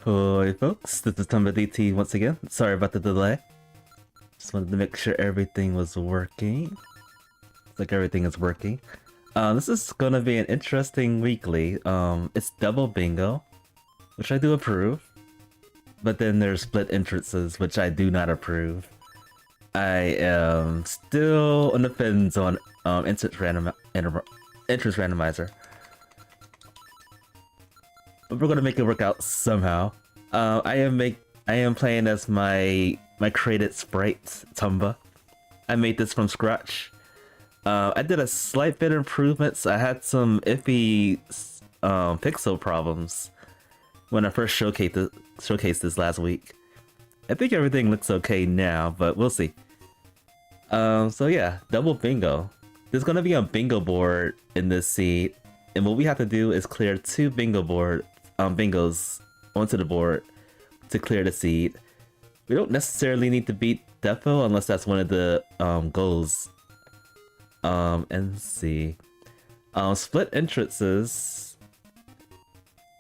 Hi folks, this is Tomba DT once again. Sorry about the delay. Just wanted to make sure everything was working. Looks like everything is working. This is gonna be an interesting weekly. It's double bingo, which I do approve. But then there's split entrances, which I do not approve. I am still on the fence on entrance randomizer. But we're gonna make it work out somehow. I am playing as my created sprite, Tomba. I made this from scratch. I did a slight bit of improvements. I had some iffy pixel problems when I first showcased this last week. I think everything looks okay now, but we'll see. So yeah, double bingo. There's gonna be a bingo board in this seed, and what we have to do is clear 2 bingos onto the board to clear the seed. We don't necessarily need to beat Defo unless that's one of the goals. And let's see. Split entrances.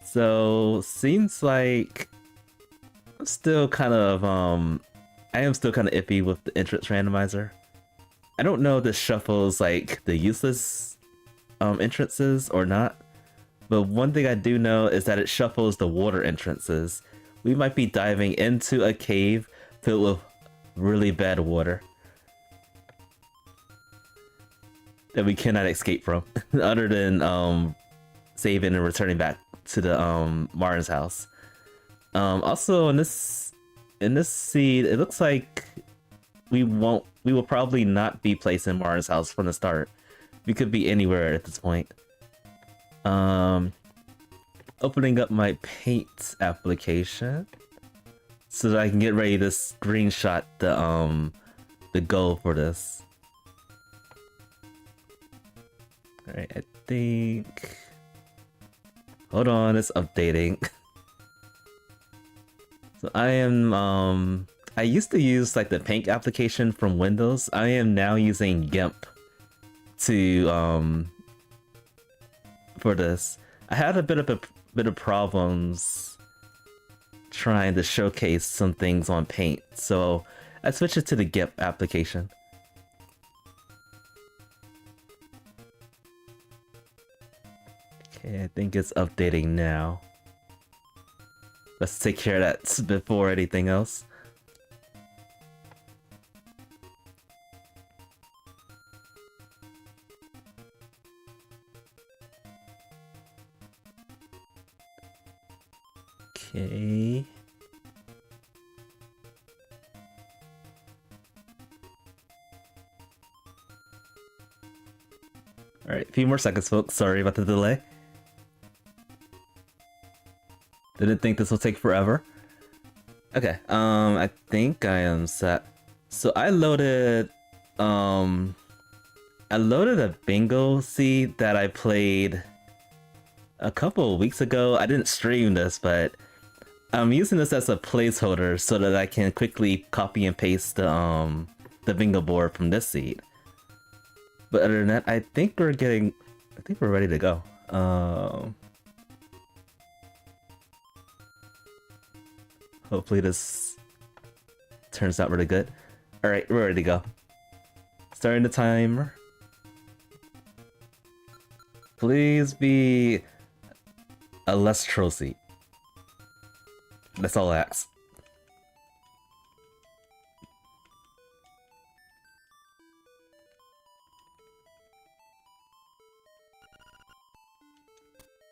So seems like I'm still kind of I am still kind of iffy with the entrance randomizer. I don't know if this shuffles like the useless entrances or not. But one thing I do know is that it shuffles the water entrances. We might be diving into a cave filled with really bad water that we cannot escape from, other than saving and returning back to the Martin's house. Also, in this seed, it looks like we will probably not be placed in Martin's house from the start. We could be anywhere at this point. Opening up my paint application so that I can get ready to screenshot the goal for this. Alright, I think... Hold on, it's updating. So I am, I used to use like the paint application from Windows. I am now using GIMP to, for this. I had a bit of problems trying to showcase some things on Paint, so I switched it to the GIMP application. Okay, I think it's updating now. Let's take care of that before anything else. Okay. Alright, a few more seconds, folks. Sorry about the delay. Didn't think this will take forever. Okay, I think I am set. So I loaded a bingo seed that I played a couple of weeks ago. I didn't stream this, but I'm using this as a placeholder so that I can quickly copy and paste the bingo board from this seed. But other than that, I think we're ready to go. Hopefully this turns out really good. Alright, we're ready to go. Starting the timer. Please be a less troll seat. That's all I ask.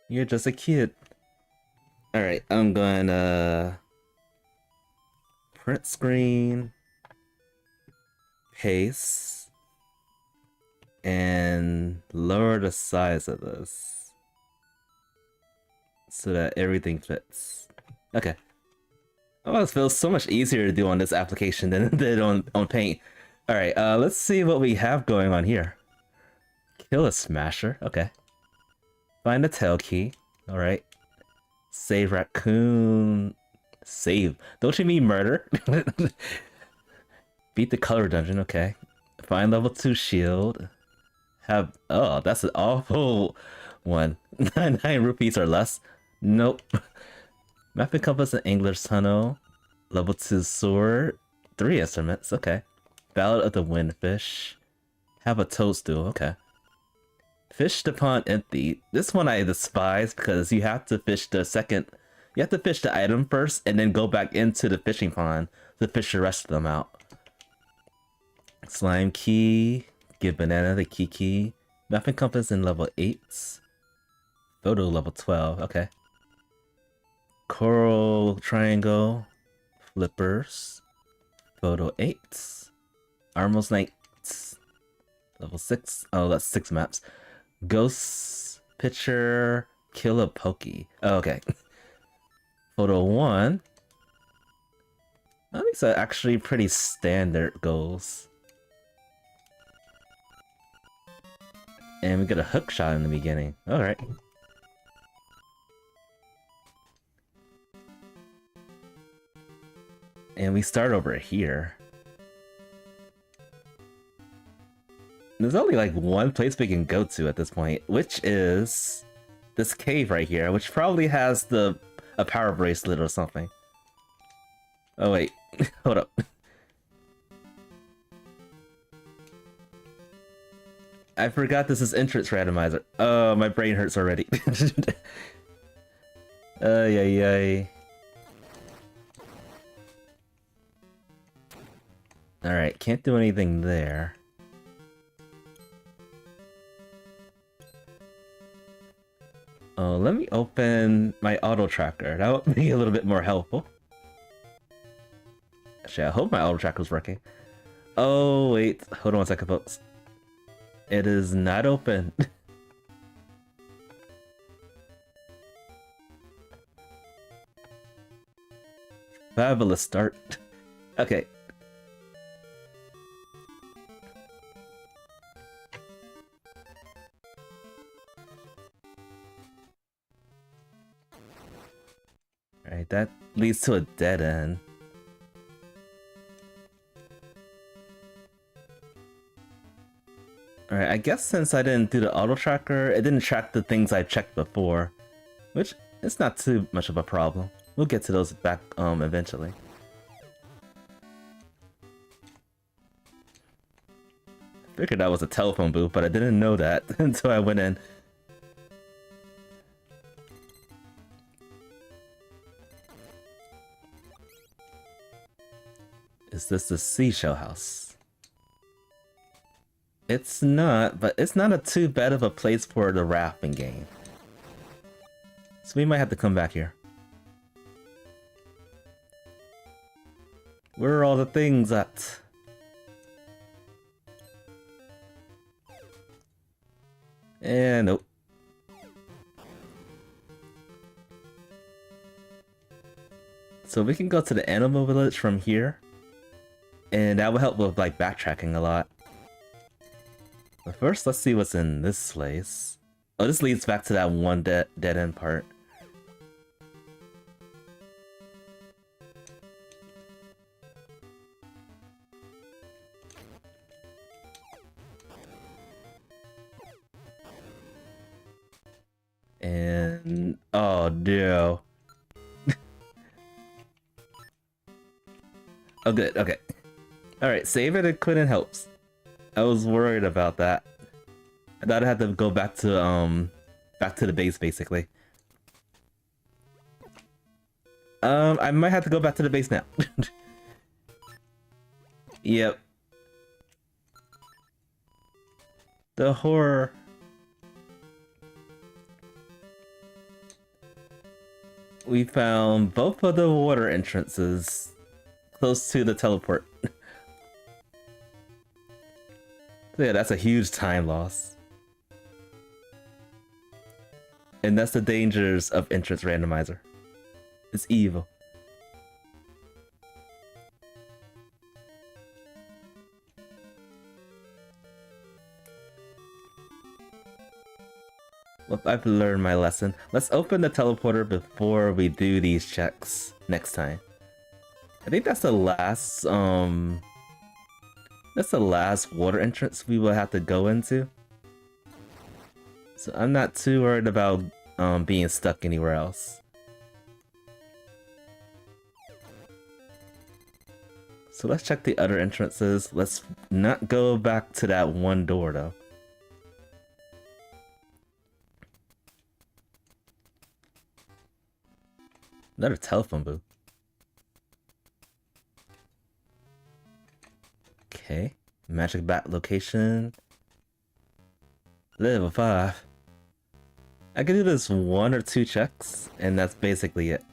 You're just a kid. Alright, I'm gonna print screen, paste, and lower the size of this. so that everything fits. Okay. Oh, it feels so much easier to do on this application than it did on Paint. Alright, let's see what we have going on here. Kill a smasher, okay. Find the tail key, alright. Save raccoon... Save. Don't you mean murder? Beat the color dungeon, okay. Find level 2 shield. Have... Oh, that's an awful one. 9 rupees or less. Nope. Map and compass and angler's tunnel. Level 2 sword. 3 instruments, okay. Ballad of the Windfish. Have a toadstool, okay. Fish the pond empty. This one I despise because you have to fish the second... You have to fish the item first and then go back into the fishing pond to fish the rest of them out. Slime key. Give banana the key. Map and compass in level 8. Photo level 12, okay. Coral triangle. Flippers. Photo 8. Armos Knight. Level 6. Oh, that's 6 maps. Ghost picture. Kill a pokey. Oh, okay. Photo 1. These are actually pretty standard goals. And we get a hook shot in the beginning. Alright. And we start over here. There's only like one place we can go to at this point, which is this cave right here, which probably has a power bracelet or something. Oh wait, hold up. I forgot this is entrance randomizer. Oh, my brain hurts already. Yay. Alright, can't do anything there. Oh, let me open my auto tracker. That would be a little bit more helpful. Actually, I hope my auto tracker's working. Oh, wait. Hold on 1 second, folks. It is not open. Fabulous start. Okay. Alright, that leads to a dead end. Alright, I guess since I didn't do the auto tracker, it didn't track the things I checked before. Which is not too much of a problem. We'll get to those back eventually. I figured that was a telephone booth, but I didn't know that until I went in. Is this the seashell house? It's not, but it's not a too bad of a place for the rafting game. So we might have to come back here. Where are all the things at? And nope. So we can go to the animal village from here. And that will help with like backtracking a lot. But first, let's see what's in this place. Oh, this leads back to that one dead end part. And oh no. Oh good, okay. Alright, save it and quit and helps. I was worried about that. I thought I had to go back to the base basically. I might have to go back to the base now. Yep. The horror. We found both of the water entrances close to the teleport. So yeah, that's a huge time loss. And that's the dangers of entrance randomizer. It's evil. Well, I've learned my lesson. Let's open the teleporter before we do these checks next time. I think that's the last water entrance we will have to go into. So I'm not too worried about being stuck anywhere else. So let's check the other entrances. Let's not go back to that one door though. Another telephone booth. Okay. Magic bat location. Level 5. I can do this 1 or 2 checks, and that's basically it.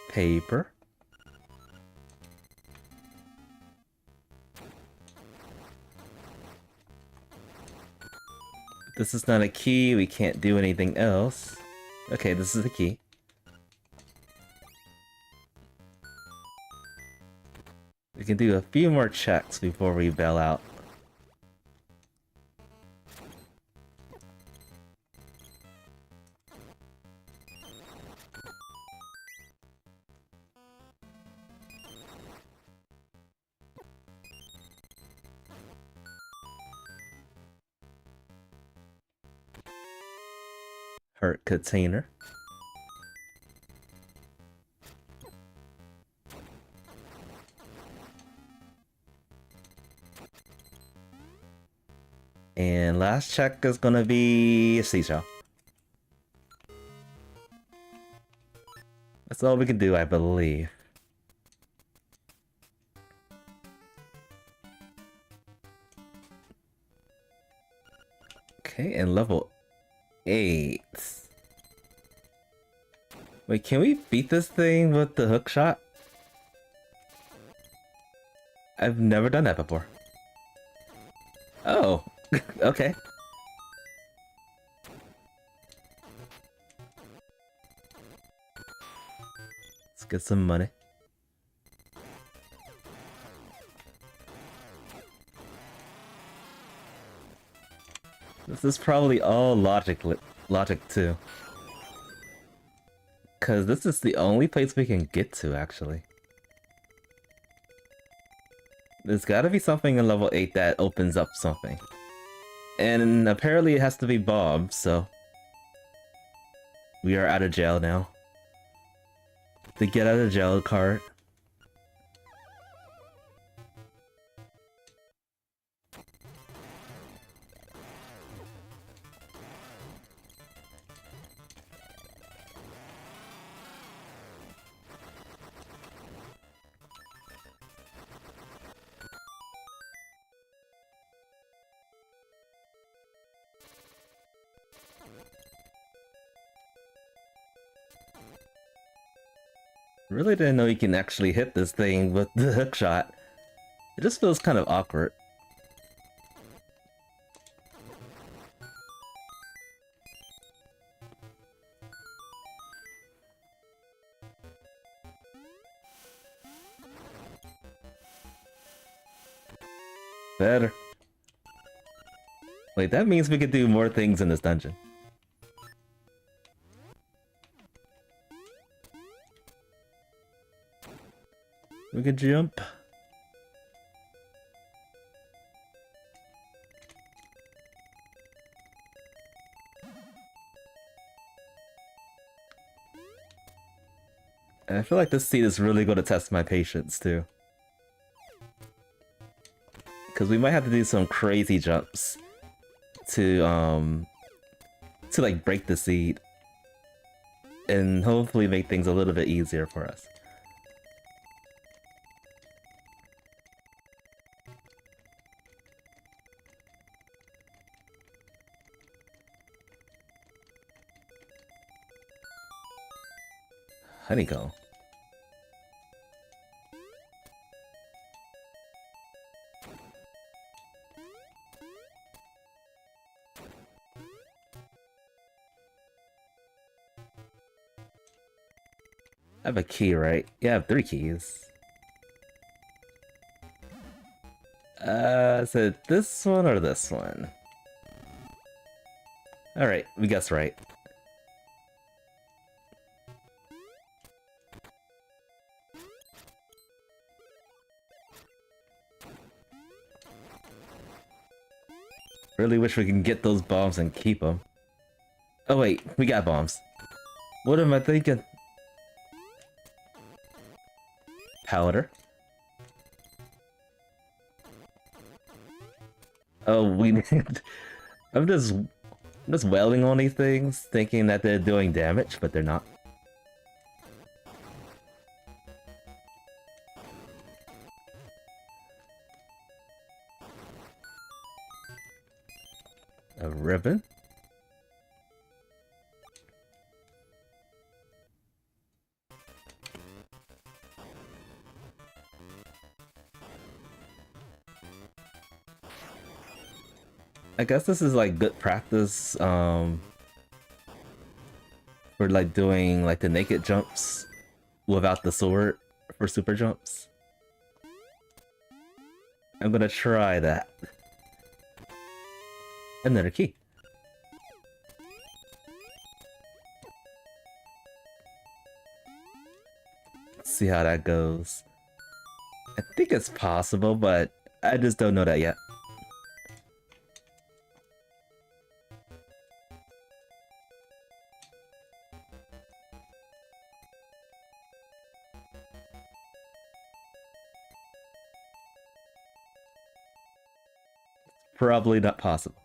Paper. This is not a key, we can't do anything else. Okay, this is the key. We can do a few more checks before we bail out. Hurt container. And last check is gonna be a seashell. That's all we can do, I believe. Okay, and level 8. Wait, can we beat this thing with the hook shot? I've never done that before. Oh, okay. Let's get some money. This is probably all logic too. Cause this is the only place we can get to, actually. There's gotta be something in level 8 that opens up something. And apparently it has to be Bob, so... We are out of jail now. The get out of jail card. Really didn't know you can actually hit this thing with the hook shot. It just feels kind of awkward. Better. Wait, that means we could do more things in this dungeon. We could jump. And I feel like this seat is really going to test my patience too. Because we might have to do some crazy jumps to like break the seed. And hopefully make things a little bit easier for us. Honeycomb. I have a key, right? Yeah, I have 3 keys. Is it this one or this one? Alright, we guessed right. Really wish we can get those bombs and keep them. Oh wait, we got bombs. What am I thinking? Powder. Oh, we need... I'm just wailing on these things, thinking that they're doing damage, but they're not. A ribbon? I guess this is like good practice, for like doing like the naked jumps without the sword for super jumps. I'm gonna try that. Another key. Let's see how that goes. I think it's possible, but I just don't know that yet. Probably not possible.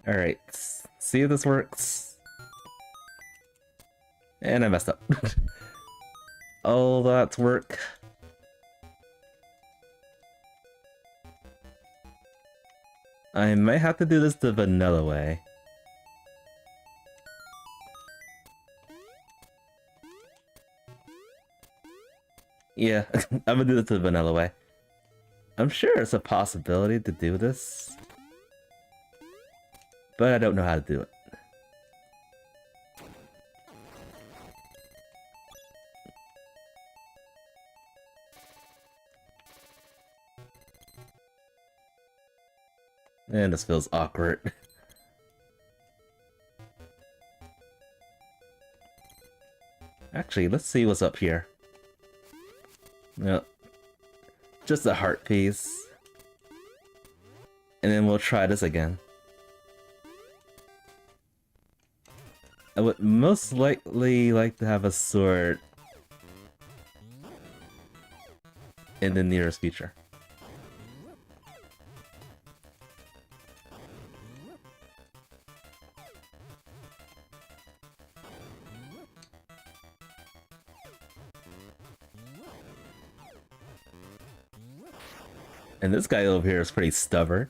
Alright, see if this works. And I messed up. Oh, that's work. I might have to do this the vanilla way. Yeah, I'm gonna do this the vanilla way. I'm sure it's a possibility to do this, but I don't know how to do it. And this feels awkward. Actually, let's see what's up here. Yep. Just a heart piece. And then we'll try this again. I would most likely like to have a sword in the nearest future. And this guy over here is pretty stubborn.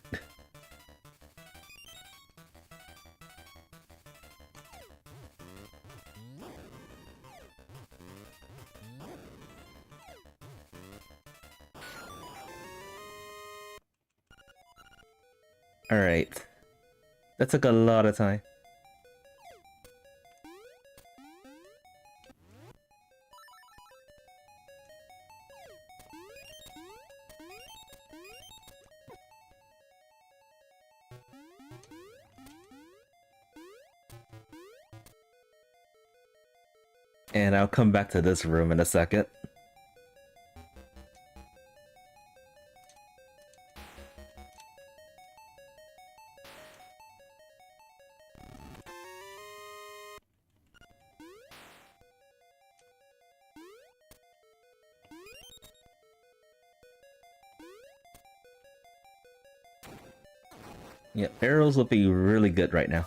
Alright. That took a lot of time. And I'll come back to this room in a second. Yeah, arrows will be really good right now.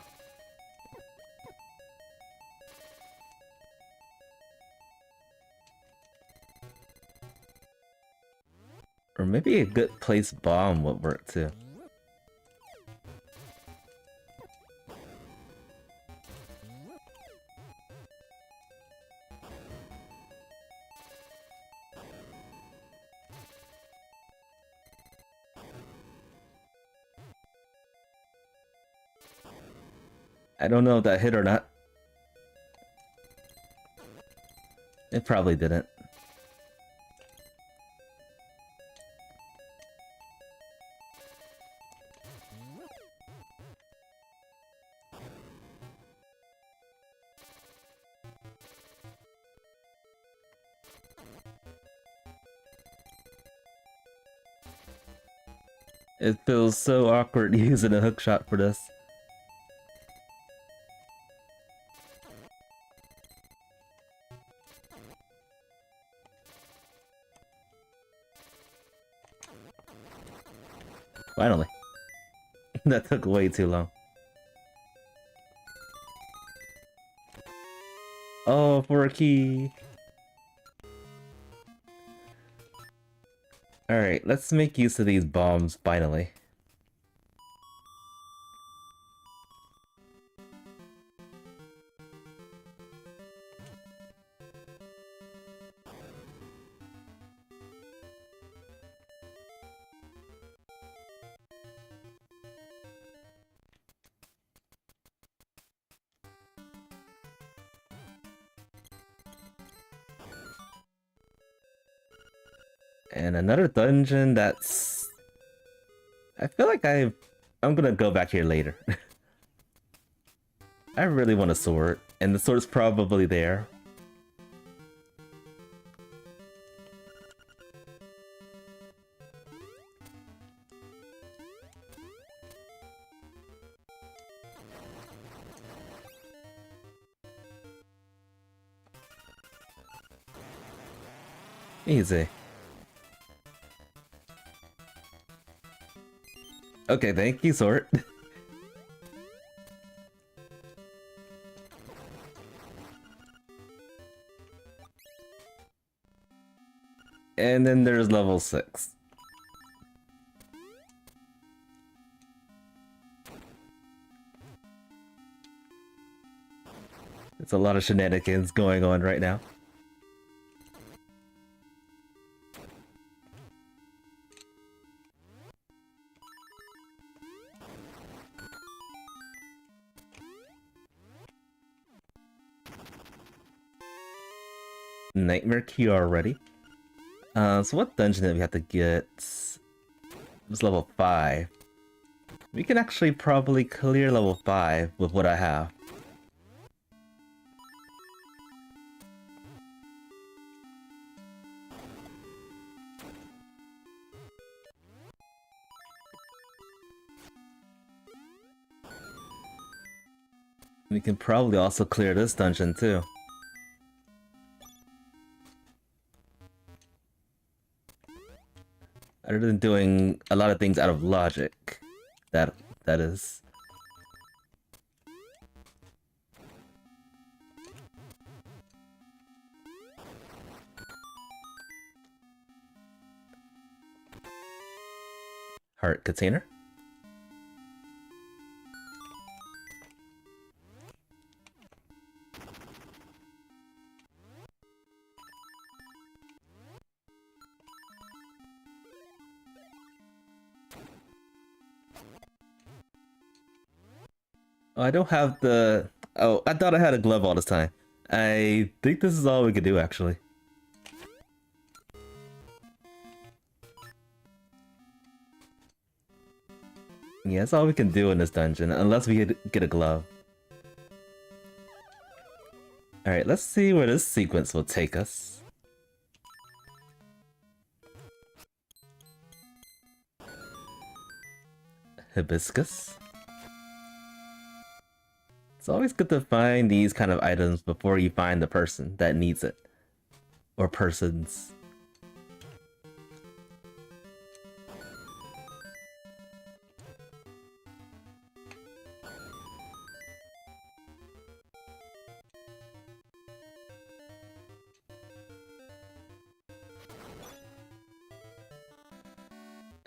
Or maybe a good place bomb would work too. I don't know if that hit or not. It probably didn't. It feels so awkward using a hookshot for this. Finally. That took way too long. Oh, for a key. Alright, let's make use of these bombs finally. And another dungeon that's... I feel like I'm gonna go back here later. I really want a sword, and the sword's probably there. Easy. Okay, thank you, sword. And then there's level 6. It's a lot of shenanigans going on right now. Nightmare key already. So what dungeon did we have to get? It was level 5. We can actually probably clear level 5 with what I have. We can probably also clear this dungeon too. Other than doing a lot of things out of logic, that is. Heart container. Oh, I don't have the... Oh, I thought I had a glove all this time. I think this is all we could do, actually. Yeah, that's all we can do in this dungeon, unless we get a glove. Alright, let's see where this sequence will take us. Hibiscus. It's always good to find these kind of items before you find the person that needs it. Or persons.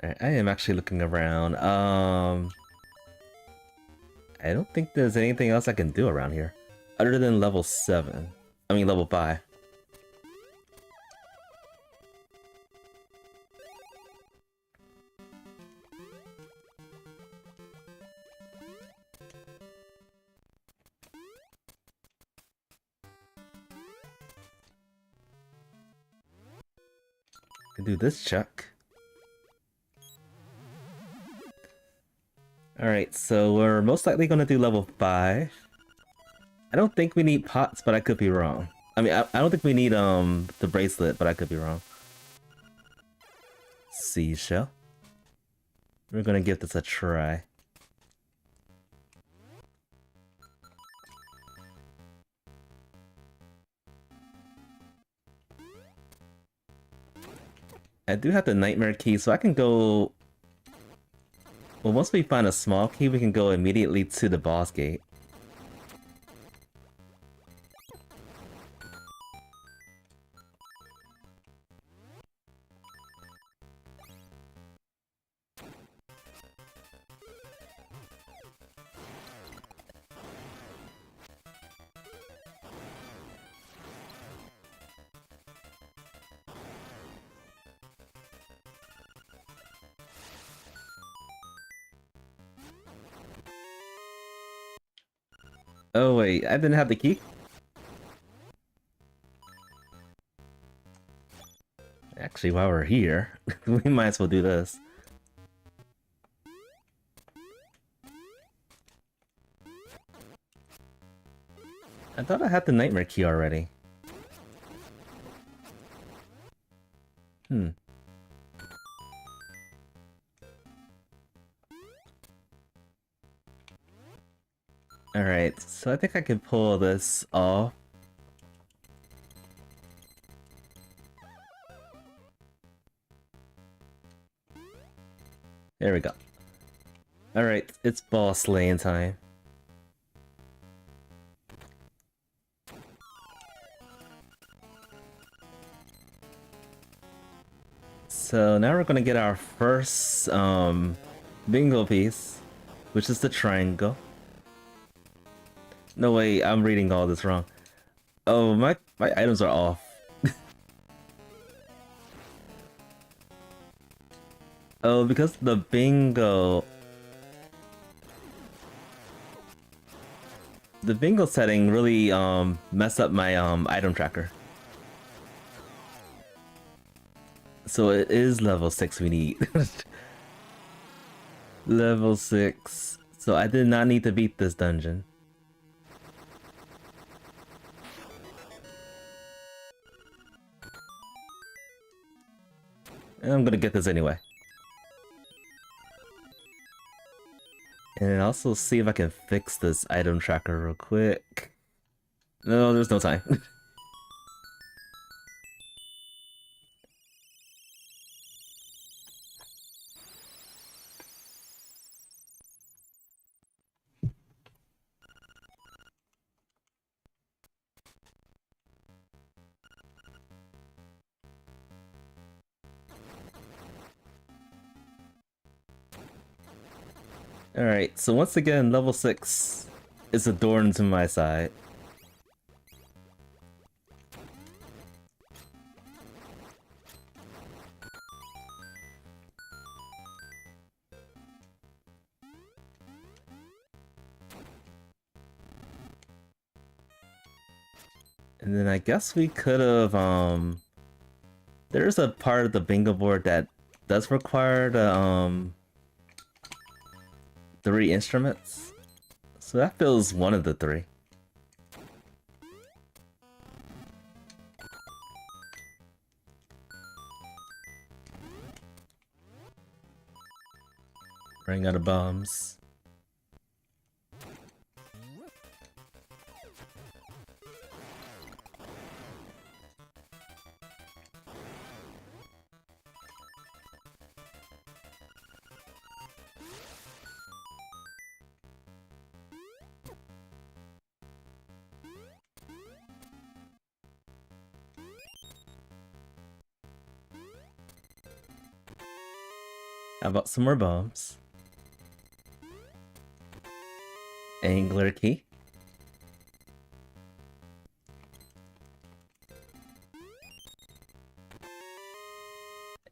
Alright, I am actually looking around. I don't think there's anything else I can do around here. Other than level 7. I mean level 5. Can do this check. Alright, so we're most likely gonna do level 5. I don't think we need pots, but I could be wrong. I mean, I don't think we need the bracelet, but I could be wrong. Seashell. We're gonna give this a try. I do have the nightmare key, so I can go... Well, once we find a small key, we can go immediately to the boss gate. Oh wait, I didn't have the key? Actually, while we're here, we might as well do this. I thought I had the nightmare key already. Alright, so I think I can pull this off. There we go. Alright, it's boss slaying time. So now we're gonna get our first bingo piece, which is the triangle. No way, I'm reading all this wrong. Oh, my items are off. Oh, because the bingo... The bingo setting really messed up my item tracker. So it is level 6 we need. Level 6. So I did not need to beat this dungeon. And I'm gonna get this anyway. And also see if I can fix this item tracker real quick. No, there's no time. Alright, so once again, level 6 is a door into my side. And then I guess we could have, there's a part of the bingo board that does require the, 3 instruments. So that fills one of the 3. Running out of bombs. How about some more bombs? Angler key.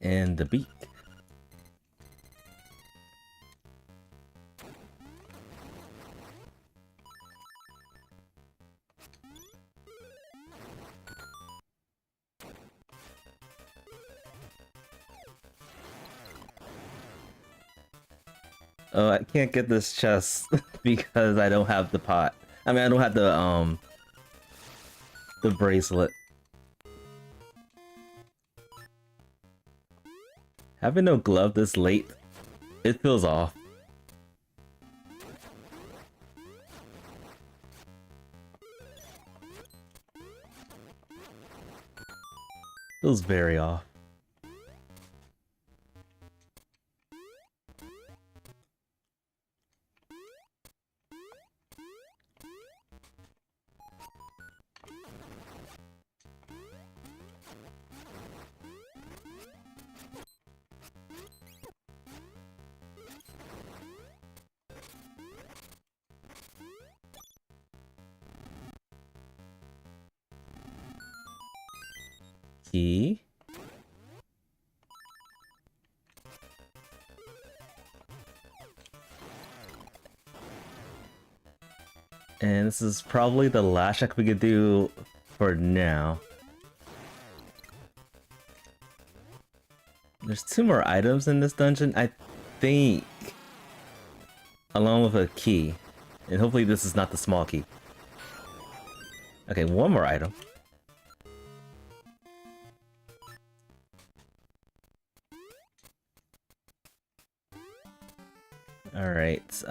And the beak. Oh, I can't get this chest because I don't have the pot. I mean, I don't have the bracelet. Having no glove this late, it feels off. Feels very off. Key. And this is probably the last check we could do for now. There's 2 more items in this dungeon, I think. Along with a key. And hopefully this is not the small key. Okay, 1 more item. Alright,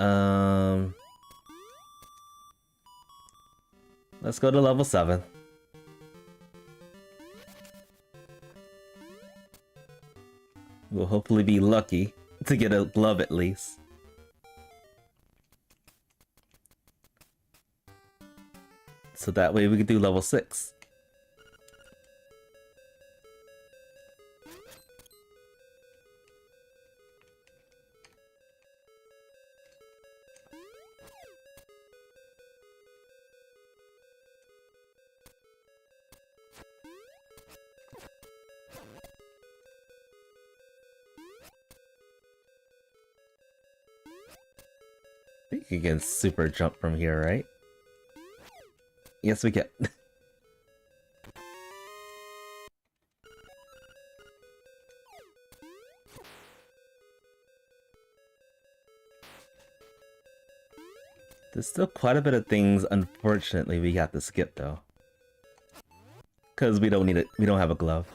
let's go to level 7. We'll hopefully be lucky to get a glove at least. So that way we can do level 6. I think you can super jump from here, right? Yes, we can. There's still quite a bit of things, unfortunately, we got to skip though. Cause we don't need it. We don't have a glove.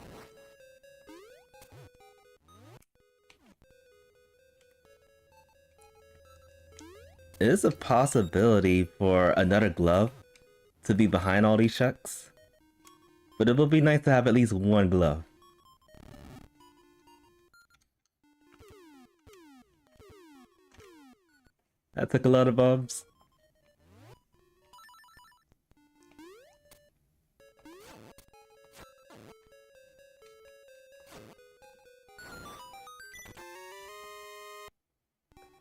It is a possibility for another glove to be behind all these checks, but it would be nice to have at least 1 glove. That took a lot of bombs.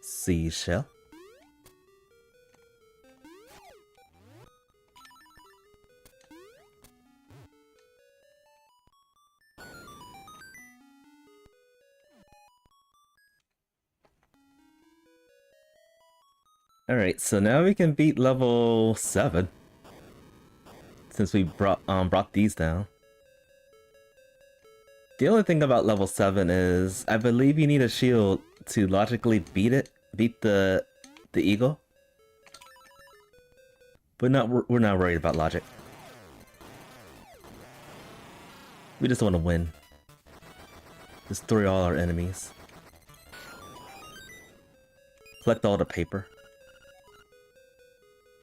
Seashell. Alright, so now we can beat level 7. Since we brought these down. The only thing about level 7 is I believe you need a shield to logically beat the eagle. But we're not worried about logic. We just want to win. Destroy all our enemies. Collect all the paper.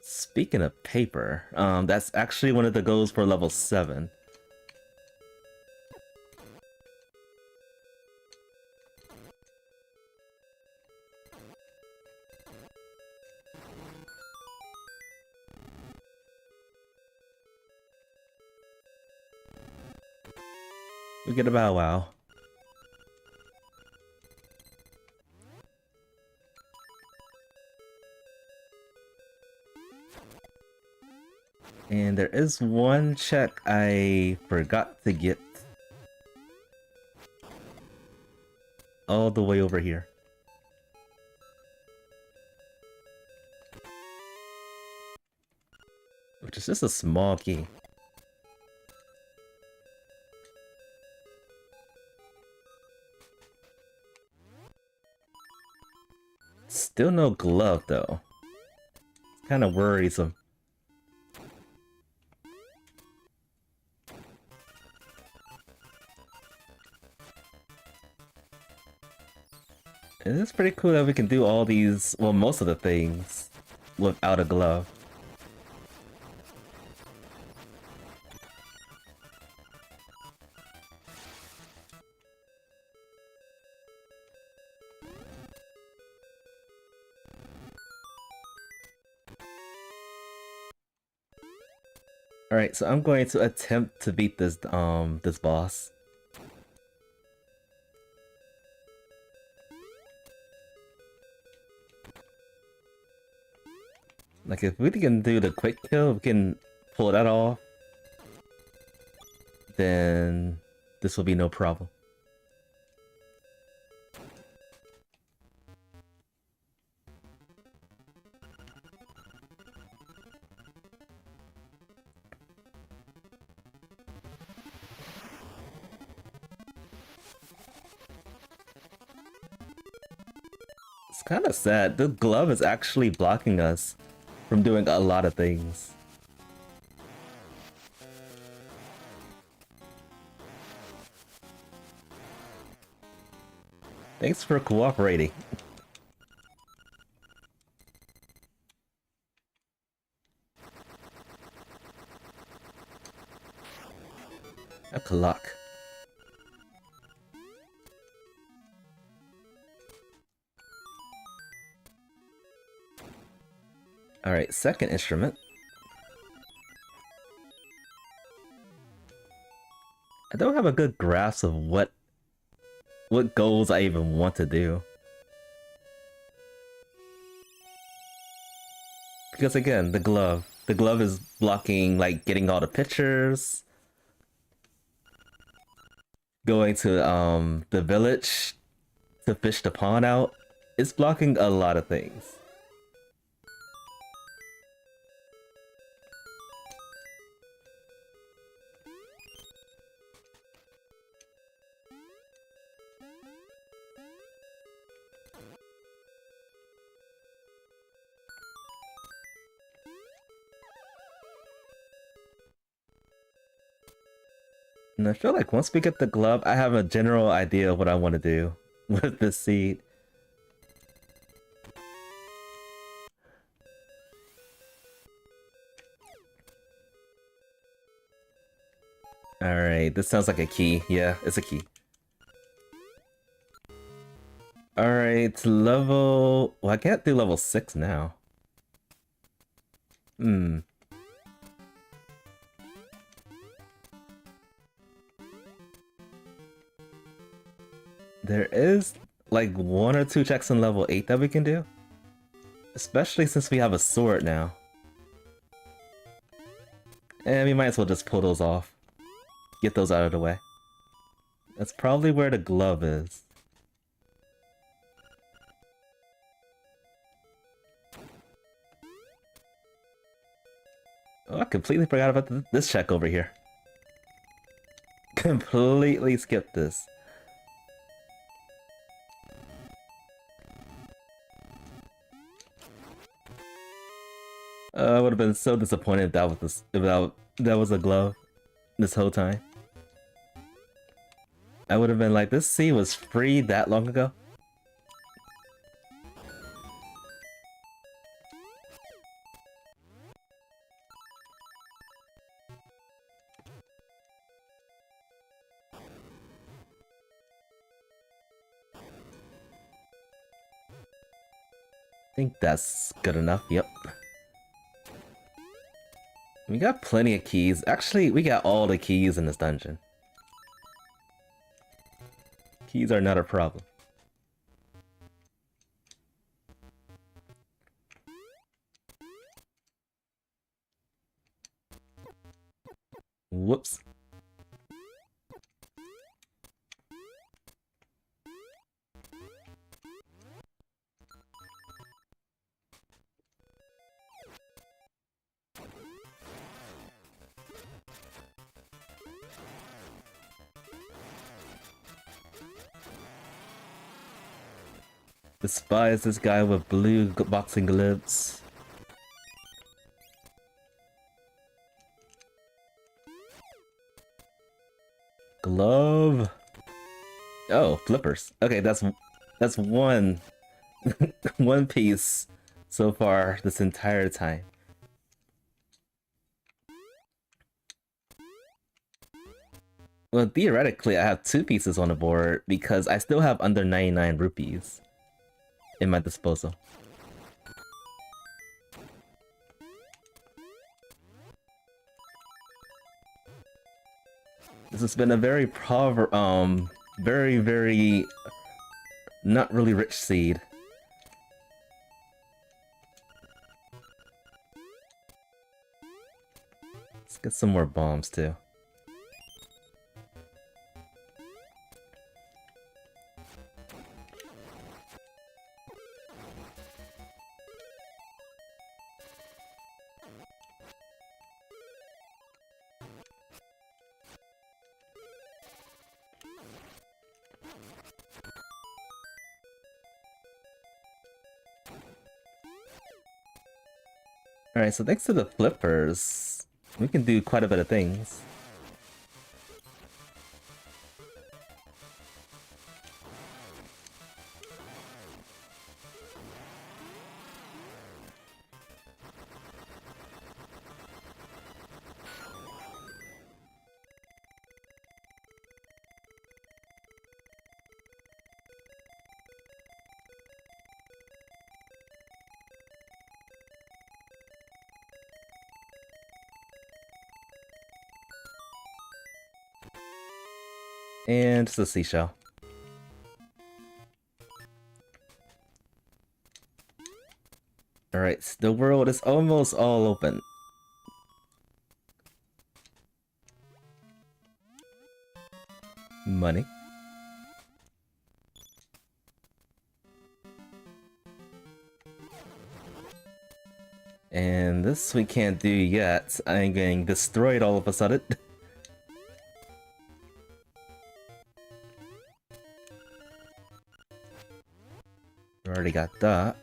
Speaking of paper, that's actually one of the goals for level 7. We get a bow wow. And there is one check I forgot to get. All the way over here. Which is just a small key. Still no glove though. It's kind of worrisome. It is pretty cool that we can do all these, well, most of the things without a glove. Alright, so I'm going to attempt to beat this this boss. Like, if we can do the quick kill, we can pull that off, then this will be no problem. It's kind of sad. The glove is actually blocking us from doing a lot of things. Thanks for cooperating. A clock. Alright, second instrument. I don't have a good grasp of what goals I even want to do. Because again, the glove. The glove is blocking, like, getting all the pictures. Going to the village to fish the pond out. It's blocking a lot of things. And I feel like once we get the glove, I have a general idea of what I want to do with this seed. Alright, this sounds like a key. Yeah, it's a key. Alright, level... Well, I can't do level 6 now. There is like 1 or 2 checks on level 8 that we can do. Especially since we have a sword now. And we might as well just pull those off. Get those out of the way. That's probably where the glove is. Oh, I completely forgot about this check over here. Completely skipped this. I would have been so disappointed if that was a glove this whole time. I would have been like, this sea was free that long ago. I think that's good enough, yep. We got plenty of keys. Actually, we got all the keys in this dungeon. Keys are not a problem. Whoops. Despise this guy with blue boxing gloves. Glove. Oh, flippers. Okay, that's one one piece so far this entire time. Well, theoretically, I have 2 pieces on the board because I still have under 99 rupees in my disposal. This has been a very very not really rich seed. Let's get some more bombs too. Alright, so thanks to the flippers, we can do quite a bit of things. And just a seashell. Alright, the world is almost all open. Money. And this we can't do yet. I'm getting destroyed all of a sudden. Already got that.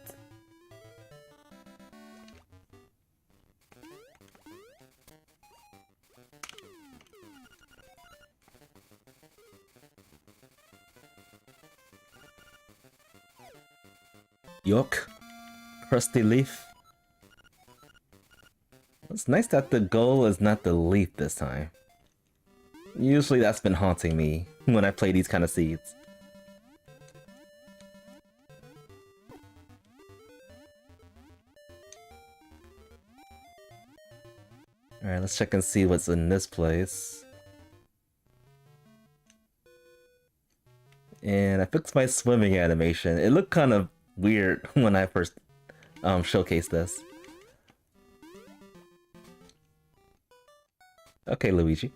Yuck. Crusty leaf. It's nice that the goal is not the leaf this time. Usually that's been haunting me when I play these kind of seeds. Alright, let's check and see what's in this place. And I fixed my swimming animation. It looked kind of weird when I first showcased this. Okay, Luigi.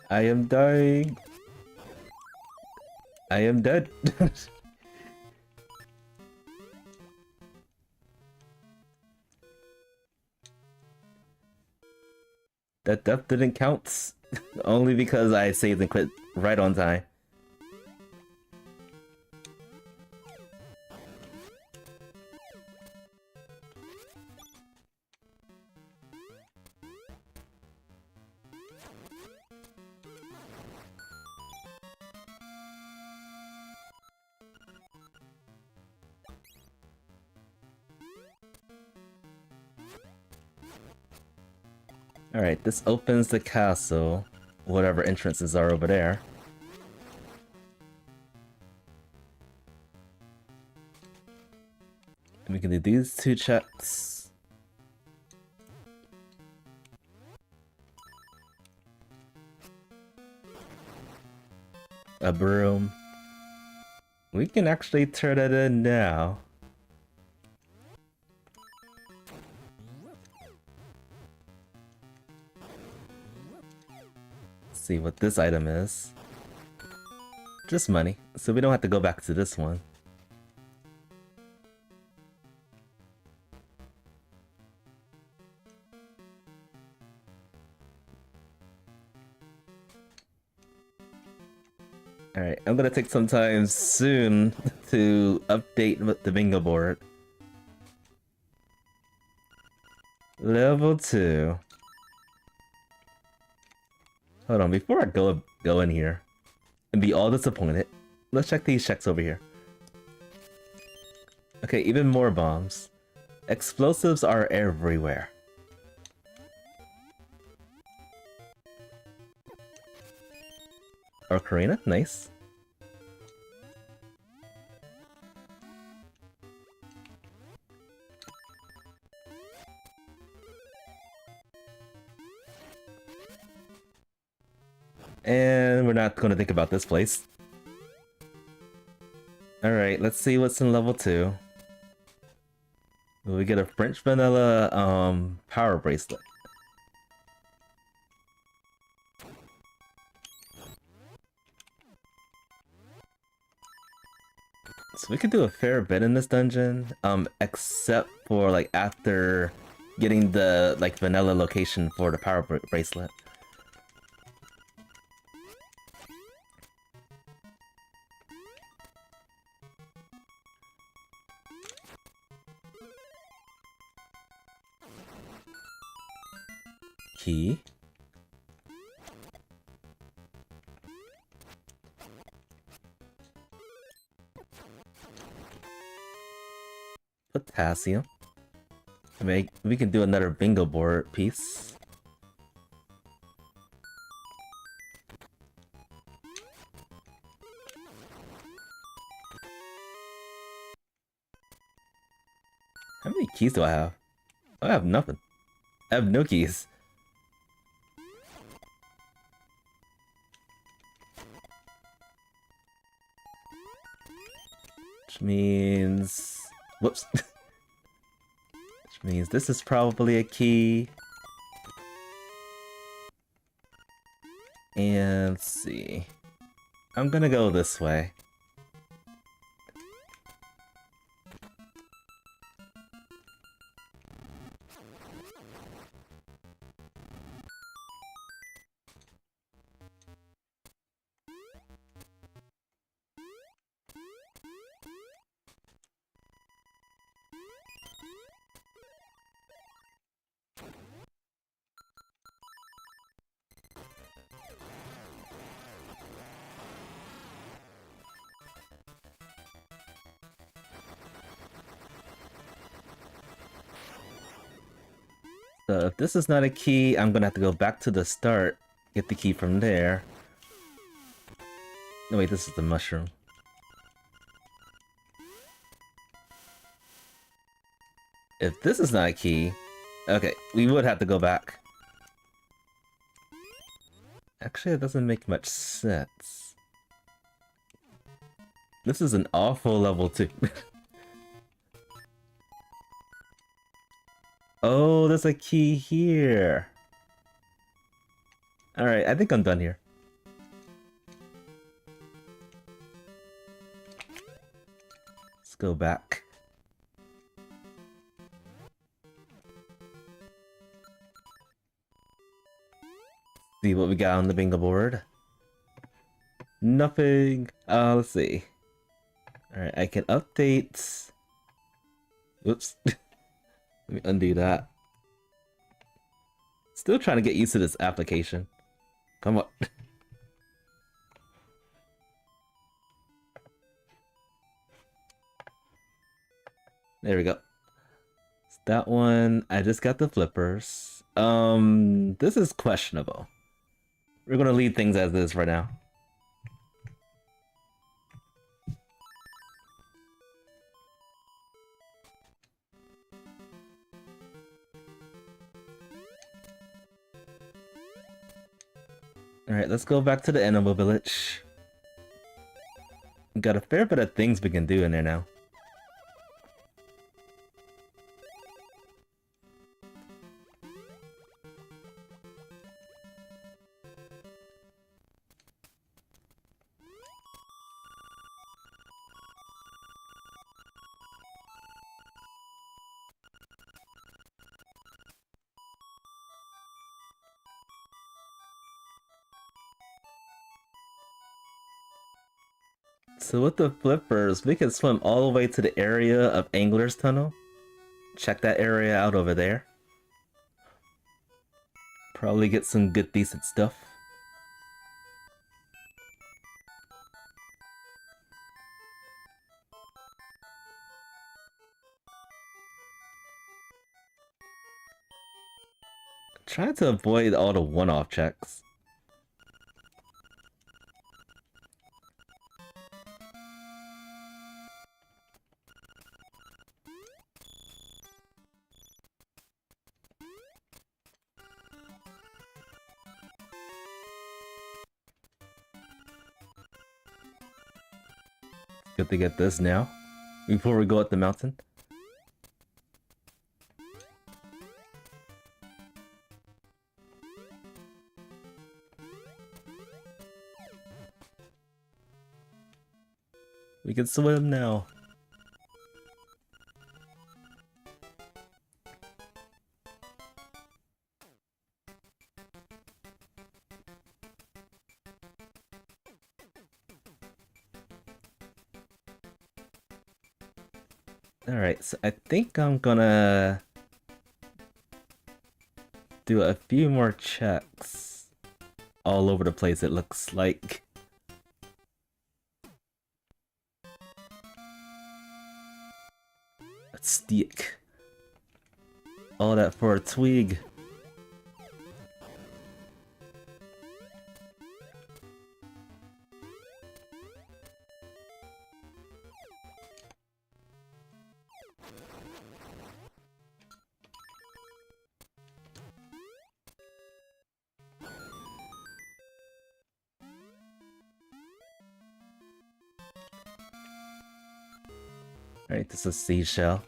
I am dying. I am dead. That death didn't count. Only because I saved and quit right on time. Alright, this opens the castle, whatever entrances are over there. And we can do these 2 checks. A broom. We can actually turn it in now. See what this item is. Just money, so we don't have to go back to this one. Alright, I'm gonna take some time soon to update the bingo board. Level 2. Hold on, before I go in here and be all disappointed, let's check these checks over here. Okay, even more bombs. Explosives are everywhere. Ocarina, nice. And we're not going to think about this place. Alright, let's see what's in level 2. We get a French vanilla power bracelet. So we could do a fair bit in this dungeon, except for like after getting the like vanilla location for the power bracelet. Key. Potassium. We can do another bingo board piece. How many keys do I have? I have nothing. I have no keys. Which means... Whoops. Which means this is probably a key. And let's see. I'm gonna go this way. So if this is not a key, I'm gonna have to go back to the start, get the key from there. No, wait, this is the mushroom. If this is not a key, okay, we would have to go back. Actually, it doesn't make much sense. This is an awful level 2. Oh, there's a key here. Alright, I think I'm done here. Let's go back. See what we got on the bingo board. Nothing. Let's see. Alright, I can update. Oops. Let me undo that. Still trying to get used to this application. Come on. There we go. So that one, I just got the flippers. This is questionable. We're gonna leave things as is for now. Alright, let's go back to the animal village. We got a fair bit of things we can do in there now. So with the flippers, we can swim all the way to the area of Angler's Tunnel. Check that area out over there. Probably get some good decent stuff. Trying to avoid all the one-off checks. Good to get this now, before we go up the mountain. We can swim now. Alright, so I think I'm gonna do a few more checks all over the place, it looks like. A stick. All that for a twig. Alright, this is a seashell.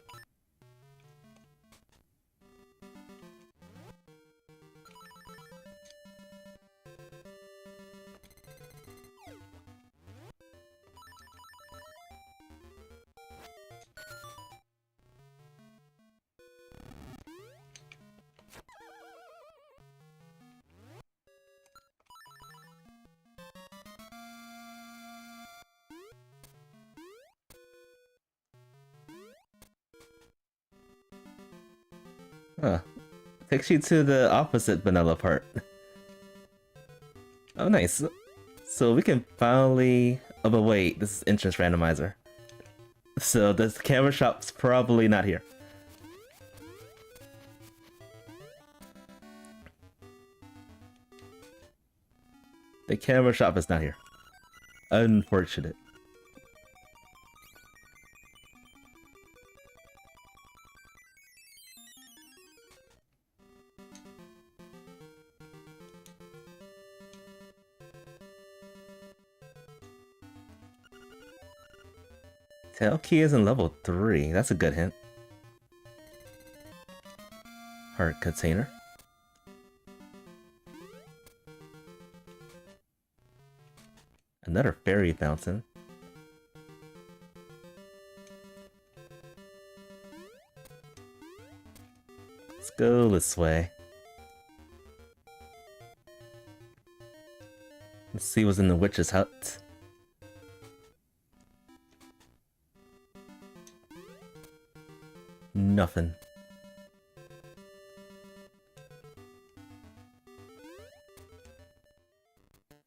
Huh. Takes you to the opposite vanilla part. Oh, nice. So we can finally... Oh, but wait, this is interest randomizer. So this camera shop's probably not here. The camera shop is not here. Unfortunate. Tail key is in level 3. That's a good hint. Heart container. Another fairy fountain. Let's go this way. Let's see what's in the witch's hut. Nothing.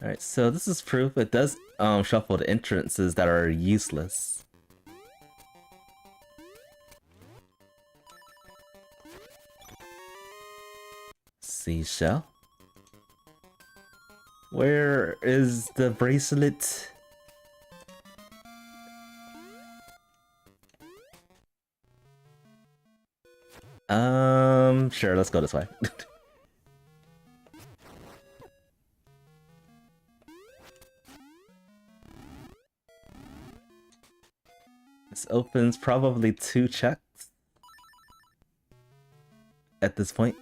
Alright, so this is proof. It does shuffle the entrances that are useless. Seashell. Where is the bracelet? Sure, let's go this way. This opens probably 2 checks at this point.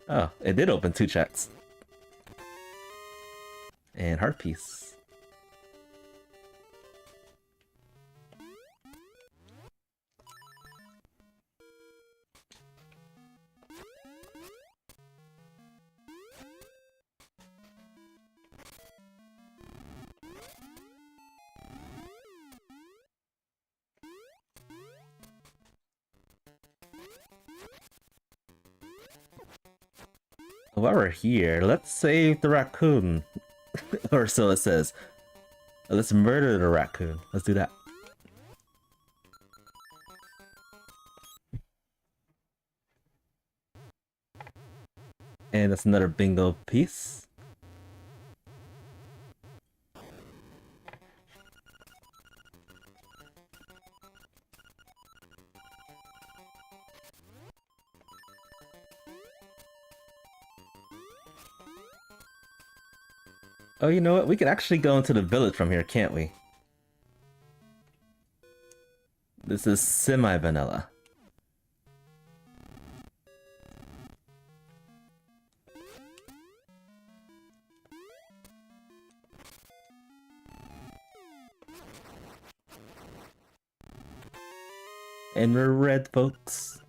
Oh, it did open 2 checks. And heart piece. While we're here, let's save the raccoon. Or so it says. Let's murder the raccoon. Let's do that. And that's another bingo piece. Oh, you know what? We can actually go into the village from here, can't we? This is semi-vanilla. And we're red, folks.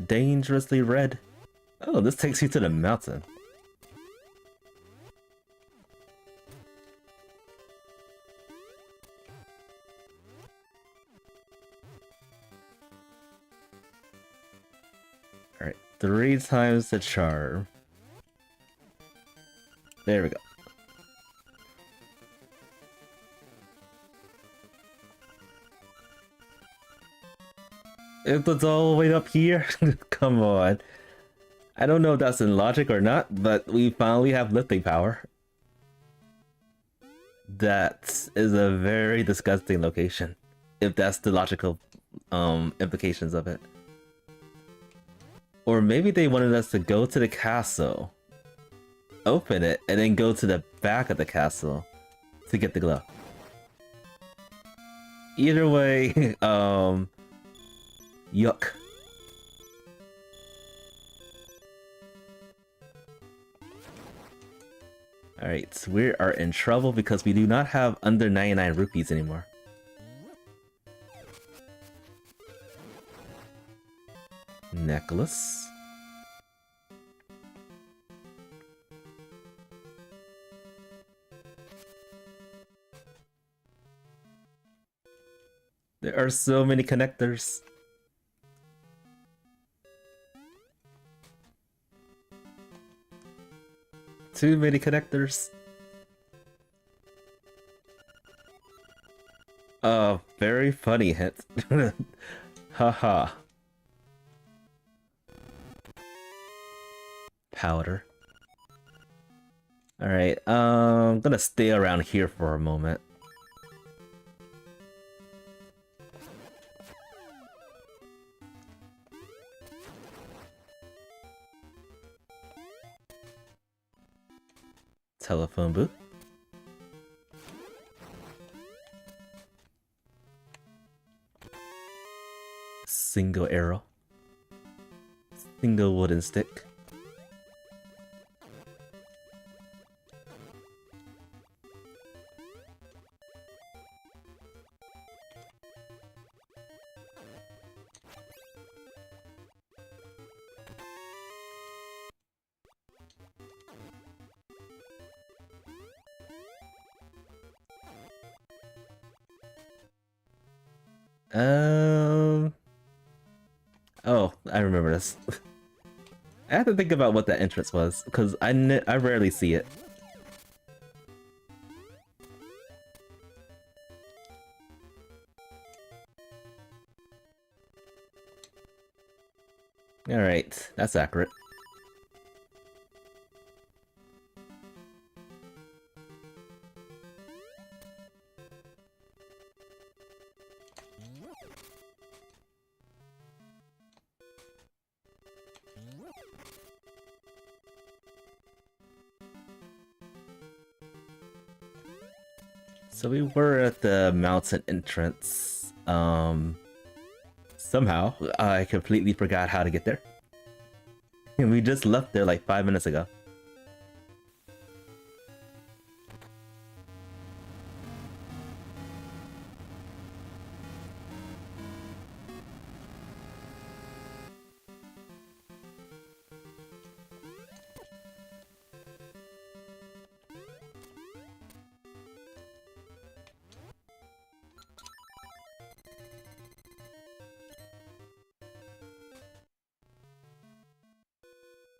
Dangerously red. Oh, this takes you to the mountain. Alright, 3 times the charm. There we go. If it's all the way up here? Come on. I don't know if that's in logic or not, but we finally have lifting power. That is a very disgusting location, if that's the logical implications of it. Or maybe they wanted us to go to the castle, open it, and then go to the back of the castle to get the glow. Either way, yuck. Alright, so we are in trouble because we do not have under 99 rupees anymore. Necklace. There are so many connectors. Too many connectors. Very funny hint. Haha. Powder. Alright, I'm gonna stay around here for a moment. Telephone booth. Single arrow. Single wooden stick. Oh, I remember this. I have to think about what that entrance was, because I rarely see it. Alright, that's accurate. So we were at the mountain entrance. Somehow, I completely forgot how to get there. And we just left there like 5 minutes ago.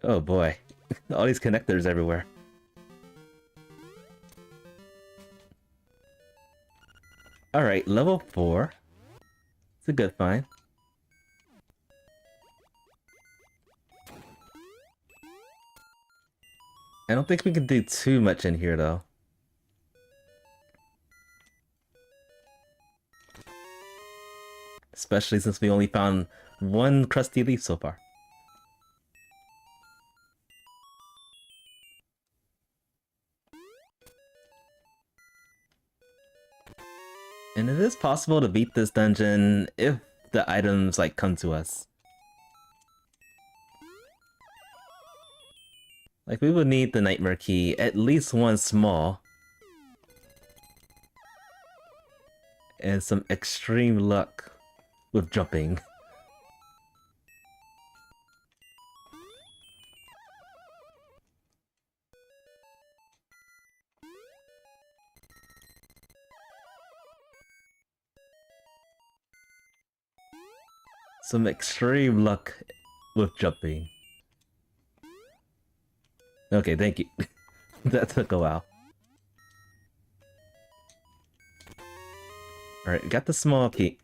Oh boy. All these connectors everywhere. Alright, level 4. It's a good find. I don't think we can do too much in here though. Especially since we only found one crusty leaf so far. And it is possible to beat this dungeon if the items like come to us. Like we would need the nightmare key, at least one small. And some extreme luck with jumping. Some extreme luck with jumping. Okay, thank you. That took a while. Alright, got the small key.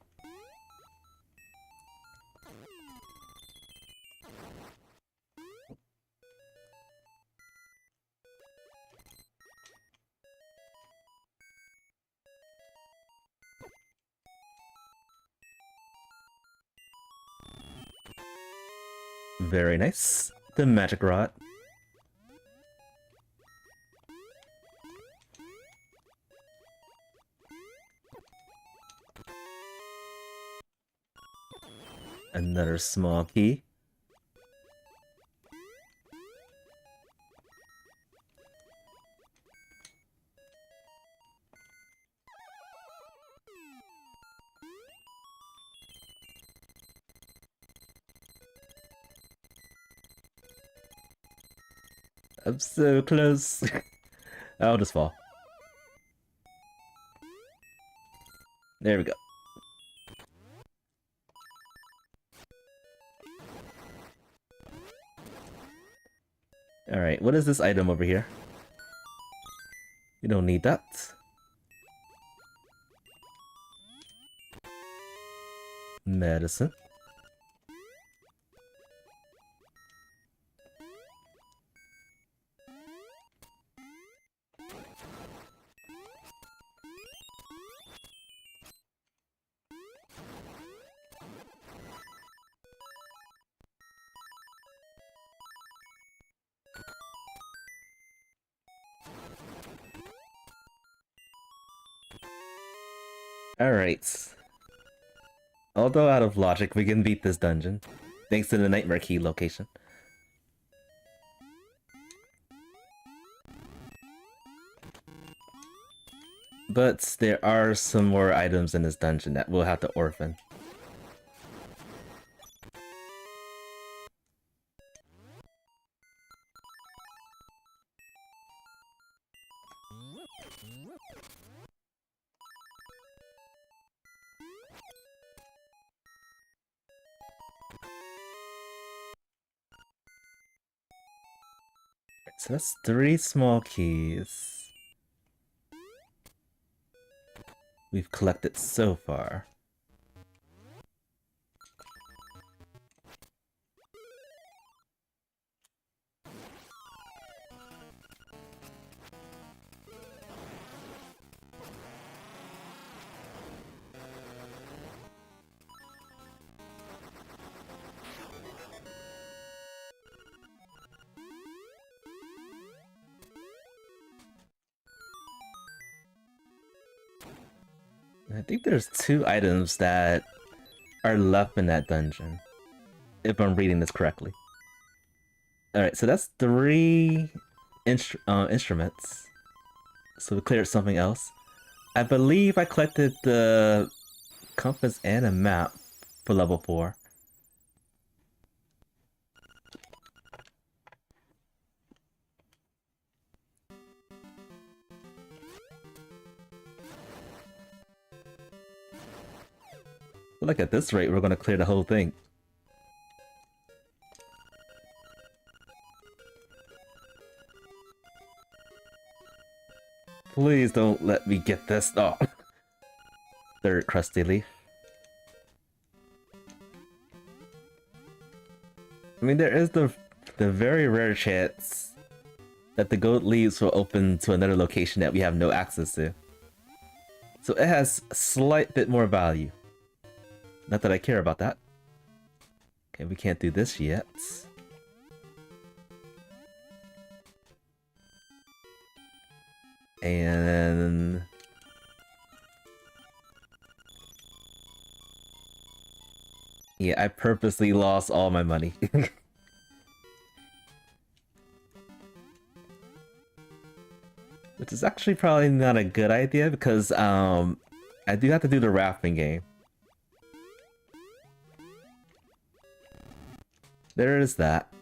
Very nice. The magic rod. Another small key. I'm so close. I'll just fall. There we go. Alright, what is this item over here? You don't need that. Medicine. Alright. Although out of logic, we can beat this dungeon. Thanks to the Nightmare Key location. But there are some more items in this dungeon that we'll have to orphan. So that's 3 small keys we've collected so far. I think there's 2 items that are left in that dungeon, if I'm reading this correctly. Alright, so that's 3 instruments. So we cleared something else. I believe I collected the compass and a map for level 4. Look, at this rate, we're gonna clear the whole thing. Please don't let me get this. Oh. Third crusty leaf. I mean, there is the very rare chance that the gold leaves will open to another location that we have no access to. So it has a slight bit more value. Not that I care about that. Okay, we can't do this yet. And... yeah, I purposely lost all my money. Which is actually probably not a good idea because I do have to do the rafting game. There is that.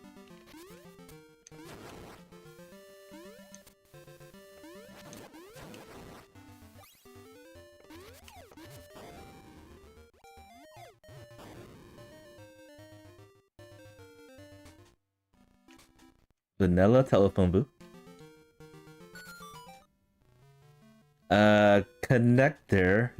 Vanilla telephone booth. Connector.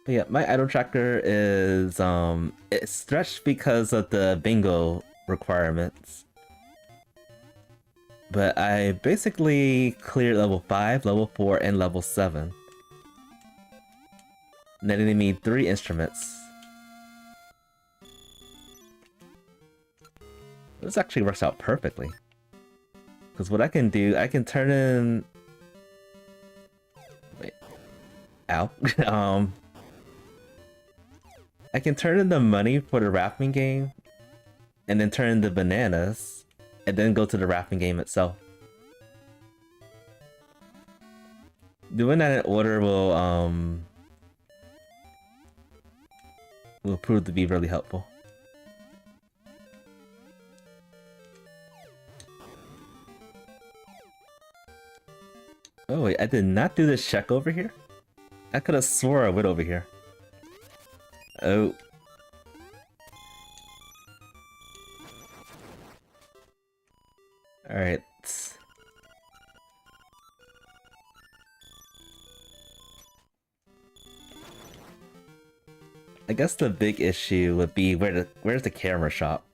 But yeah, my item tracker is it's stretched because of the bingo requirements. But I basically cleared level 5, level 4, and level 7. Netting me 3 instruments. This actually works out perfectly. Because what I can do, I can turn in... wait. Ow. I can turn in the money for the rafting game, and then turn in the bananas, and then go to the rafting game itself. Doing that in order will prove to be really helpful. Oh wait, I did not do this check over here? I could have swore I went over here. Oh. Alright. I guess the big issue would be where's the camera shop?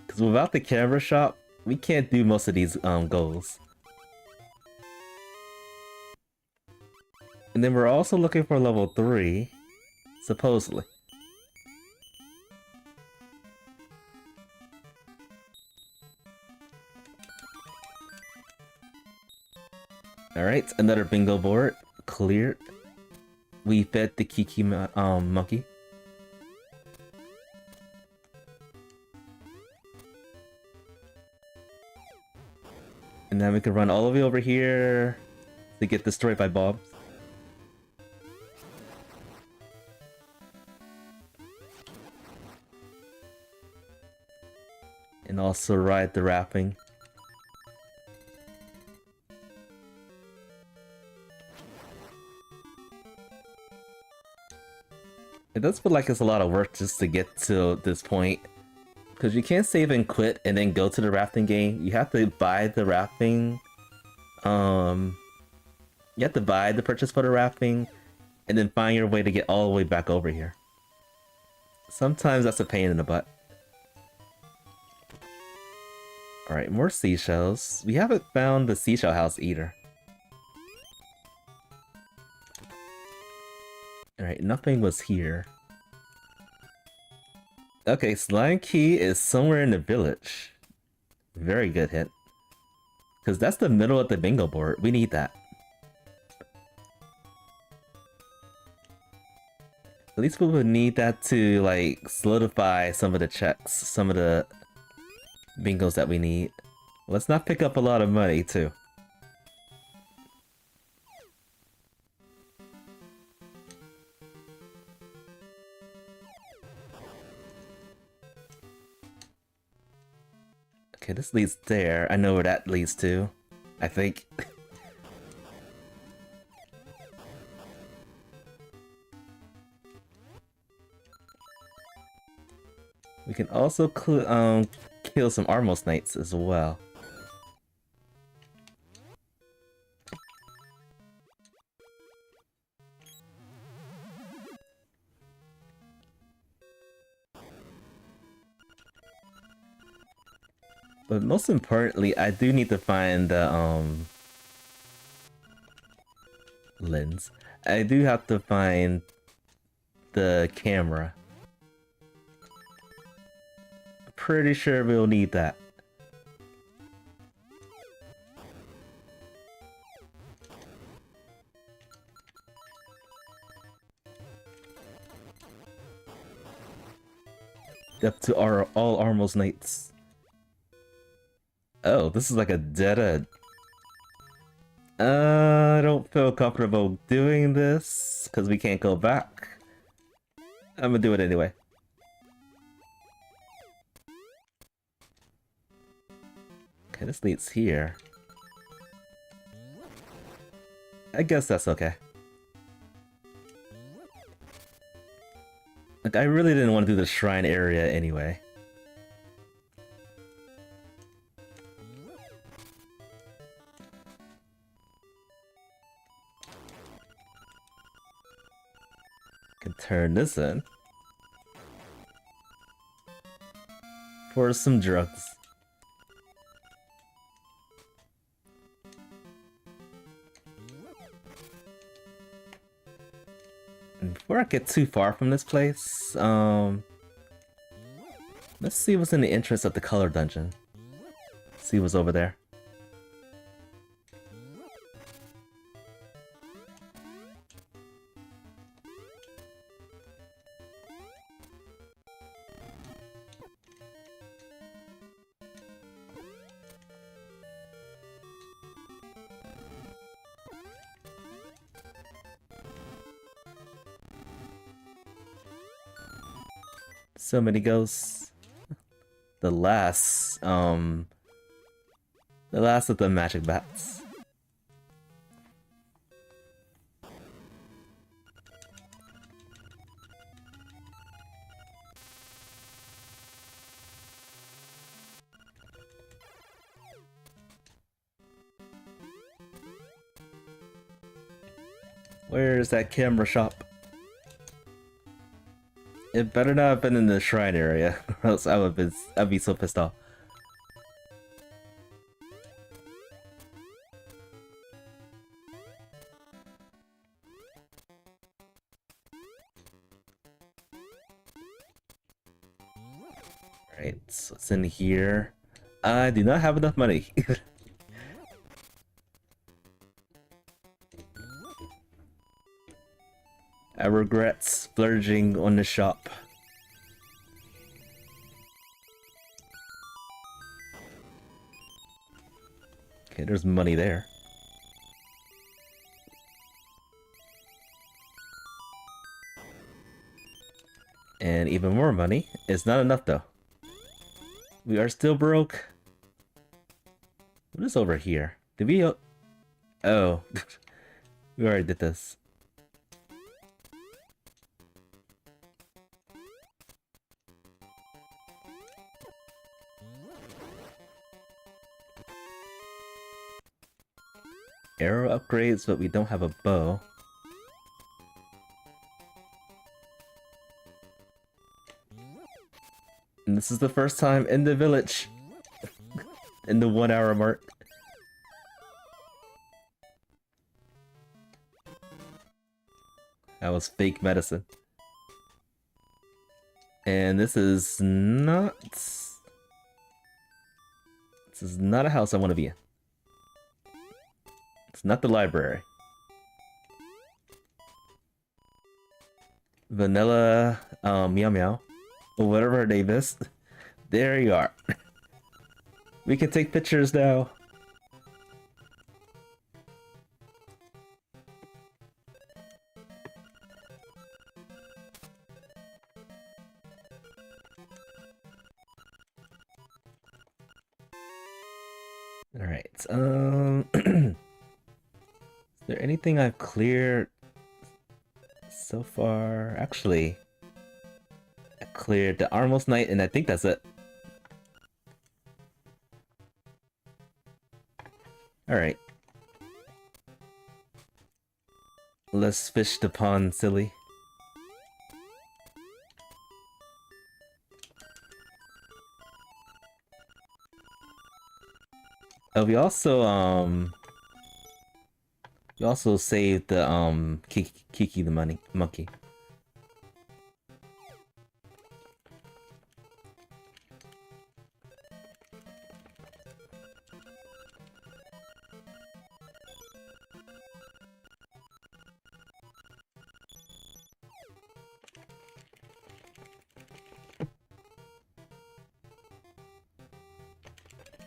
Because without the camera shop, we can't do most of these goals. And then we're also looking for level 3, supposedly. Alright, another bingo board cleared. We fed the Kiki monkey. And then we can run all the way over here to get destroyed by Bob. And also ride the rafting. It does feel like it's a lot of work just to get to this point. Because you can't save and quit and then go to the rafting game. You have to buy the rafting. You have to buy the purchase for the rafting and then find your way to get all the way back over here. Sometimes that's a pain in the butt. Alright, more seashells. We haven't found the seashell house either. Alright, nothing was here. Okay, Slime Key is somewhere in the village. Very good hint. Because that's the middle of the bingo board. We need that. At least we would need that to, like, solidify some of the checks. Some of the bingos that we need. Let's not pick up a lot of money, too. Okay, this leads there. I know where that leads to. I think. We can also kill some Armos Knights as well. But most importantly, I do need to find the lens. I do have to find the camera. Pretty sure we'll need that. Up to all Armos Knights. Oh, this is like a dead end. I don't feel comfortable doing this because we can't go back. I'm gonna do it anyway. Okay, this leads here. I guess that's okay. Like, I really didn't want to do the shrine area anyway. Can turn this in for some drugs. And before I get too far from this place, let's see what's in the entrance of the color dungeon. See what's over there. So many ghosts. The last of the magic bats. Where's that camera shop? It better not have been in the shrine area, or else I'd be so pissed off. Alright, so what's in here? I do not have enough money. I regret splurging on the shop. Okay, there's money there. And even more money. It's not enough though. We are still broke. What is over here? Did we... Oh. We already did this. Arrow upgrades, but we don't have a bow. And this is the first time in the village. In the 1 hour mark. That was fake medicine. And this is not... This is not a house I want to be in. It's not the library. Vanilla, Meow Meow, or whatever her name is. There you are. We can take pictures now. Alright, is there anything I've cleared so far? Actually, cleared the Armos Knight, and I think that's it. Alright. Let's fish the pond, silly. Oh, we also saved the Kiki the monkey.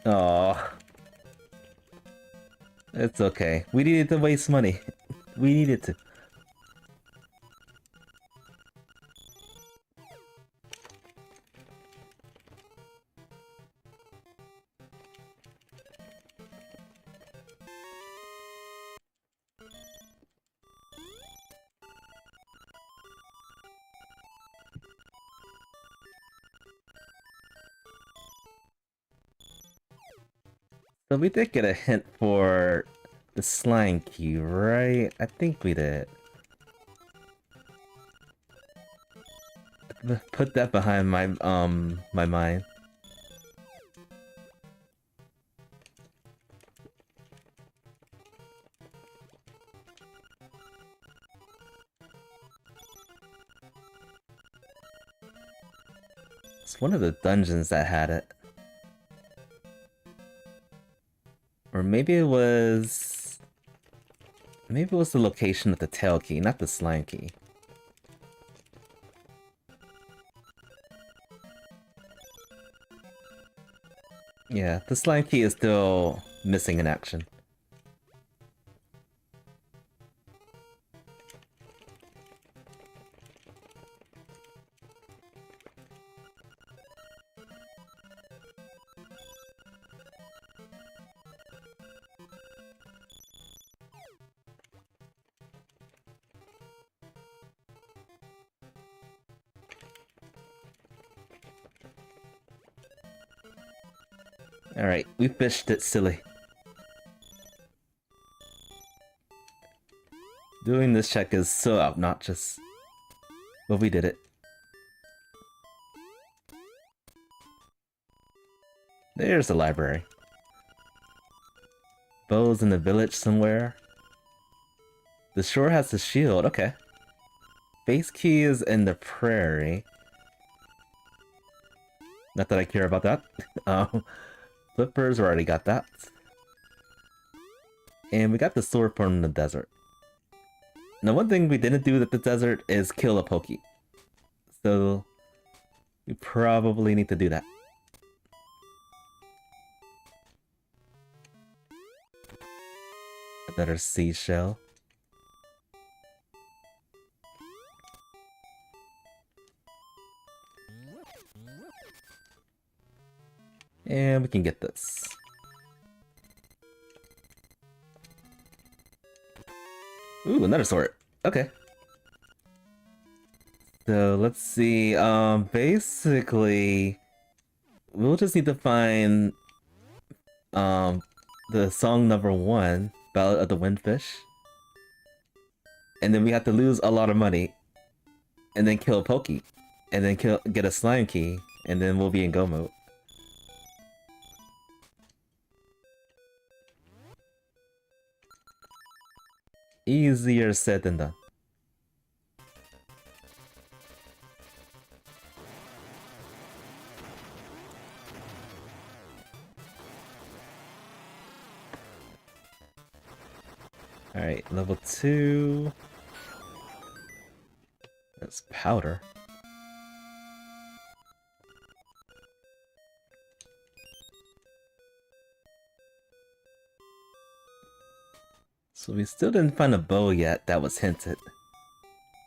Oh, it's okay. We needed to waste money. We needed to. So we did get a hint for the slime key, right? I think we did. Put that behind my my mind. It's one of the dungeons that had it. Or maybe it was... Maybe it was the location of the tail key, not the slime key. Yeah, the slime key is still missing in action. Alright, we fished it, silly. Doing this check is so obnoxious. But we did it. There's the library. Bo's in the village somewhere. The shore has a shield, okay. Base key is in the prairie. Not that I care about that. Flippers already got that. And we got the sword from the desert. Now one thing we didn't do at the desert is kill a Poke. So we probably need to do that. Another seashell. And we can get this. Ooh, another sword. Okay. So let's see. Basically, we'll just need to find the song number 1, Ballad of the Windfish. And then we have to lose a lot of money. And then kill a Poke. And then get a slime key. And then we'll be in go mode. Easier said than done. Alright, level 2. That's powder. So we still didn't find a bow yet that was hinted.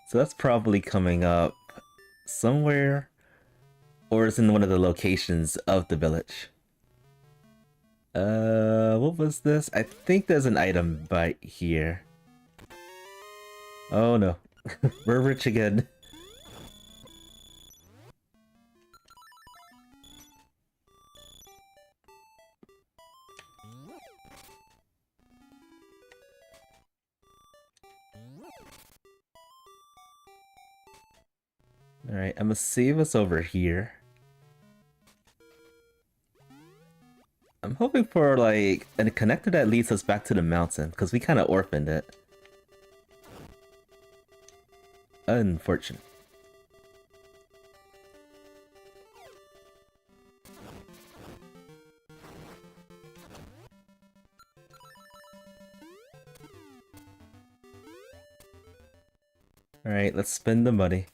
So that's probably coming up somewhere, or it's in one of the locations of the village. What was this? I think there's an item right here. Oh no, we're rich again. Alright, I'm gonna save us over here. I'm hoping for like a connector that leads us back to the mountain, because we kind of orphaned it. Unfortunate. Alright, let's spend the money.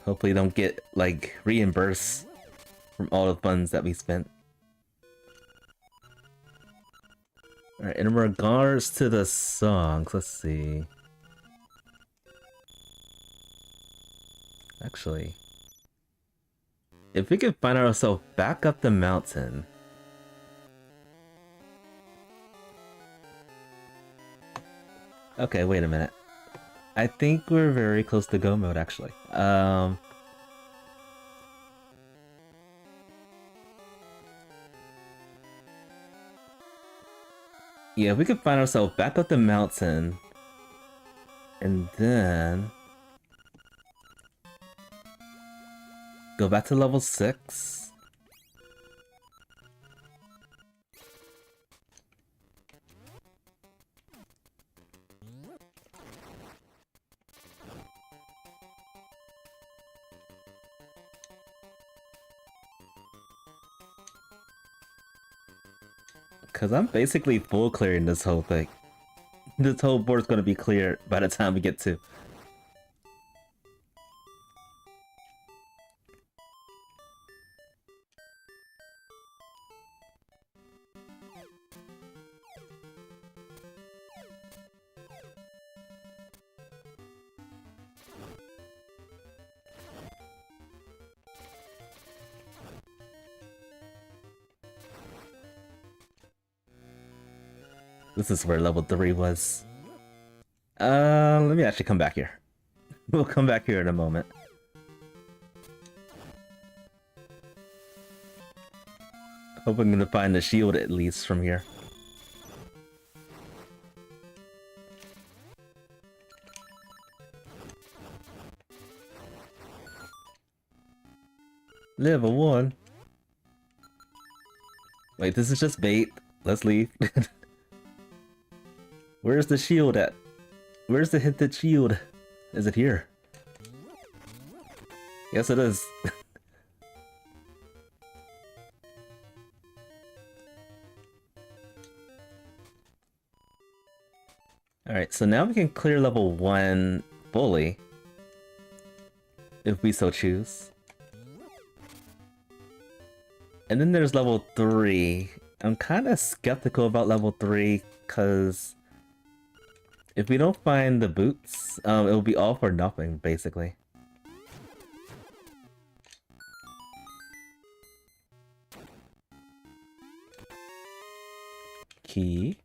Hopefully don't get, like, reimbursed from all the funds that we spent. Alright, in regards to the songs, let's see. Actually, if we could find ourselves back up the mountain. Okay, wait a minute. I think we're very close to go mode, actually. Yeah, we could find ourselves back up the mountain. And then go back to level 6. Cause I'm basically full clearing this whole thing. This whole board's gonna be clear by the time we get to. This is where level 3 was. Let me actually come back here. We'll come back here in a moment. Hoping to find the shield at least from here. Level 1. Wait, this is just bait. Let's leave. Where's the shield at? Where's the hinted shield? Is it here? Yes, it is. Alright, so now we can clear level 1 fully. If we so choose. And then there's level 3. I'm kind of skeptical about level 3, because if we don't find the boots, it'll be all for nothing, basically. Key.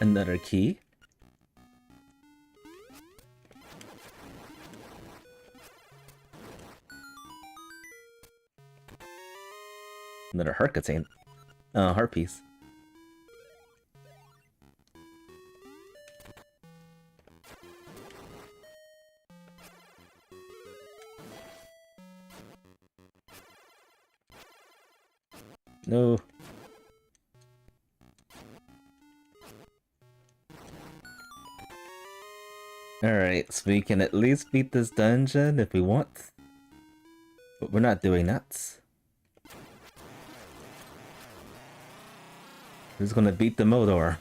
Another key. Another heart contain. Heart piece. No. Alright, so we can at least beat this dungeon if we want. But we're not doing that. Who's gonna beat the MOAR?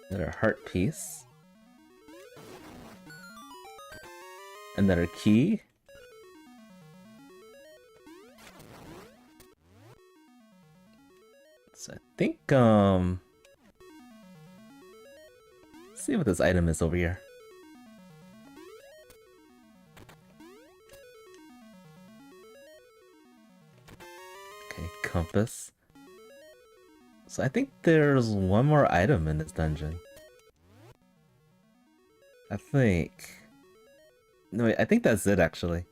Another heart piece. Another key. So I think, let's see what this item is over here. Okay, compass. So I think there's one more item in this dungeon. I think... No, wait, I think that's it, actually.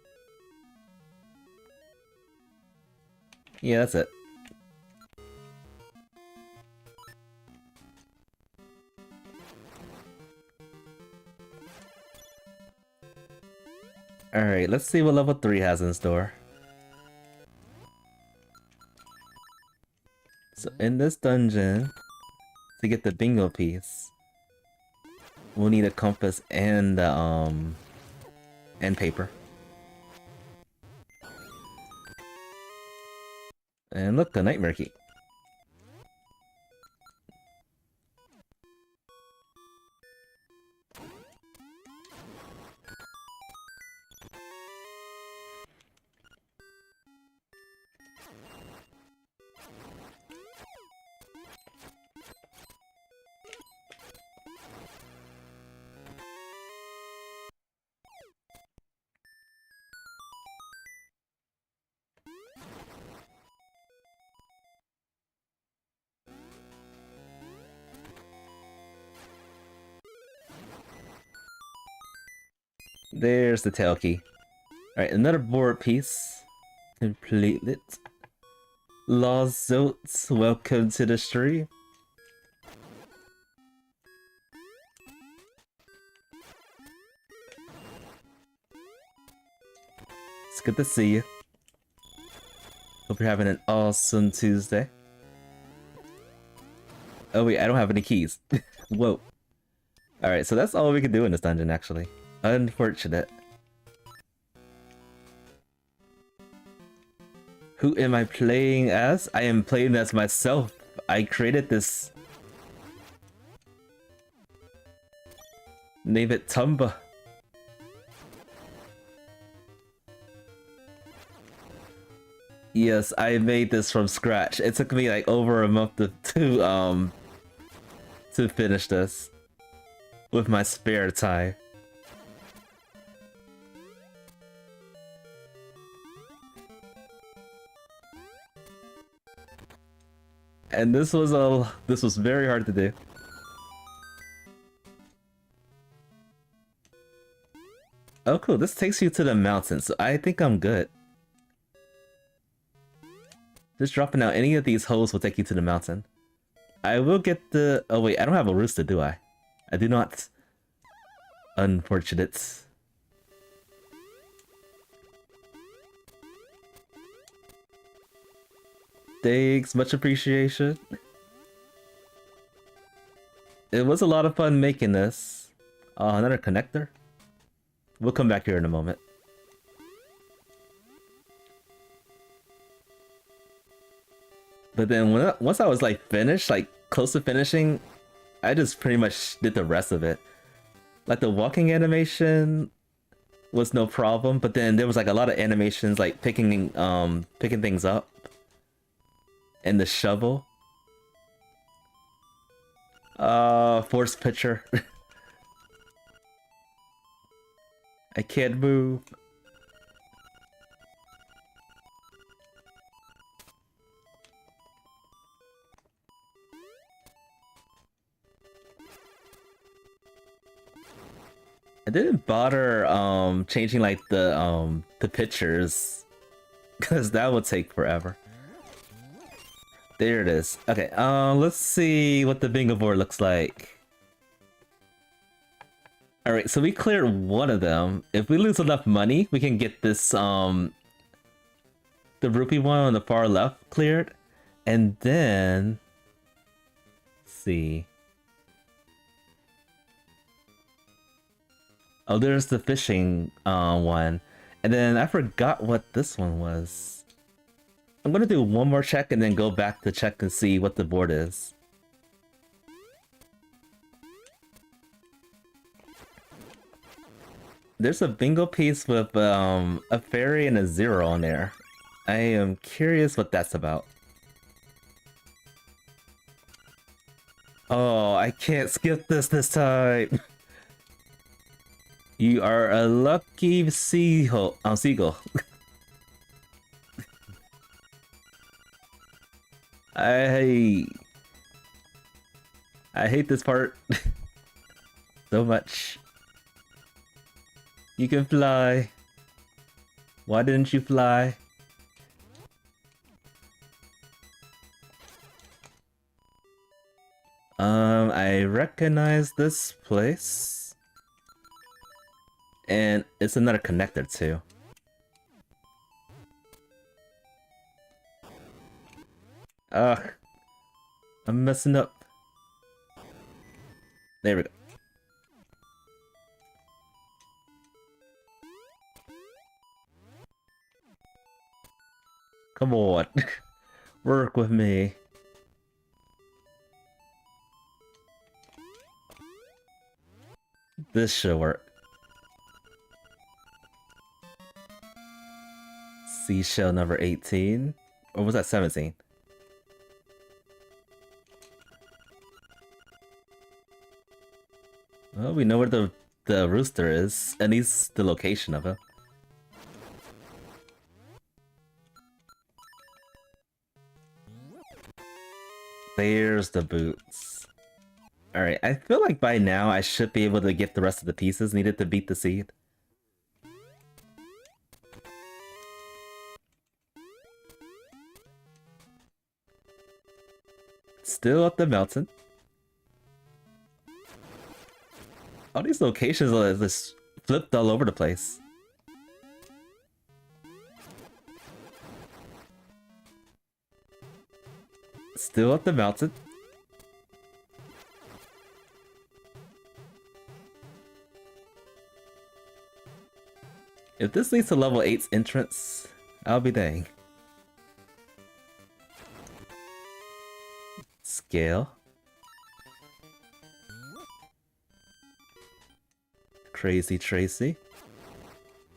Yeah, that's it. Alright, let's see what level 3 has in store. So in this dungeon, to get the bingo piece, we'll need a compass and paper. And look, a nightmare key. There's the tail key. Alright, another board piece. Completed. Lazotes, welcome to the stream. It's good to see you. Hope you're having an awesome Tuesday. Oh wait, I don't have any keys. Whoa. Alright, so that's all we can do in this dungeon, actually. Unfortunate. Who am I playing as? I am playing as myself. I created this. Name it Tomba. Yes, I made this from scratch. It took me like over a month to finish this with my spare time. And this was very hard to do. Oh cool, this takes you to the mountain, so I think I'm good. Just dropping out any of these holes will take you to the mountain. I will get the... Oh wait, I don't have a rooster, do I? I do not. Unfortunate. Thanks, much appreciation. It was a lot of fun making this. Another connector? We'll come back here in a moment. But then once I was like finished, like close to finishing, I just pretty much did the rest of it. Like the walking animation was no problem, but then there was like a lot of animations like picking things up. And the shovel. Force picture. I can't move. I didn't bother changing like the pictures because that would take forever. There it is. Okay, let's see what the bingo board looks like. Alright, so we cleared one of them. If we lose enough money, we can get this, the rupee one on the far left cleared. And then... Let's see. Oh, there's the fishing one. And then I forgot what this one was. I'm gonna do one more check and then go back to check and see what the board is. There's a bingo piece with a fairy and a zero on there. I am curious what that's about. Oh, I can't skip this time. You are a lucky seagull. Seagull. I I hate this part so much. You can fly. Why didn't you fly? I recognize this place. And it's another connector too. Ugh. I'm messing up. There we go. Come on. Work with me. This should work. Seashell number 18? Or was that 17? Well, we know where the rooster is, at least the location of it. There's the boots. Alright, I feel like by now I should be able to get the rest of the pieces needed to beat the seed. Still up the mountain. All these locations are just flipped all over the place. Still up the mountain. If this leads to level 8's entrance, I'll be dang. Scale. Crazy Tracy.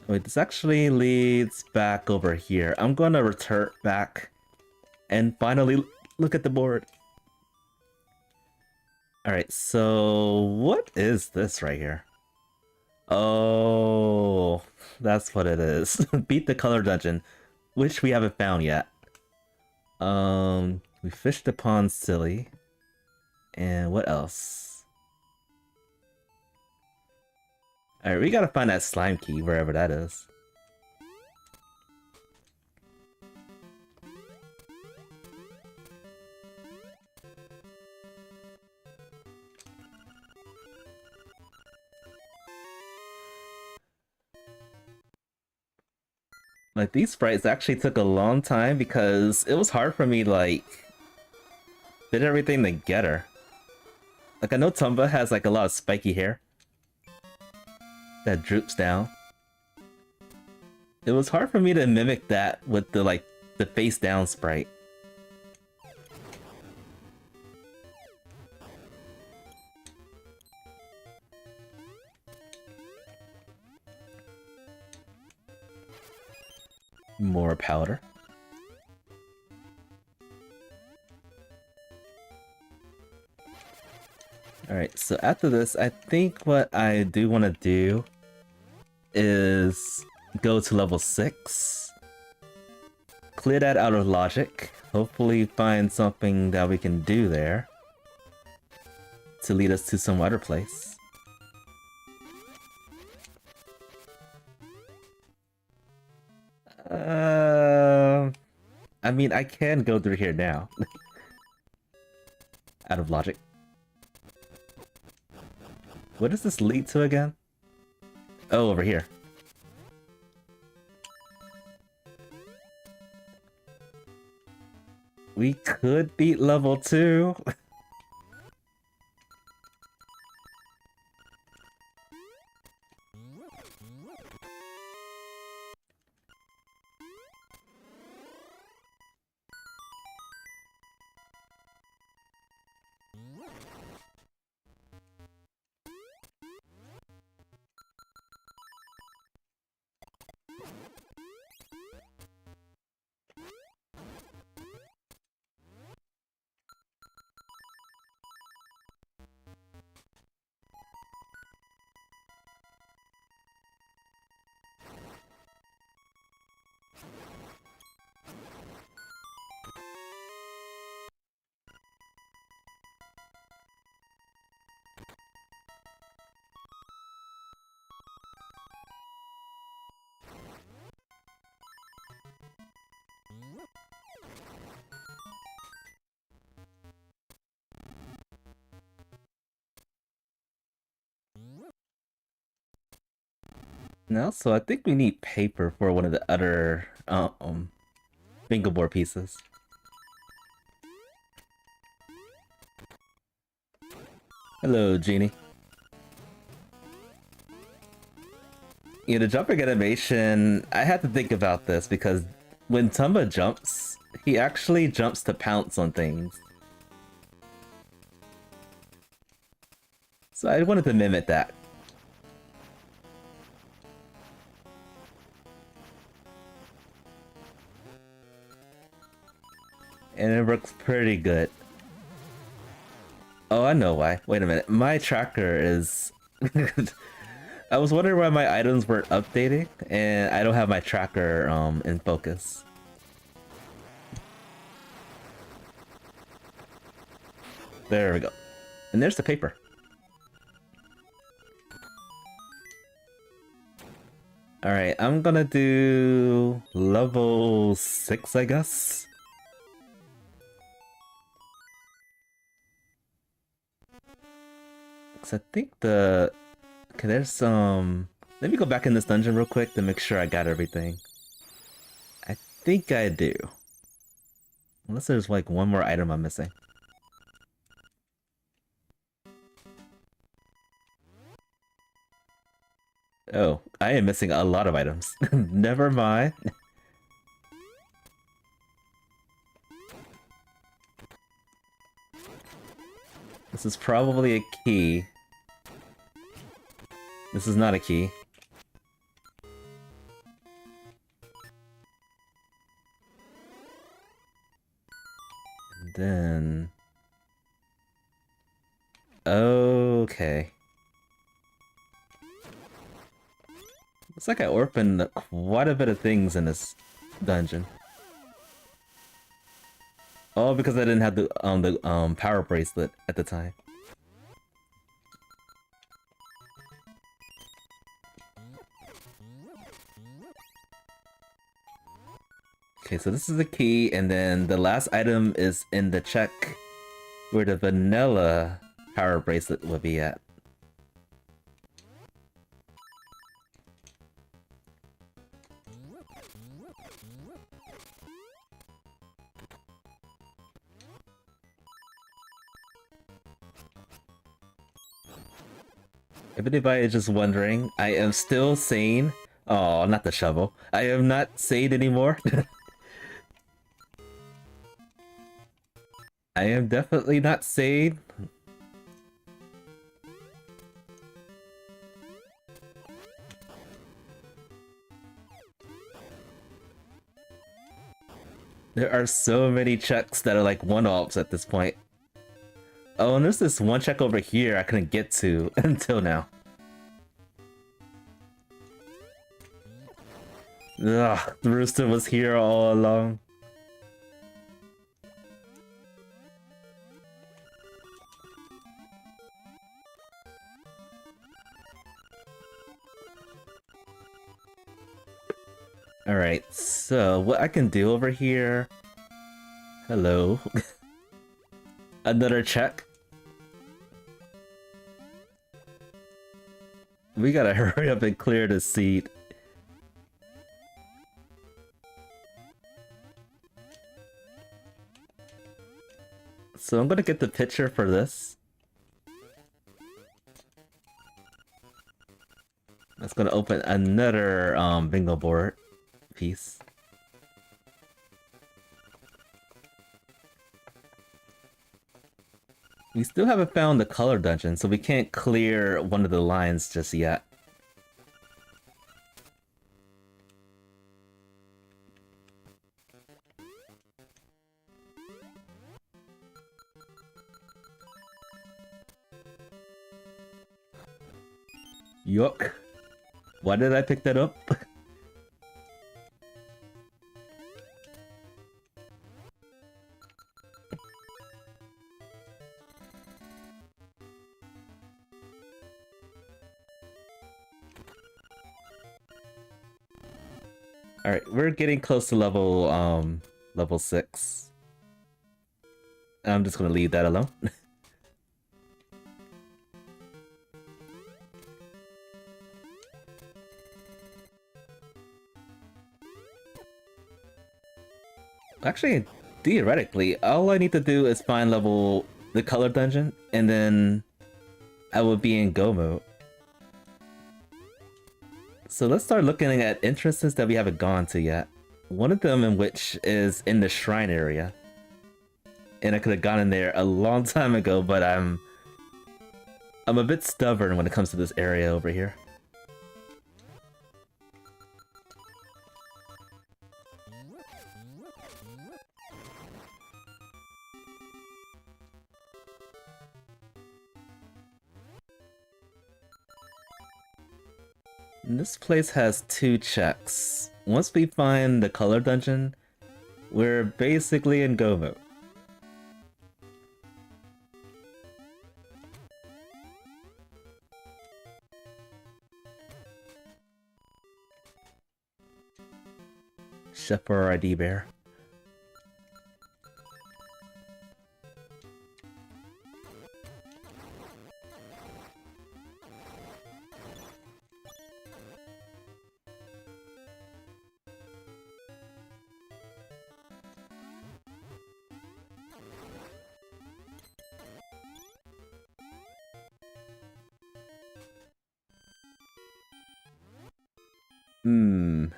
Wait, this actually leads back over here. I'm gonna return back and finally look at the board. Alright, so what is this right here? Oh, that's what it is. Beat the color dungeon, which we haven't found yet. We fished the pond silly. And what else? Alright, we gotta find that slime key, wherever that is. Like, these sprites actually took a long time because it was hard for me, like, fit everything together. Like, I know Tomba has, like, a lot of spiky hair that droops down. It was hard for me to mimic that with the, like, the face down sprite. More powder. Alright, so after this, I think what I do want to do is go to level 6. Clear that out of logic. Hopefully find something that we can do there to lead us to some other place. I mean, I can go through here now. Out of logic. What does this lead to again? Oh, over here. We could beat level 2. No, so I think we need paper for one of the other bingo board pieces. Hello, Genie. Yeah, the jumping animation, I had to think about this because when Tomba jumps, he actually jumps to pounce on things. So I wanted to mimic that. And it works pretty good. Oh, I know why. Wait a minute. My tracker is... I was wondering why my items weren't updating, and I don't have my tracker in focus. There we go. And there's the paper. Alright, I'm gonna do level 6, I guess. Cause I think the... Okay, there's some... Let me go back in this dungeon real quick to make sure I got everything. I think I do. Unless there's like one more item I'm missing. Oh, I am missing a lot of items. Never mind. This is probably a key. This is not a key. And then... Okay. Looks like I orphaned quite a bit of things in this dungeon. Oh, because I didn't have the power bracelet at the time. Okay, so this is the key, and then the last item is in the check where the vanilla power bracelet would be at. If anybody is just wondering, I am still sane. Oh, not the shovel. I am not sane anymore. I am definitely not sane. There are so many checks that are like one-offs at this point. Oh, and there's this one check over here I couldn't get to until now. Ugh, the rooster was here all along. Alright, so what I can do over here... Hello. Another check. We gotta hurry up and clear the seed. So I'm gonna get the picture for this. That's gonna open another bingo board piece. We still haven't found the color dungeon, so we can't clear one of the lines just yet. Yuck. Why did I pick that up? Alright, we're getting close to level 6. I'm just gonna leave that alone. Actually, theoretically, all I need to do is find the color dungeon, and then I will be in go mode. So let's start looking at entrances that we haven't gone to yet. One of them in which is in the shrine area. And I could have gone in there a long time ago, but I'm a bit stubborn when it comes to this area over here. This place has 2 checks. Once we find the color dungeon, we're basically in go mode. Shepherd ID bear.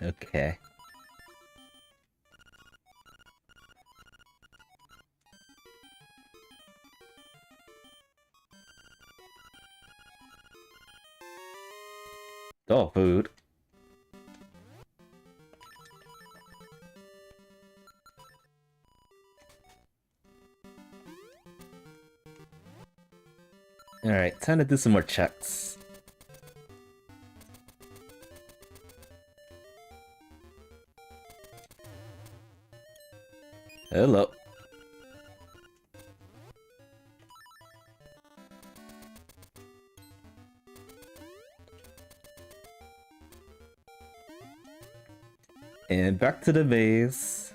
Okay. Oh, food. Alright, time to do some more checks. Hello. And back to the maze.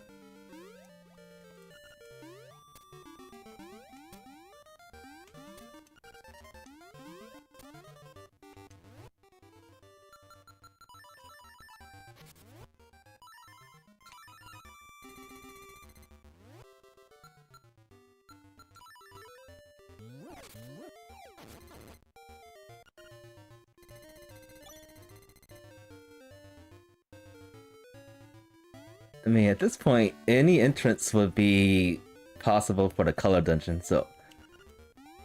I mean, at this point, any entrance would be possible for the color dungeon, so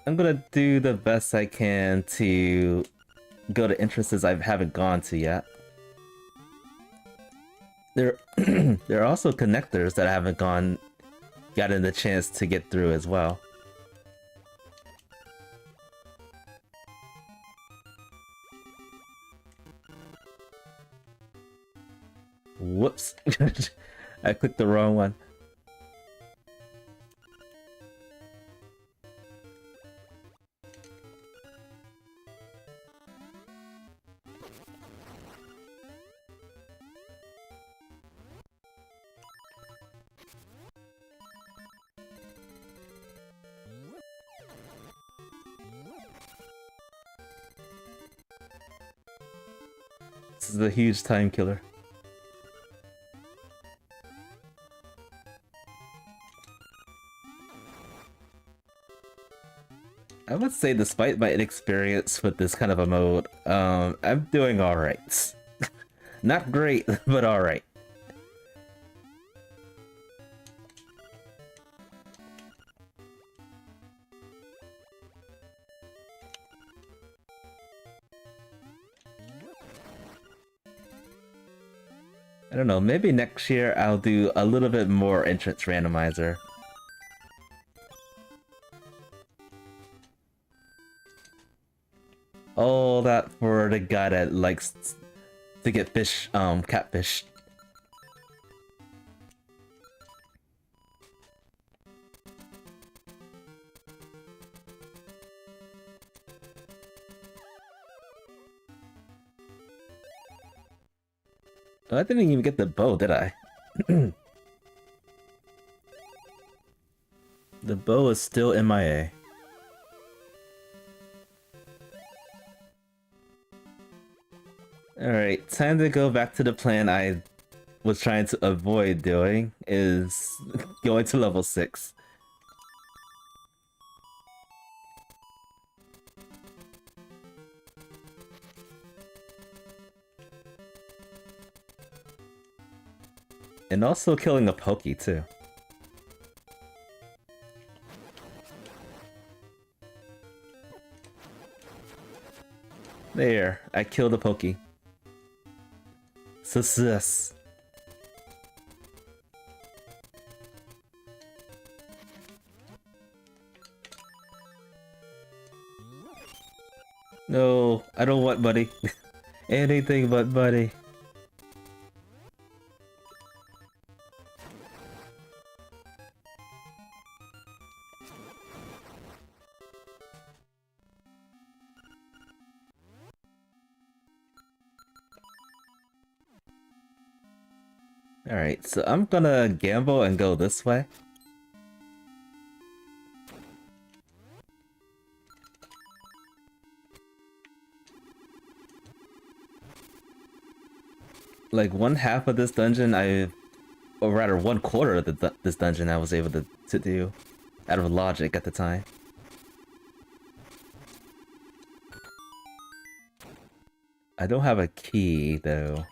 I'm gonna do the best I can to go to entrances I haven't gone to yet. There, there are also connectors that I haven't gotten the chance to get through as well. Whoops. I clicked the wrong one. This is a huge time killer. I would say, despite my inexperience with this kind of a mode, I'm doing alright. Not great, but alright. I don't know, maybe next year I'll do a little bit more entrance randomizer. All that for the guy that likes to get catfish. Oh, I didn't even get the bow, did I? The bow is still MIA. Alright, time to go back to the plan I was trying to avoid doing is going to level 6. And also killing a Pokey too. There, I killed a Pokey. Success. No, I don't want buddy. Anything but buddy. Alright, so I'm gonna gamble and go this way. Like, one half of this dungeon or rather 1/4 of this dungeon I was able to do out of logic at the time. I don't have a key though.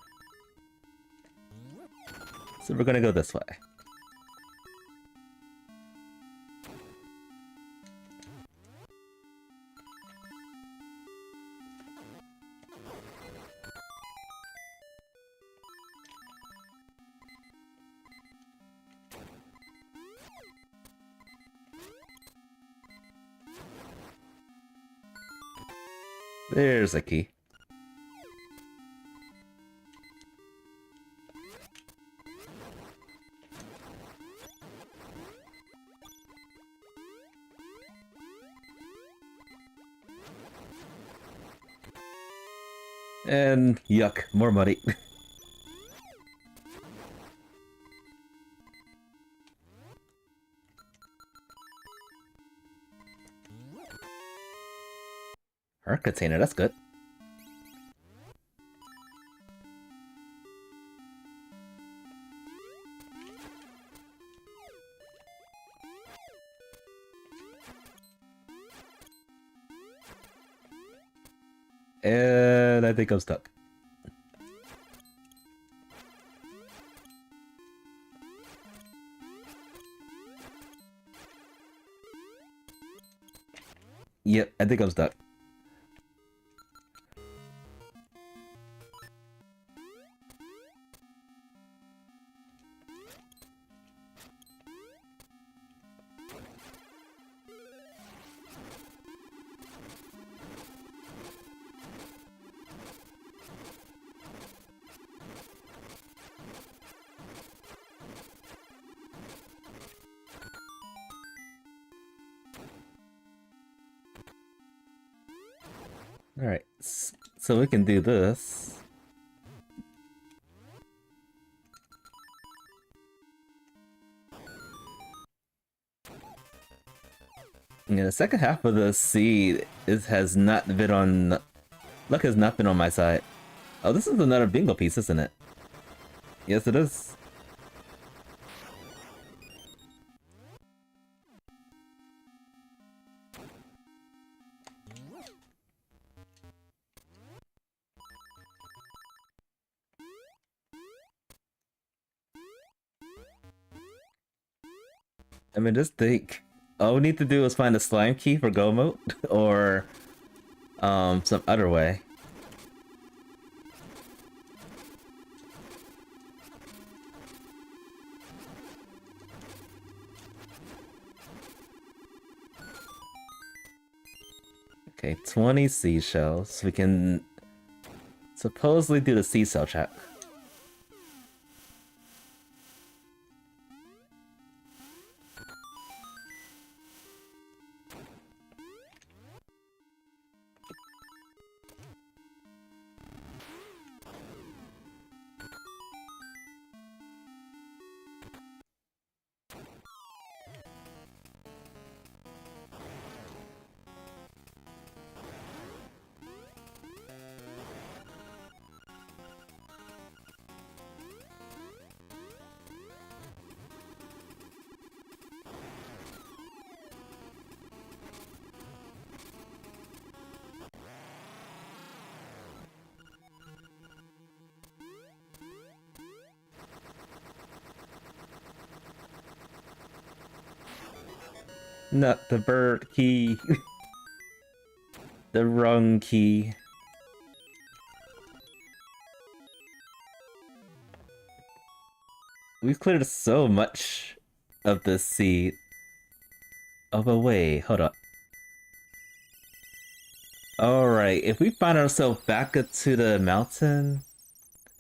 So we're gonna go this way. There's a key. And yuck, more money. Heart container, that's good. And I think I'm stuck. Yep, I think I'm stuck. Alright, so we can do this. Yeah, the second half of the sea has not been on... Luck has not been on my side. Oh, this is another bingo piece, isn't it? Yes, it is. I mean, just think. All we need to do is find a slime key for go mode, or some other way. Okay, 20 seashells. We can supposedly do the seashell check. Not the bird key. The wrong key. We've cleared so much of this seed. Oh, but wait, hold up. Alright, if we find ourselves back up to the mountain...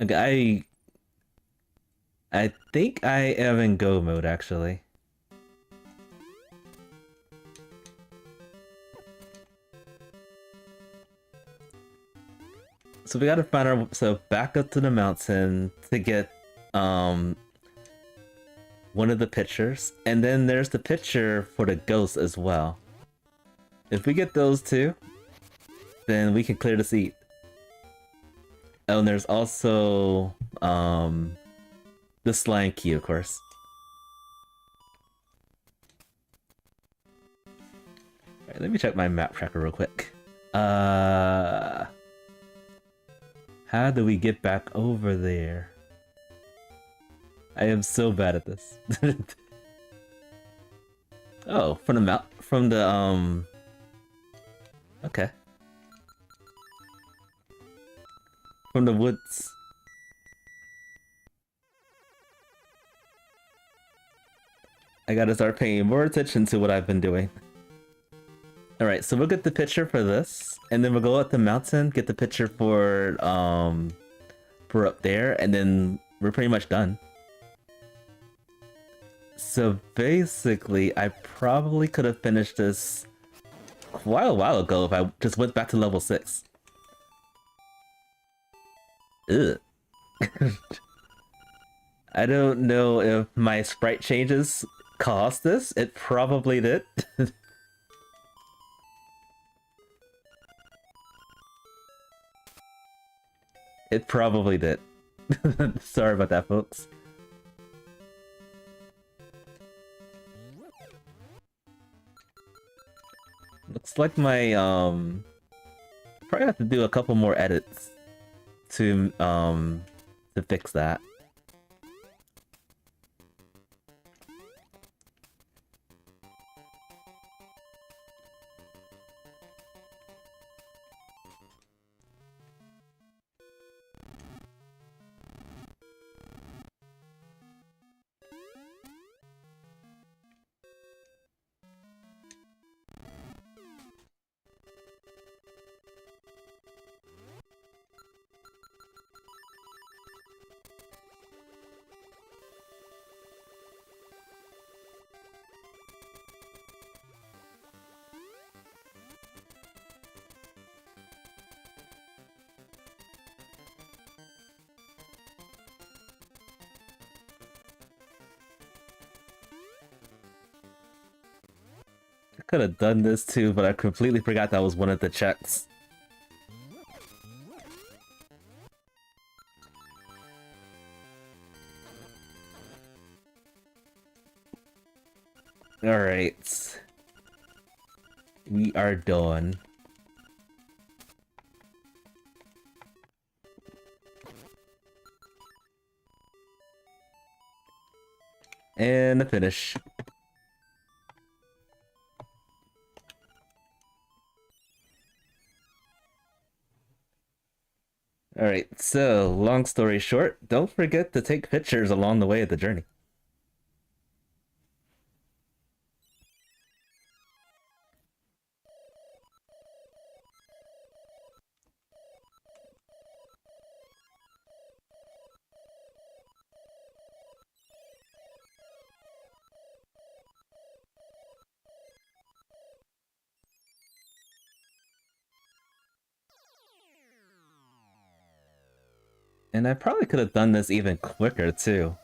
Okay, I think I am in go mode, actually. So we gotta find ourselves back up to the mountain to get, one of the pictures. And then there's the picture for the ghost as well. If we get those two, then we can clear the seat. Oh, and there's also, the slime key, of course. Alright, let me check my map tracker real quick. How do we get back over there? I am so bad at this. Oh, from the okay. From the woods. I gotta start paying more attention to what I've been doing. Alright, so we'll get the picture for this, and then we'll go up the mountain, get the picture for up there, and then we're pretty much done. So basically, I probably could have finished this quite a while ago if I just went back to level 6. Ugh. I don't know if my sprite changes caused this. It probably did. It probably did. Sorry about that, folks. Looks like my probably have to do a couple more edits to fix that. I could have done this too, but I completely forgot that was one of the checks. Alright. We are done. And the finish. Alright, so long story short, don't forget to take pictures along the way of the journey. And I probably could have done this even quicker too.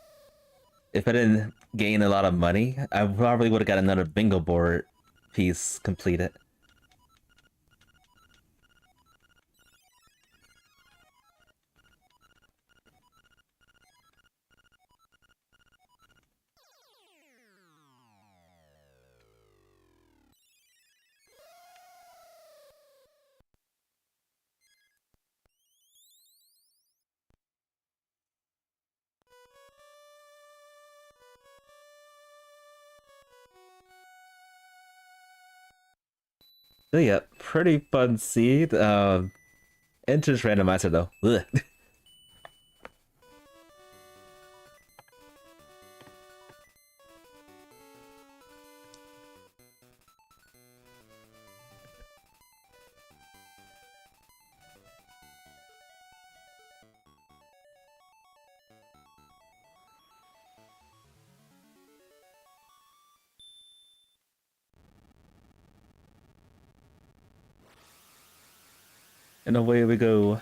If I didn't gain a lot of money, I probably would have got another bingo board piece completed. So yeah, pretty fun seed. Enters randomizer though. Ugh. And away we go.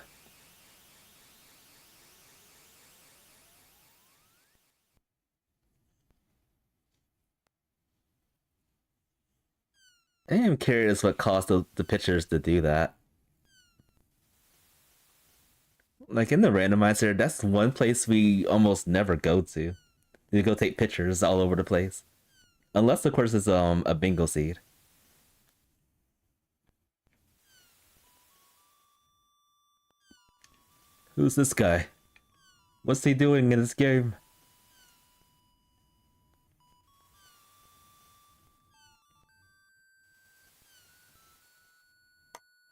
I am curious what caused the pitchers to do that. Like in the randomizer, that's one place we almost never go to. We go take pictures all over the place. Unless of course it's a bingo seed. Who's this guy? What's he doing in this game?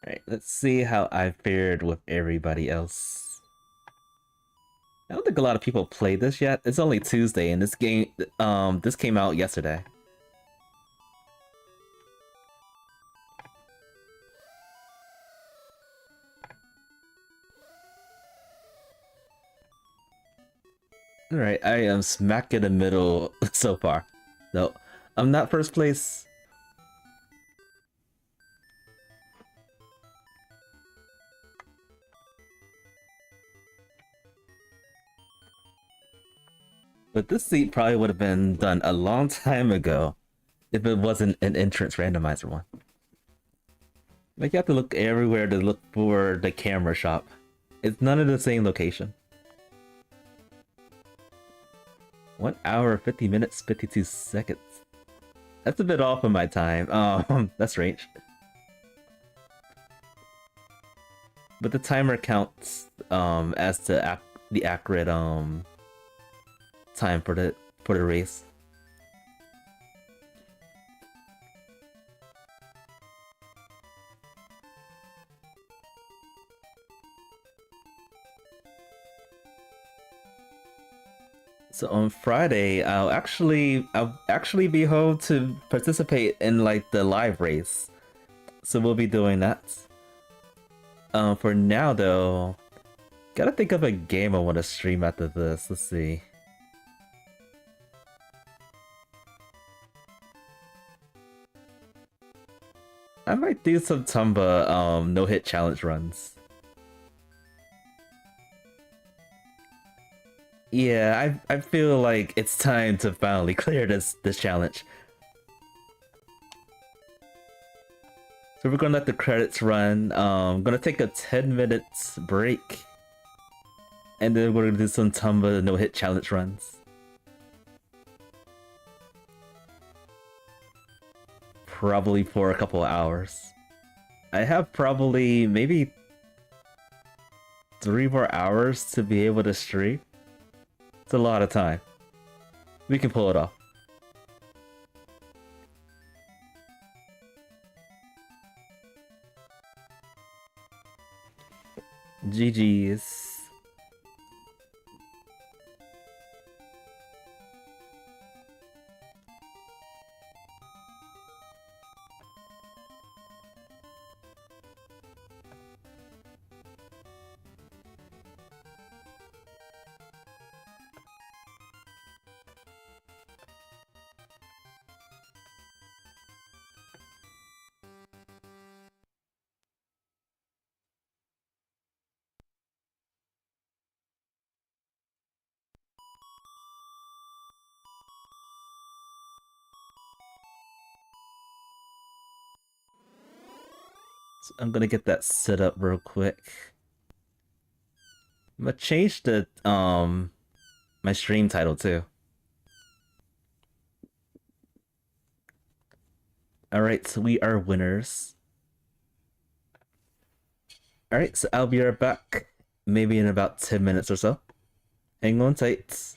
Alright, let's see how I fared with everybody else. I don't think a lot of people played this yet. It's only Tuesday and this came out yesterday. Alright, I am smack in the middle so far. No, I'm not first place. But this seat probably would have been done a long time ago if it wasn't an entrance randomizer one. Like you have to look everywhere to look for the camera shop. It's none of the same location. 1 hour, 50 minutes, 52 seconds. That's a bit off of my time. That's strange. But the timer counts as to the accurate time for the race. So on Friday, I'll actually be home to participate in like the live race. So we'll be doing that. For now though, gotta think of a game I want to stream after this. Let's see. I might do some Tomba no-hit challenge runs. Yeah, I feel like it's time to finally clear this challenge. So we're gonna let the credits run. I'm gonna take a 10-minute break. And then we're gonna do some Tomba no-hit challenge runs. Probably for a couple of hours. I have probably maybe 3 more hours to be able to stream. It's a lot of time. We can pull it off. GG's. So I'm gonna get that set up real quick. I'm gonna change the my stream title too. Alright, so we are winners. Alright, so I'll be right back. Maybe in about 10 minutes or so. Hang on tight.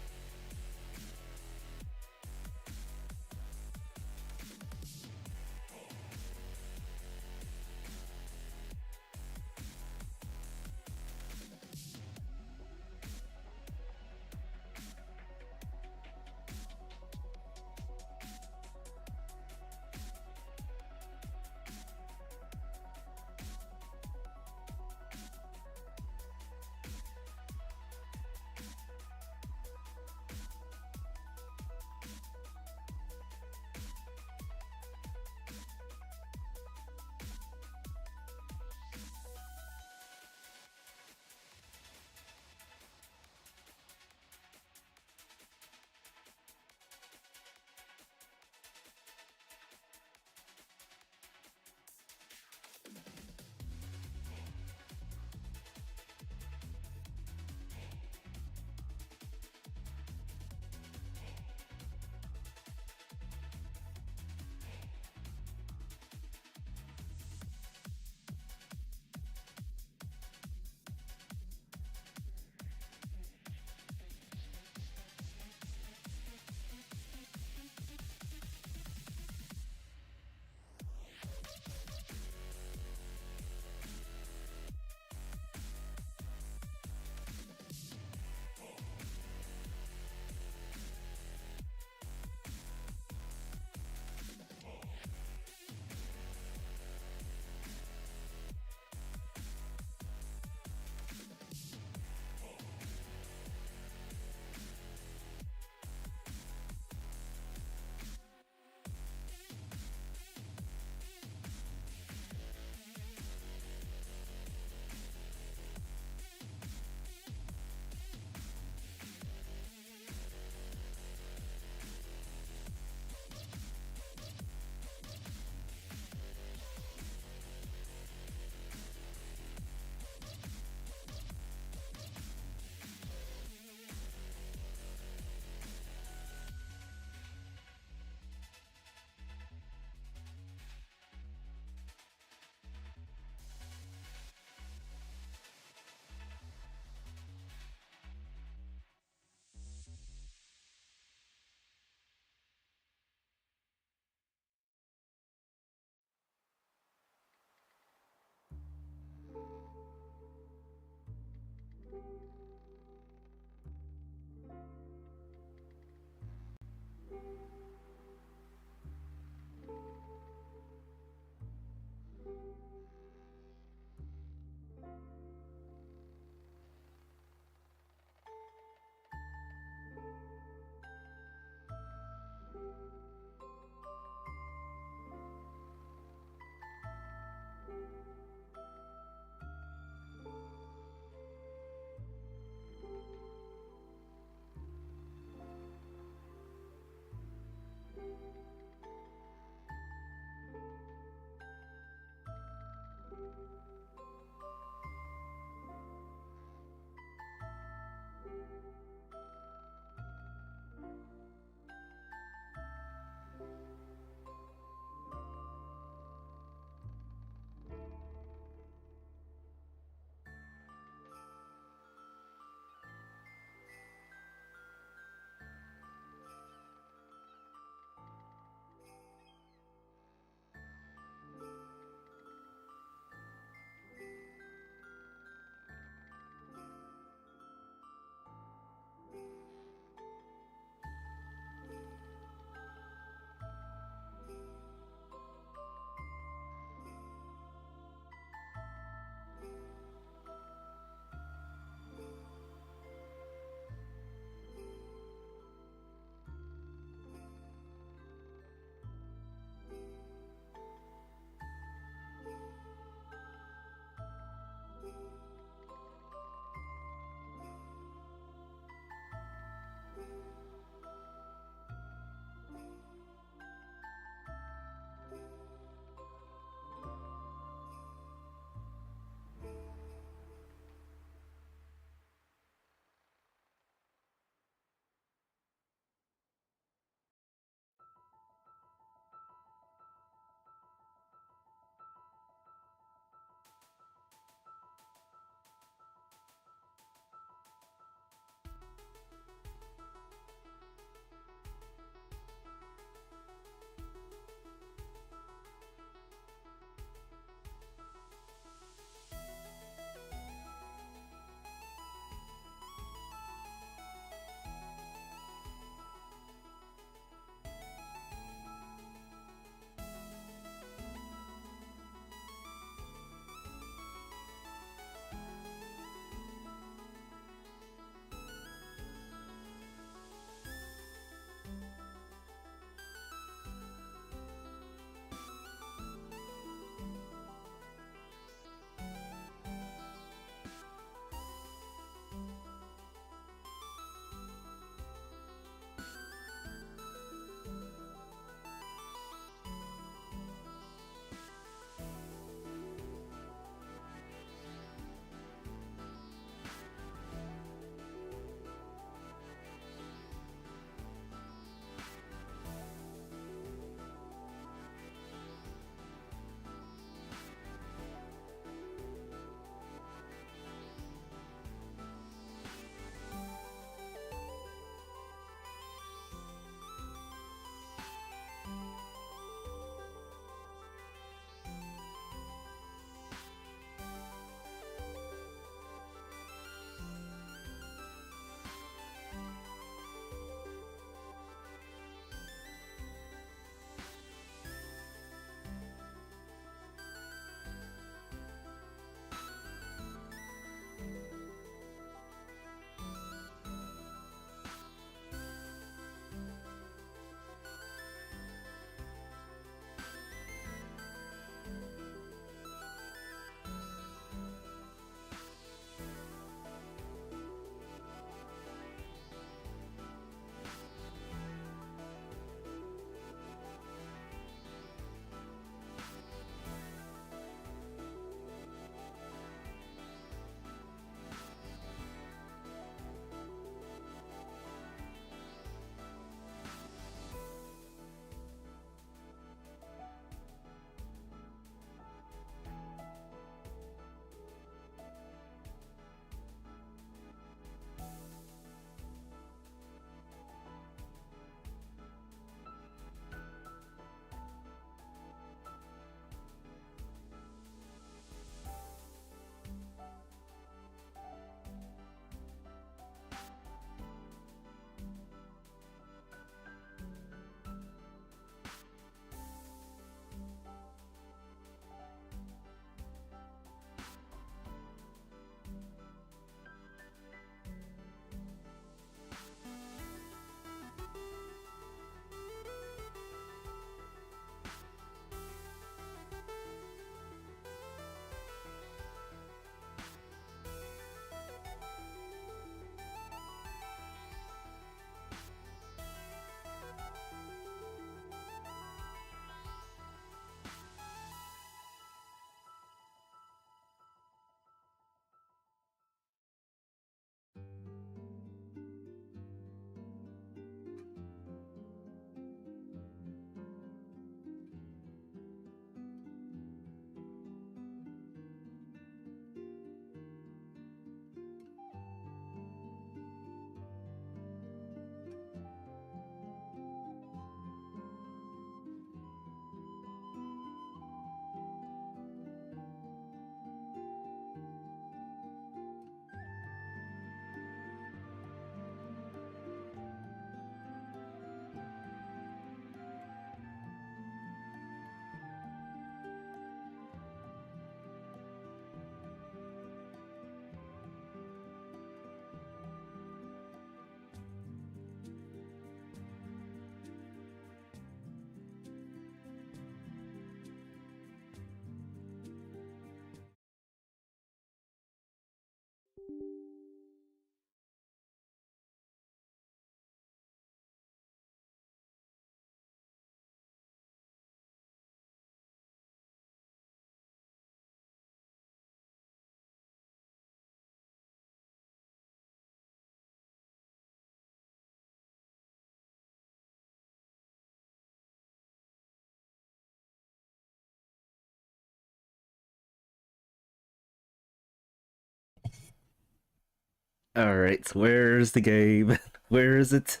Alright, where's the game? Where is it?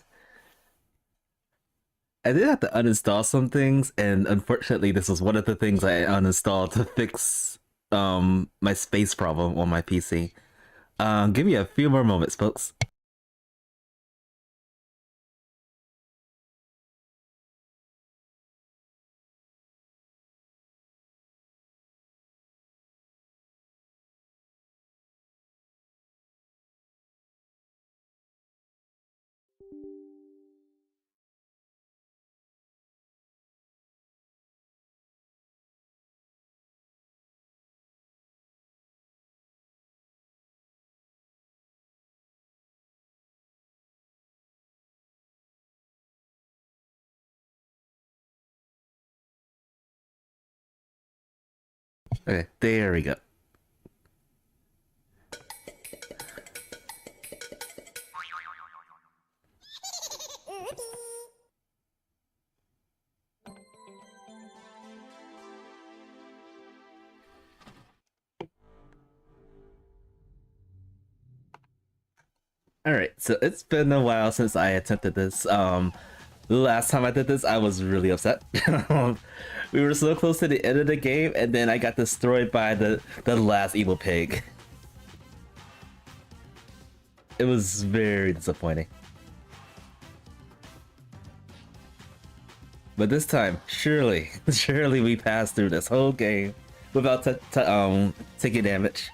I did have to uninstall some things, and unfortunately this was one of the things I uninstalled to fix my space problem on my PC. Give me a few more moments, folks. Okay, there we go. Alright, so it's been a while since I attempted this. The last time I did this, I was really upset. We were so close to the end of the game, and then I got destroyed by the last evil pig. It was very disappointing. But this time, surely we passed through this whole game without taking damage.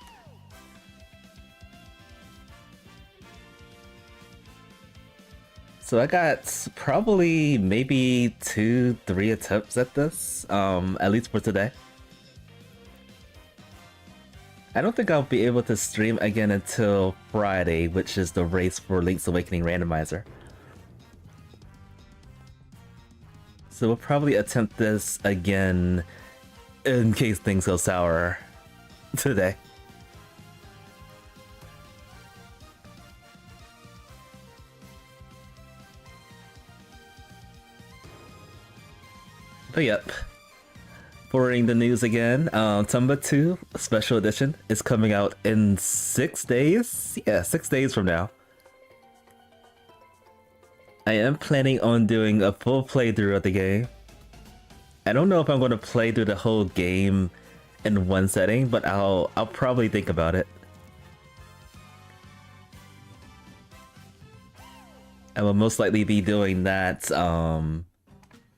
So I got probably maybe 2-3 attempts at this, at least for today. I don't think I'll be able to stream again until Friday, which is the race for Link's Awakening Randomizer. So we'll probably attempt this again in case things go sour today. But yep, forwarding the news again, Tomba 2 Special Edition is coming out in 6 days? Yeah, 6 days from now. I am planning on doing a full playthrough of the game. I don't know if I'm going to play through the whole game in one setting, but I'll probably think about it. I will most likely be doing that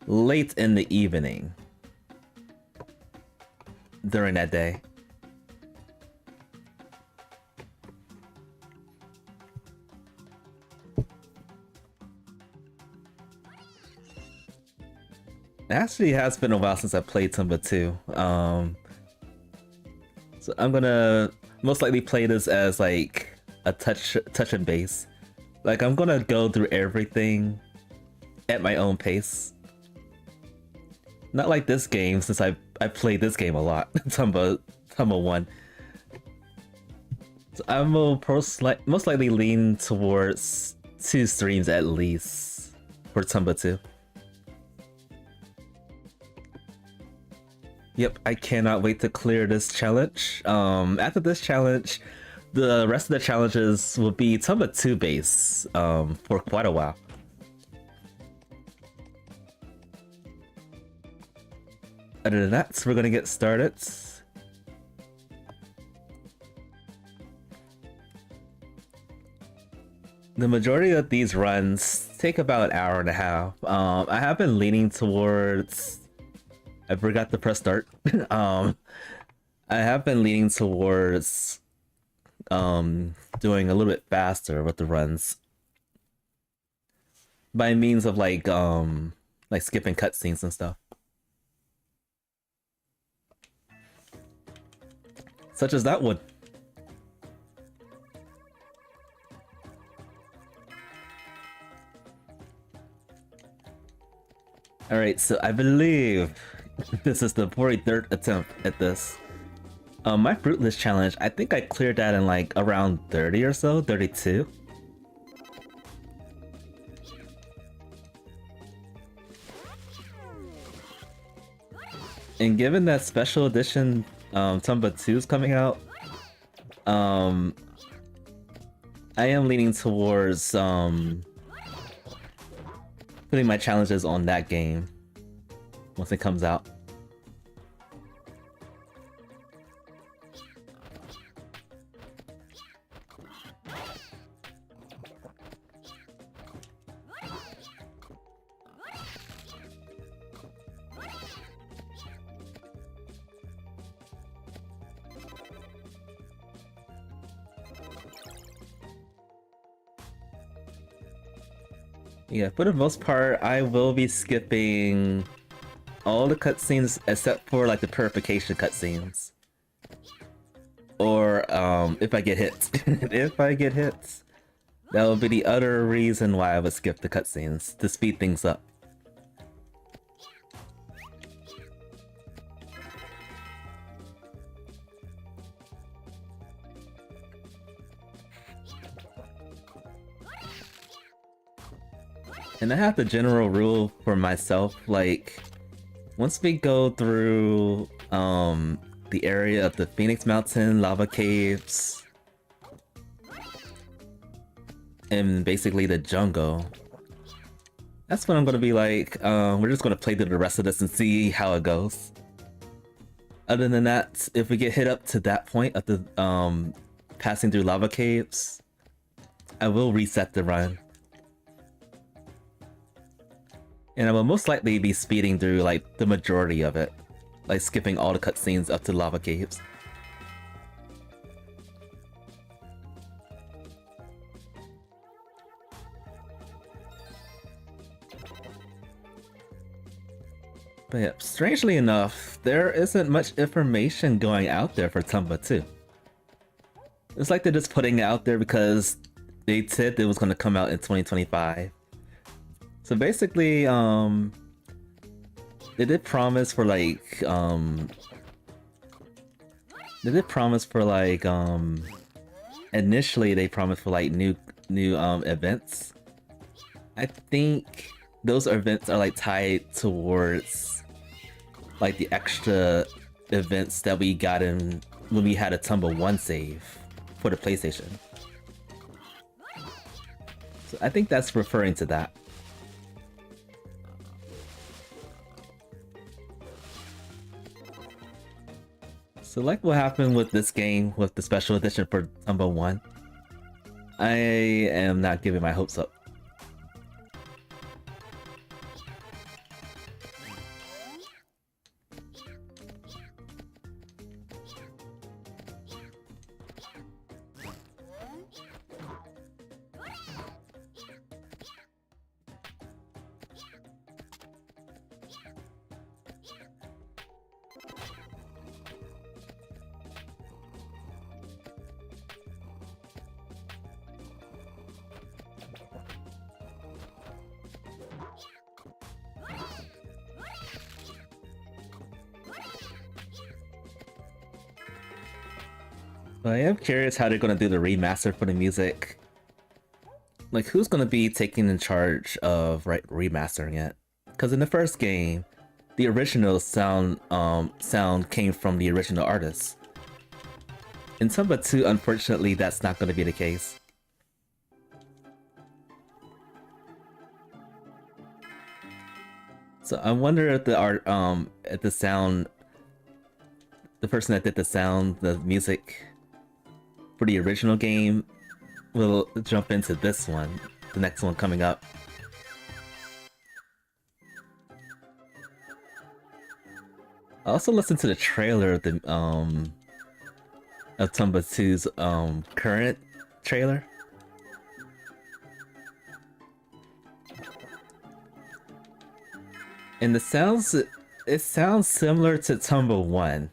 late in the evening during that day. It actually has been a while since I played Tomba 2. So I'm gonna most likely play this as like a touch and base. Like I'm gonna go through everything at my own pace. Not like this game, since I played this game a lot. Tomba 1. So I will most likely lean towards 2 streams at least for Tomba 2. Yep, I cannot wait to clear this challenge. After this challenge, the rest of the challenges will be Tomba 2 base for quite a while. Other than that, we're gonna get started. The majority of these runs take about an hour and a half. I have been leaning towards... I forgot to press start. I have been leaning towards doing a little bit faster with the runs. By means of like skipping cutscenes and stuff. Such as that one. Alright, so I believe this is the 43rd attempt at this. My fruitless challenge, I think I cleared that in like around 30 or so, 32. And given that special edition Tomba 2 is coming out, I am leaning towards putting my challenges on that game once it comes out. Yeah, for the most part, I will be skipping all the cutscenes except for like the purification cutscenes. Or if I get hit. If I get hit, that will be the other reason why I would skip the cutscenes, to speed things up. And I have the general rule for myself, like, once we go through the area of the Phoenix Mountain, lava caves, and basically the jungle, that's when I'm gonna be like, we're just gonna play through the rest of this and see how it goes. Other than that, if we get hit up to that point of the passing through lava caves, I will reset the run. And I will most likely be speeding through like the majority of it, like skipping all the cutscenes up to lava caves. But yeah, strangely enough, there isn't much information going out there for Tomba 2. It's like they're just putting it out there because they said it was going to come out in 2025. So basically, they did promise for like, initially they promised for like new events. I think those events are like tied towards like the extra events that we got in when we had a Tomba 1 save for the PlayStation. So I think that's referring to that. So like what happened with this game with the special edition for Tomba 1, I am not giving my hopes up. I am curious how they're gonna do the remaster for the music. Like, who's gonna be taking in charge of remastering it? Because in the first game, the original sound came from the original artist. In Tomba 2, unfortunately, that's not gonna be the case. So I wonder if the art, if the sound, the person that did the sound, the music for the original game will jump into this one, the next one coming up. I also listened to the trailer of the of Tomba 2's current trailer. And it sounds similar to Tomba 1.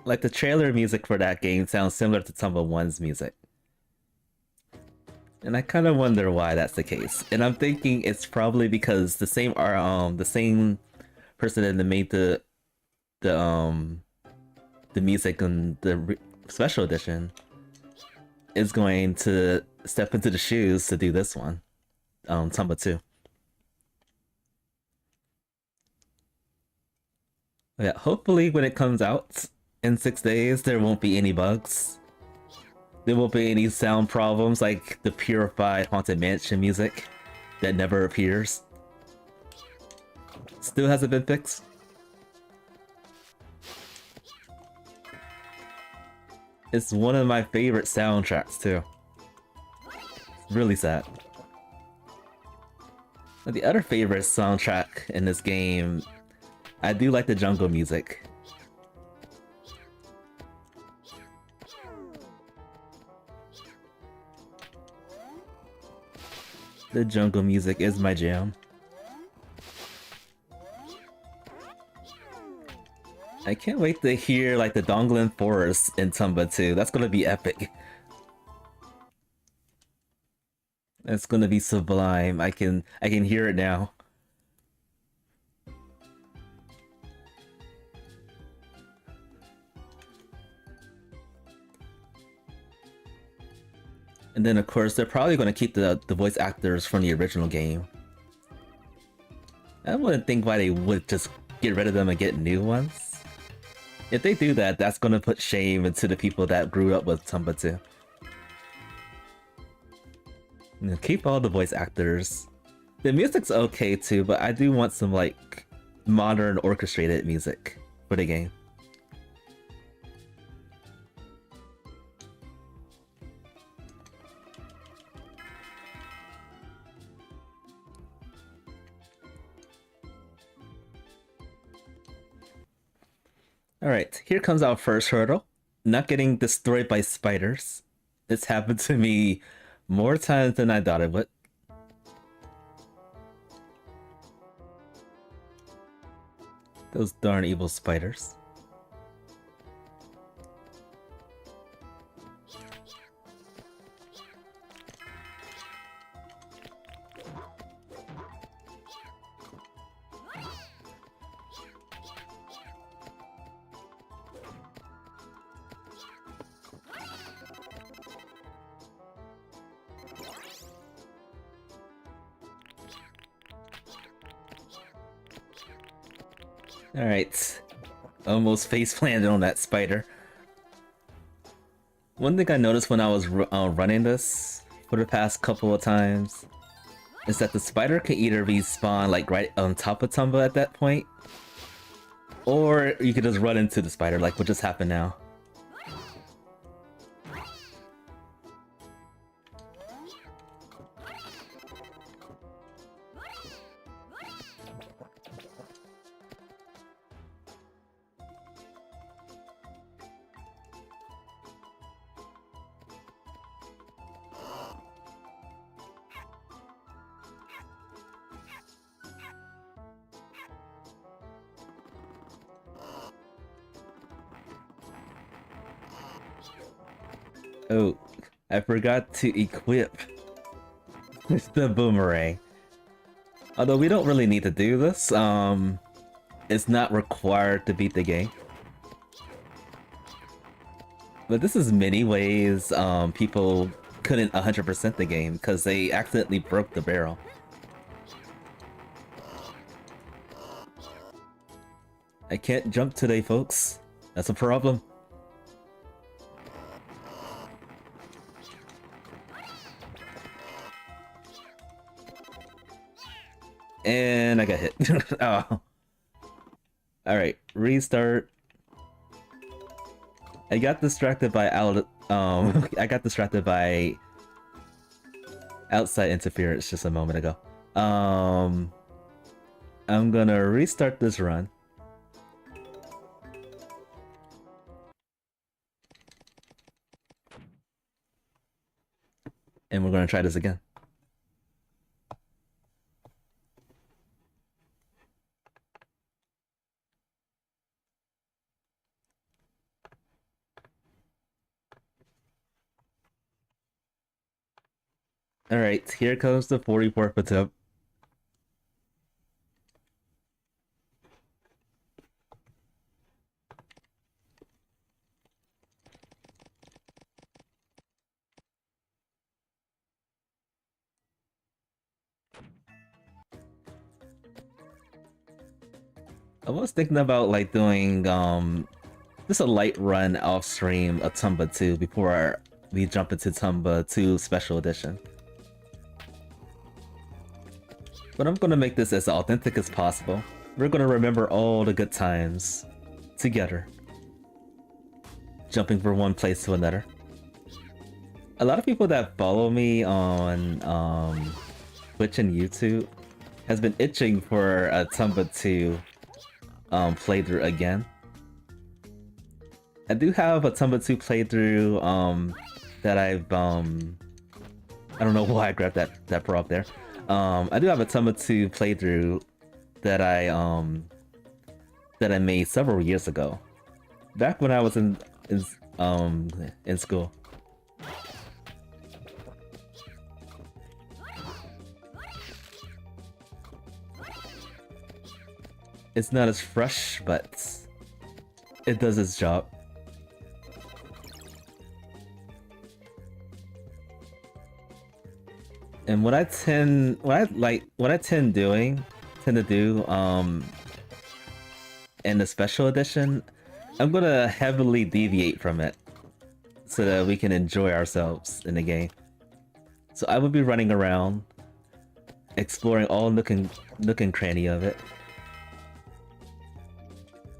Like the trailer music for that game sounds similar to Tomba 1's music. And I kind of wonder why that's the case. And I'm thinking it's probably because the same person that made the music in the special edition is going to step into the shoes to do this one, Tomba 2. Yeah, hopefully when it comes out in 6 days, there won't be any bugs. there won't be any sound problems like the purified Haunted Mansion music that never appears. Still hasn't been fixed. It's one of my favorite soundtracks too. It's really sad. But the other favorite soundtrack in this game, I do like the jungle music. The jungle music is my jam. I can't wait to hear like the Donglan Forest in Tomba 2. That's gonna be epic. That's gonna be sublime. I can hear it now. And then of course they're probably gonna keep the voice actors from the original game. I wouldn't think why they would just get rid of them and get new ones. If they do that, that's gonna put shame into the people that grew up with Tomba 2. You know, keep all the voice actors. The music's okay too, but I do want some like modern orchestrated music for the game. Alright, here comes our first hurdle. Not getting destroyed by spiders. This happened to me more times than I thought it would. Those darn evil spiders. Alright, almost face planted on that spider. One thing I noticed when I was running this for the past couple of times is that the spider can either respawn like right on top of Tomba at that point, or you could just run into the spider like what just happened now. Oh, I forgot to equip the boomerang. Although we don't really need to do this, it's not required to beat the game. But this is many ways people couldn't 100% the game because they accidentally broke the barrel. I can't jump today, folks. That's a problem. And I got hit. Oh. Alright, restart. I got distracted by I got distracted by outside interference just a moment ago. I'm gonna restart this run. And we're gonna try this again. Alright, here comes the 44th attempt. I was thinking about like doing just a light run off stream of Tomba 2 before we jump into Tomba 2 Special Edition. But I'm gonna make this as authentic as possible. We're gonna remember all the good times together. Jumping from one place to another. A lot of people that follow me on Twitch and YouTube has been itching for a Tomba 2 playthrough again. I do have a Tomba 2 playthrough that I've I don't know why I grabbed that prop there. I do have a Tomba 2 playthrough that I made several years ago. Back when I was in school. It's not as fresh, but it does its job. And what I tend to do in the special edition, I'm gonna heavily deviate from it so that we can enjoy ourselves in the game. So I will be running around, exploring all nook and cranny of it.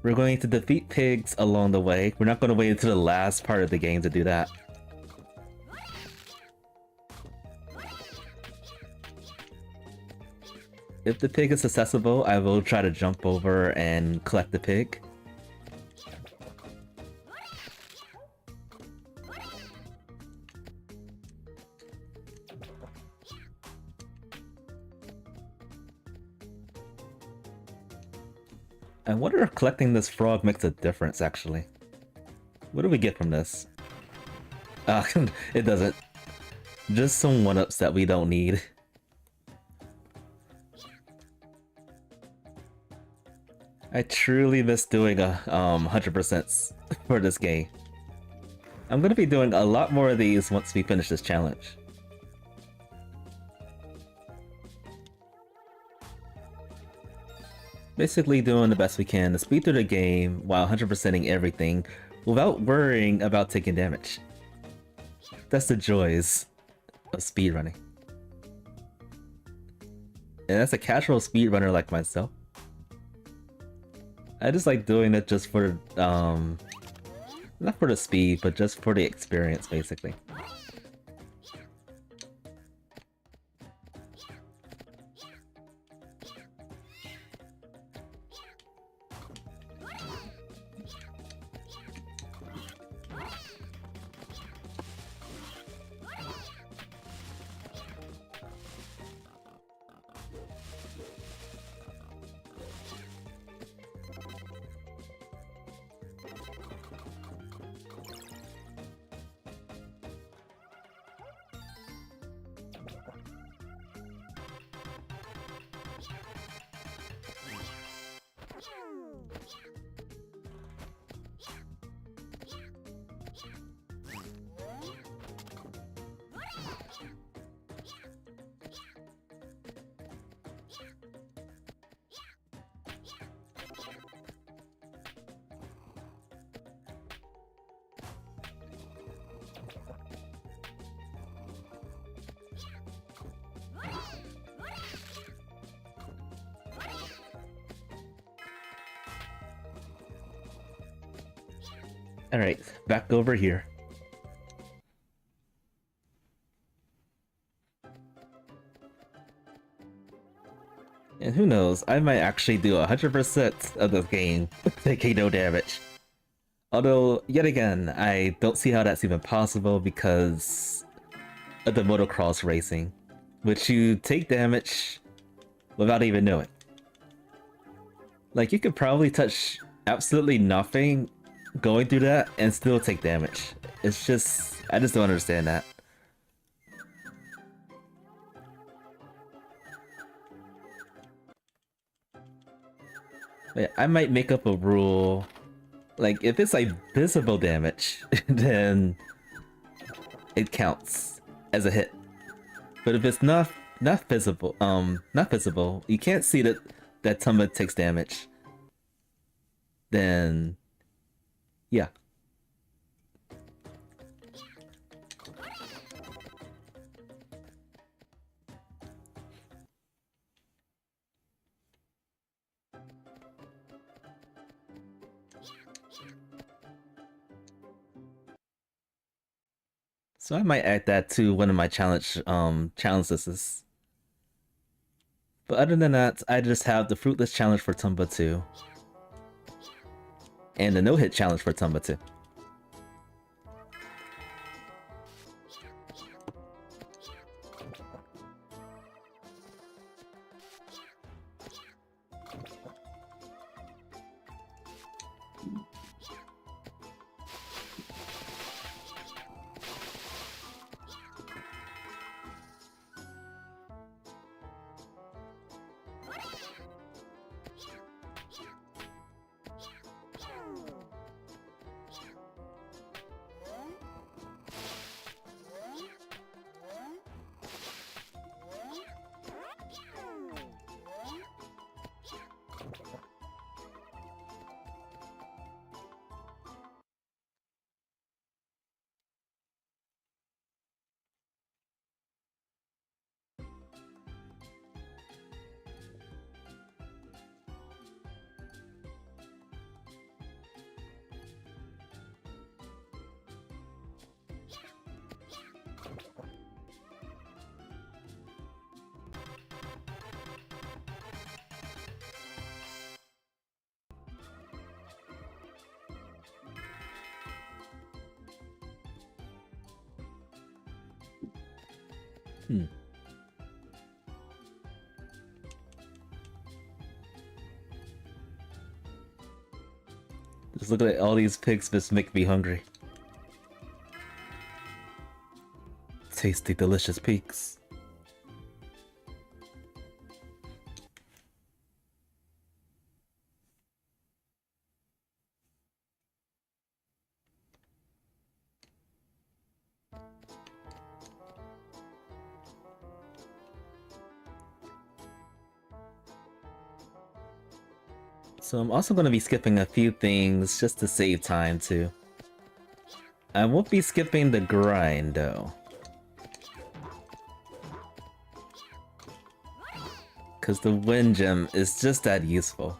We're going to defeat pigs along the way. We're not going to wait until the last part of the game to do that. If the pig is accessible, I will try to jump over and collect the pig. I wonder if collecting this frog makes a difference, actually. What do we get from this? It doesn't. Just some 1-ups that we don't need. I truly miss doing a 100% for this game. I'm gonna be doing a lot more of these once we finish this challenge. Basically doing the best we can to speed through the game while 100%ing everything without worrying about taking damage. That's the joys of speedrunning. And as a casual speedrunner like myself, I just like doing it just for, not for the speed, but just for the experience, basically. Alright, back over here. And who knows, I might actually do 100% of this game taking no damage. Although, yet again, I don't see how that's even possible because of the motocross racing, which you take damage without even knowing. Like, you could probably touch absolutely nothing going through that and still take damage. It's just, I just don't understand that. But I might make up a rule, like if it's like visible damage, then it counts as a hit. But if it's not visible, you can't see that Tomba takes damage, then yeah. So I might add that to one of my challenge lists. But other than that, I just have the fruitless challenge for Tomba 2. And the no-hit challenge for Tomba 2. Just looking at all these pigs just make me hungry. Tasty, delicious pigs. So I'm also going to be skipping a few things just to save time too. I won't be skipping the grind though. Because the wind gem is just that useful.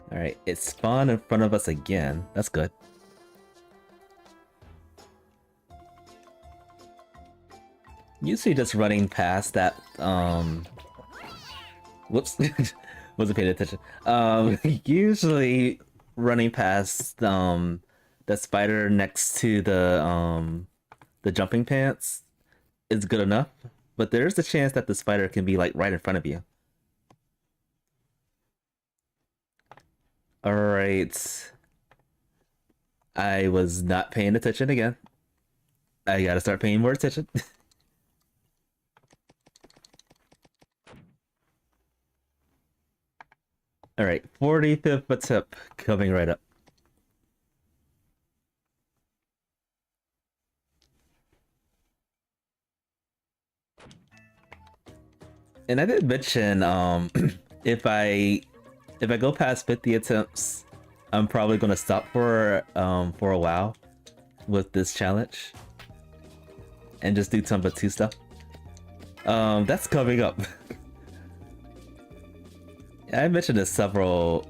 Alright, it spawned in front of us again. That's good. Usually just running past that, whoops, wasn't paying attention. Usually running past, the spider next to the jumping pants is good enough. But there's a chance that the spider can be, like, right in front of you. Alright. I was not paying attention again. I gotta start paying more attention. Alright, 45th attempt coming right up. And I did mention, if I go past 50 attempts, I'm probably gonna stop for a while with this challenge and just do Tomba 2 stuff. That's coming up. I mentioned this several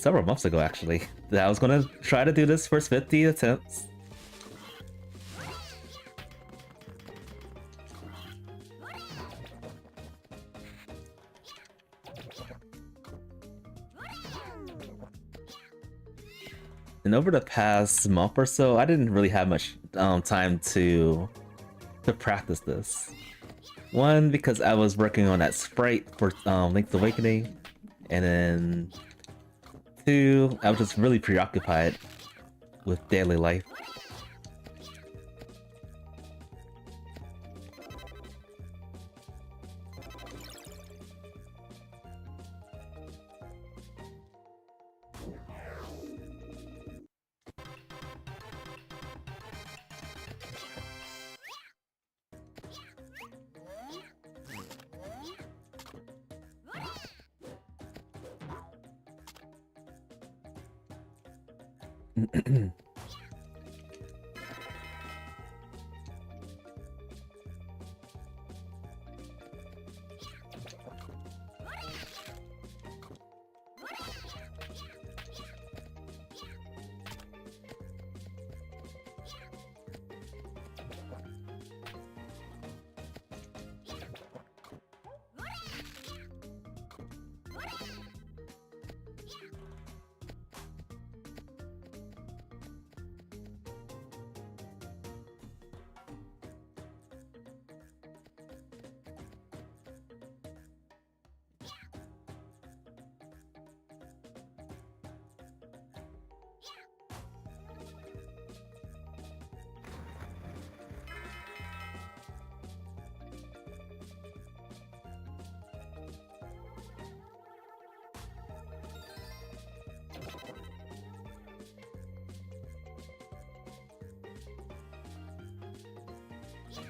months ago actually, that I was gonna try to do this first 50 attempts. And over the past month or so, I didn't really have much time to practice this. One, because I was working on that sprite for Link's Awakening, and then two, I was just really preoccupied with daily life.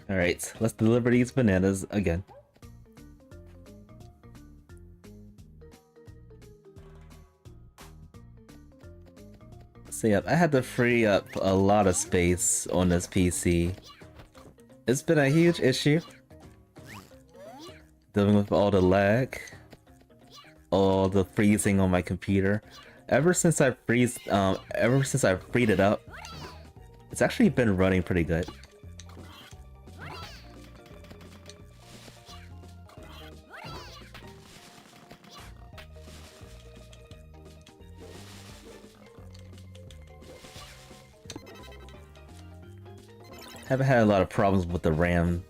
Alright, let's deliver these bananas again. So yeah, I had to free up a lot of space on this PC. It's been a huge issue dealing with all the lag, all the freezing on my computer. Ever since I freed it up, it's actually been running pretty good. Haven't had a lot of problems with the RAM.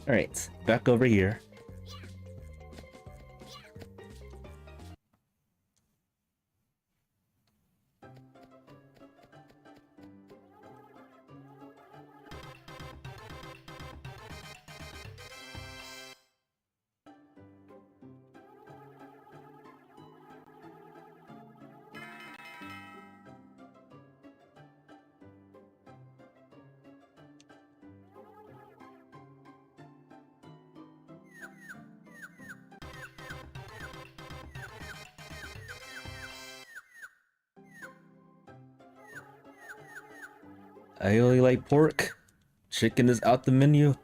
Alright, back over here. I only like pork. Chicken is out the menu.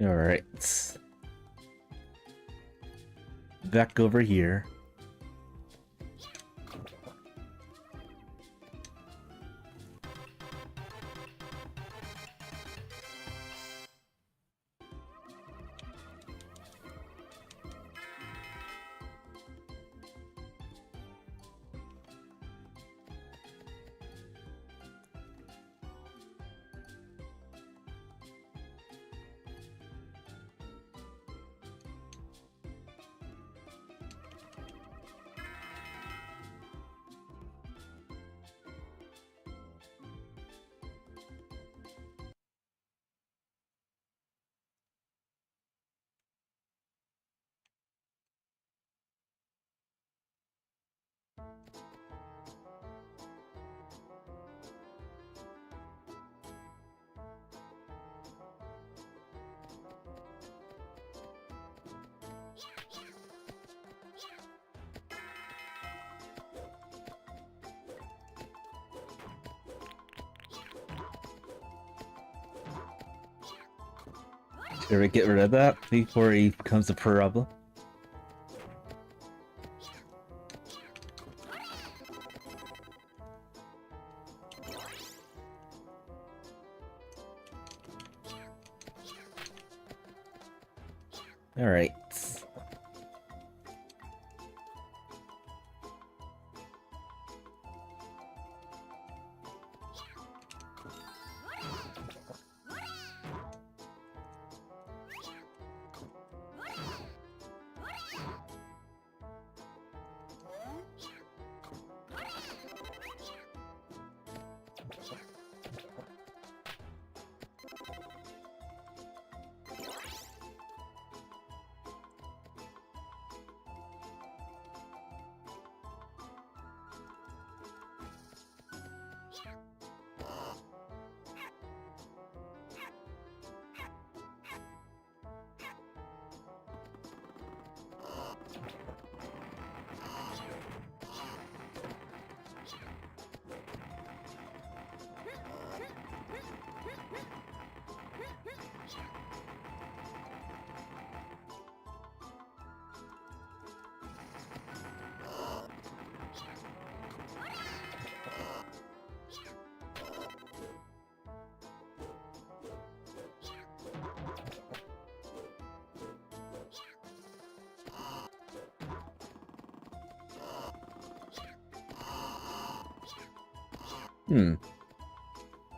Alright. Back over here. Gotta get rid of that before he becomes a problem. Alright.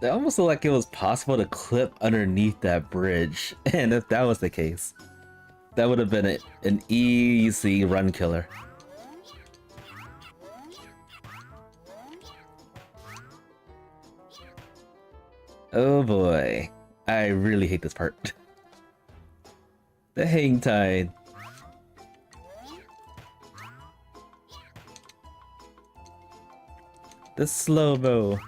It almost looked like it was possible to clip underneath that bridge, and if that was the case, that would have been an easy run killer. Oh boy, I really hate this part. The hang time. The slow-mo.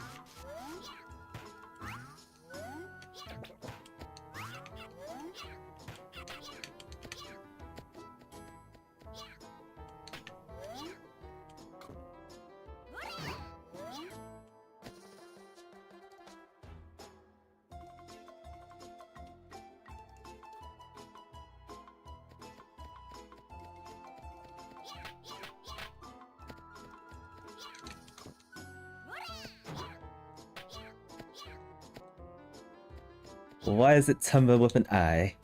Why is it Tomba with an I?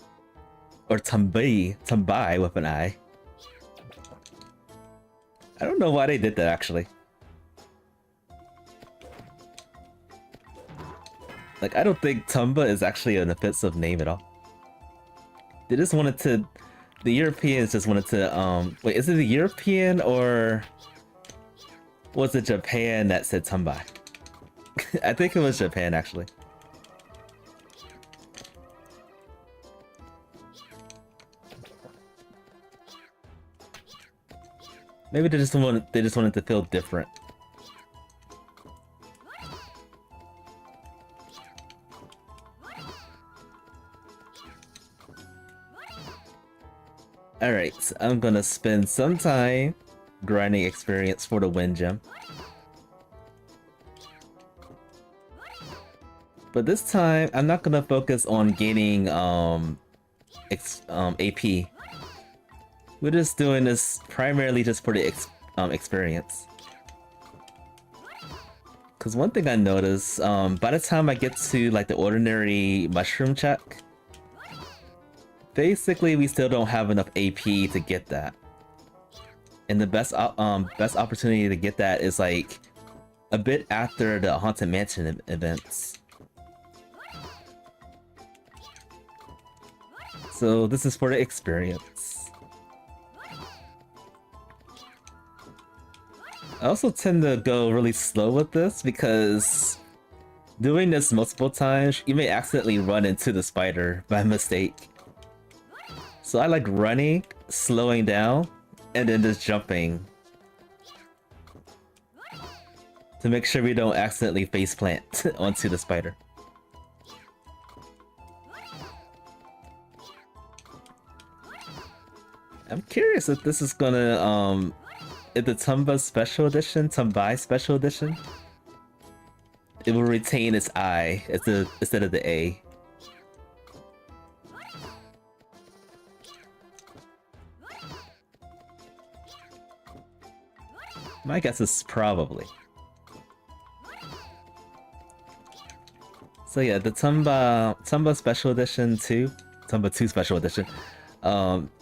Or Tombai with an I? I don't know why they did that actually. Like, I don't think Tomba is actually an offensive name at all. They just wanted to... The Europeans just wanted to, wait, is it the European or... Was it Japan that said Tombai? I think it was Japan actually. Maybe they just wanted to feel different. Alright, so I'm gonna spend some time grinding experience for the wind gem. But this time, I'm not gonna focus on gaining AP. We're just doing this primarily just for the experience. Cause one thing I noticed, by the time I get to like the ordinary mushroom check, basically we still don't have enough AP to get that. And the best opportunity to get that is like a bit after the Haunted Mansion events. So this is for the experience. I also tend to go really slow with this because doing this multiple times, you may accidentally run into the spider by mistake. So I like running, slowing down, and then just jumping to make sure we don't accidentally faceplant onto the spider. I'm curious if this is gonna, if the Tomba Special Edition, Tombai Special Edition, it will retain its I instead of the A. My guess is probably. So yeah, the Tomba Special Edition 2, Tomba 2 Special Edition,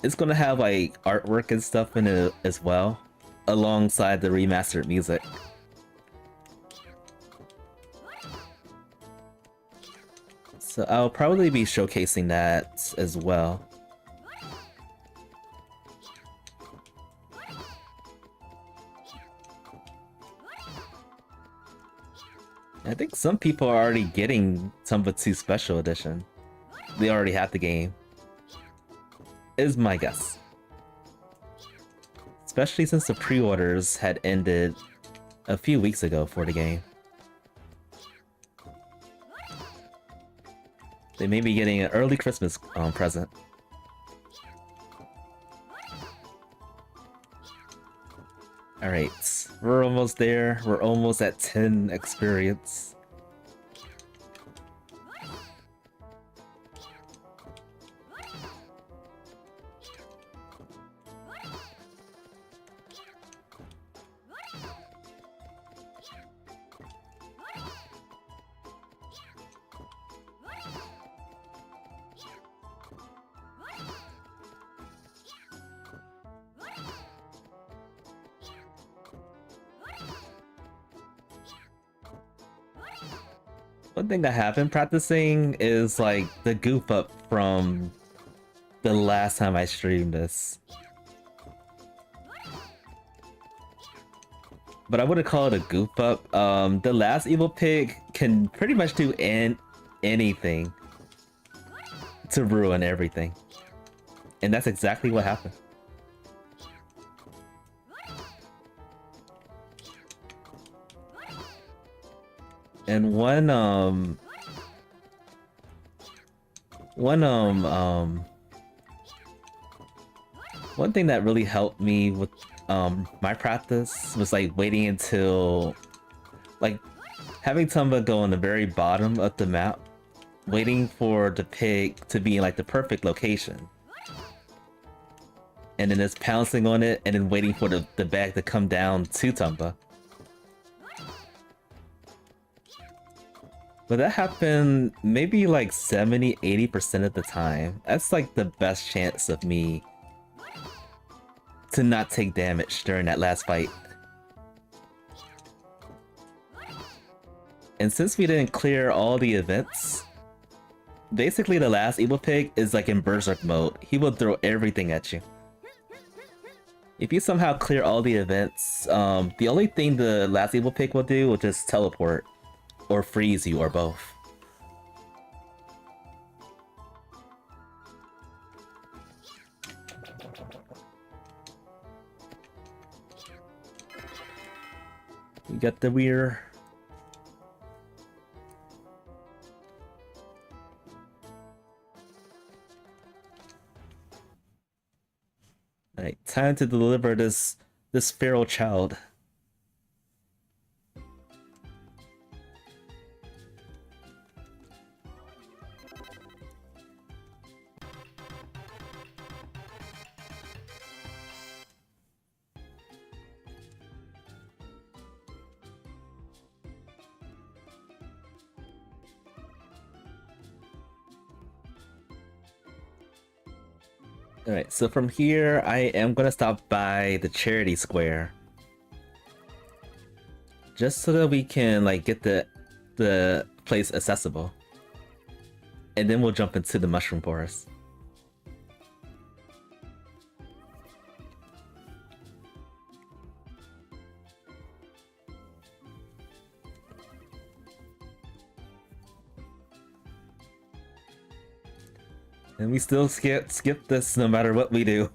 it's gonna have like artwork and stuff in it as well, alongside the remastered music. So I'll probably be showcasing that as well. I think some people are already getting Tomba 2 Special Edition. They already have the game. Is my guess. Especially since the pre-orders had ended a few weeks ago for the game. They may be getting an early Christmas present. Alright, we're almost there. We're almost at 10 experience. One thing I have been practicing is like the goof up from the last time I streamed this. But I wouldn't call it a goof up. The last Evil Pig can pretty much do anything to ruin everything. And that's exactly what happened. And one thing that really helped me with my practice was like waiting until like having Tomba go on the very bottom of the map, waiting for the pig to be in like the perfect location. And then just pouncing on it and then waiting for the bag to come down to Tomba. But that happened maybe like 70-80% of the time. That's like the best chance of me to not take damage during that last fight. And since we didn't clear all the events, basically the last Evil Pig is like in Berserk mode. He will throw everything at you. If you somehow clear all the events, the only thing the last Evil Pig will do will just teleport. Or freeze you, or both. We got the weir. Alright, time to deliver this feral child. Alright, so from here, I am gonna stop by the charity square. Just so that we can, like, get the place accessible. And then we'll jump into the mushroom forest. And we still skip this no matter what we do.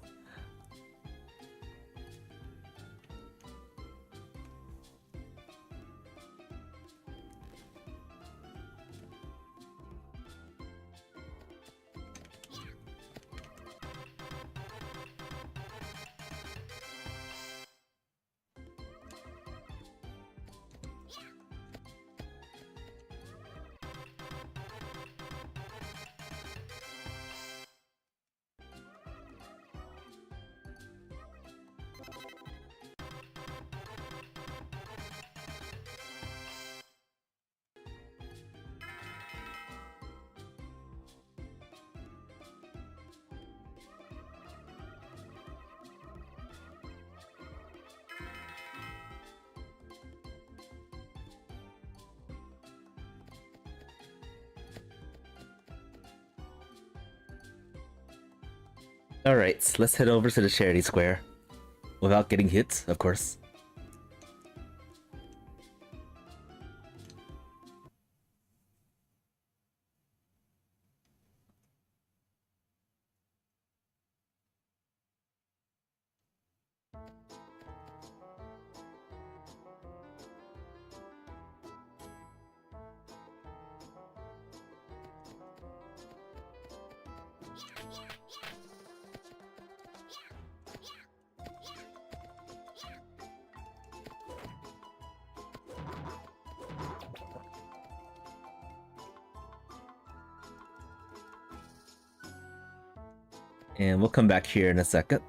Alright, let's head over to the charity square. Without getting hit, of course. And we'll come back here in a second.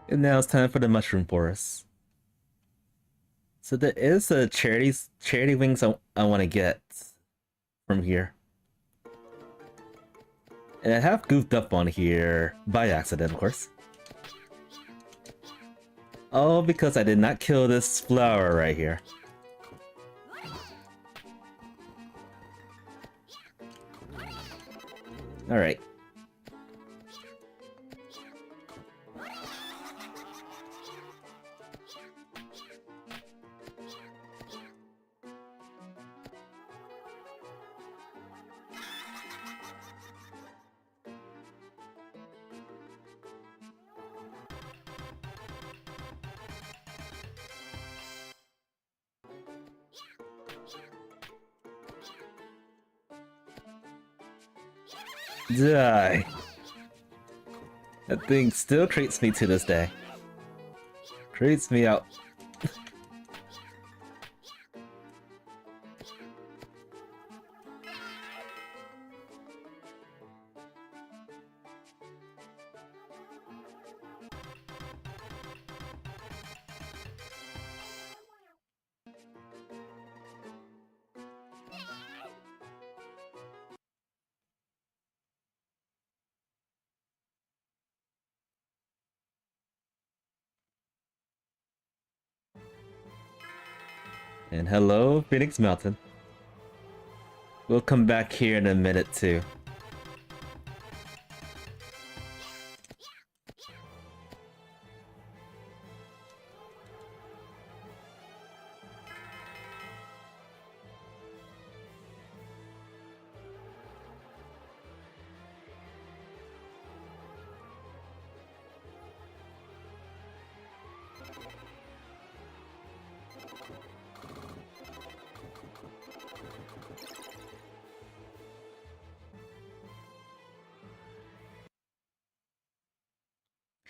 And now it's time for the mushroom forest. So there is a charity wings I want to get from here. And I have goofed up on here by accident, of course. Oh, because I did not kill this flower right here. Alright. Die. That thing still creeps me to this day. Creeps me out. And hello, Phoenix Mountain. We'll come back here in a minute too.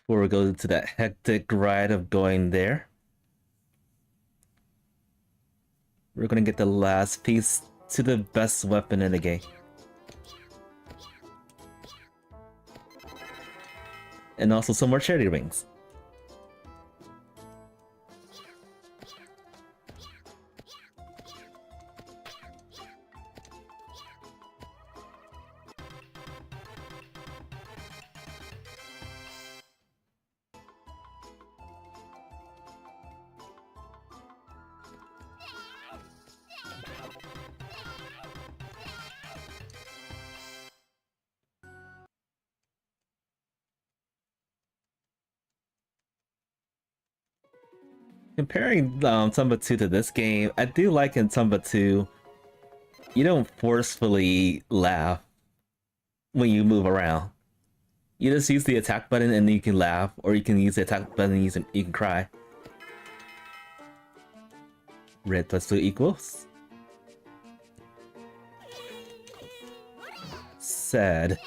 Before we go into that hectic ride of going there, we're gonna get the last piece to the best weapon in the game. And also some more charity rings. Comparing Tomba 2 to this game, I do like in Tomba 2, you don't forcefully laugh when you move around. You just use the attack button and you can laugh, or you can use the attack button and you can cry. Red plus 2 equals? Sad.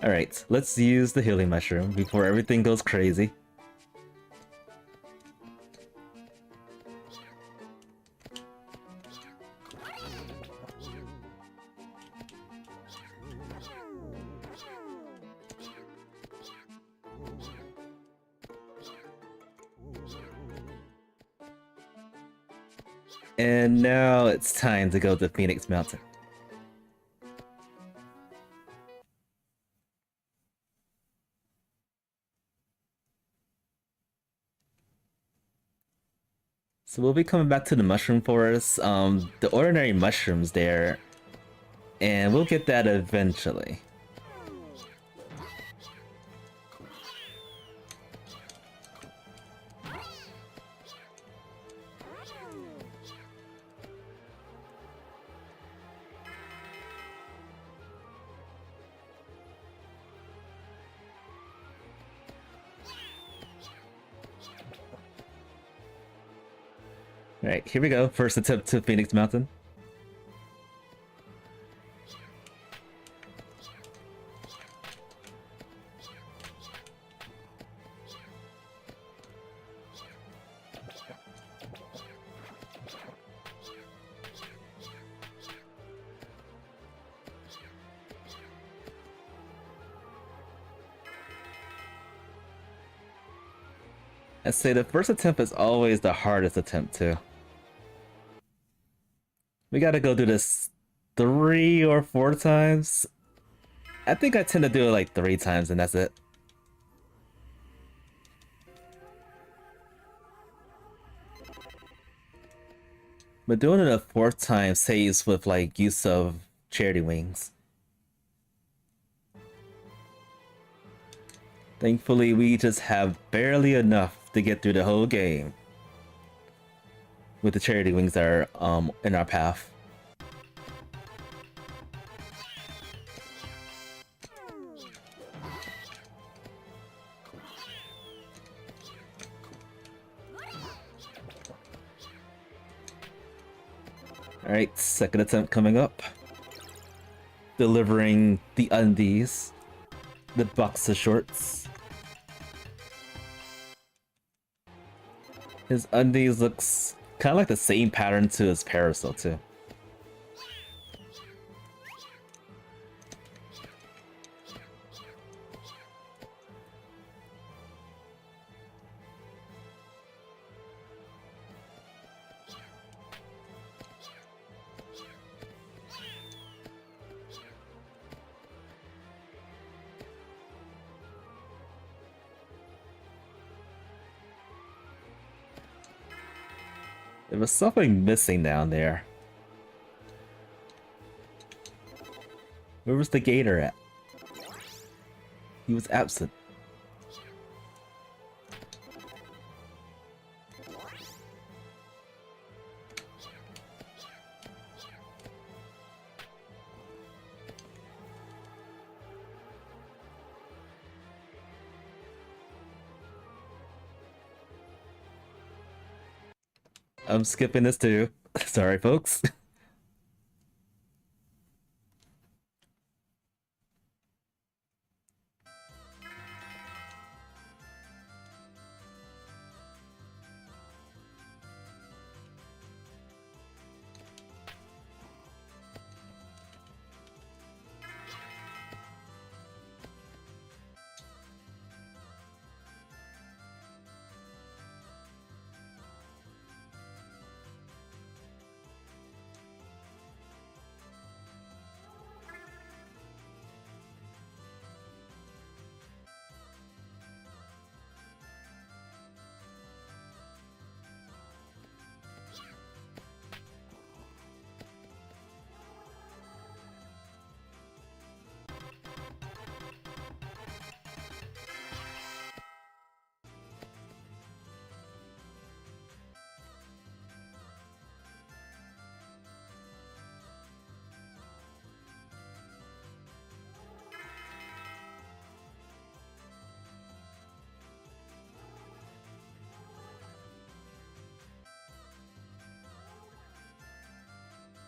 Alright, let's use the healing mushroom before everything goes crazy. And now it's time to go to Phoenix Mountain. So we'll be coming back to the mushroom forest, the ordinary mushrooms there, and we'll get that eventually. Alright, here we go. First attempt to Phoenix Mountain. I say the first attempt is always the hardest attempt too. We gotta go do this 3 or 4 times. I think I tend to do it like 3 times and that's it. But doing it a 4th time saves with like use of charity wings. Thankfully, we just have barely enough to get through the whole game with the charity wings that are in our path. Alright, second attempt coming up. Delivering the undies. The boxer shorts. His undies looks kind of like the same pattern to his parasol too. There was something missing down there. Where was the gator at? He was absent. I'm skipping this too. Sorry, folks.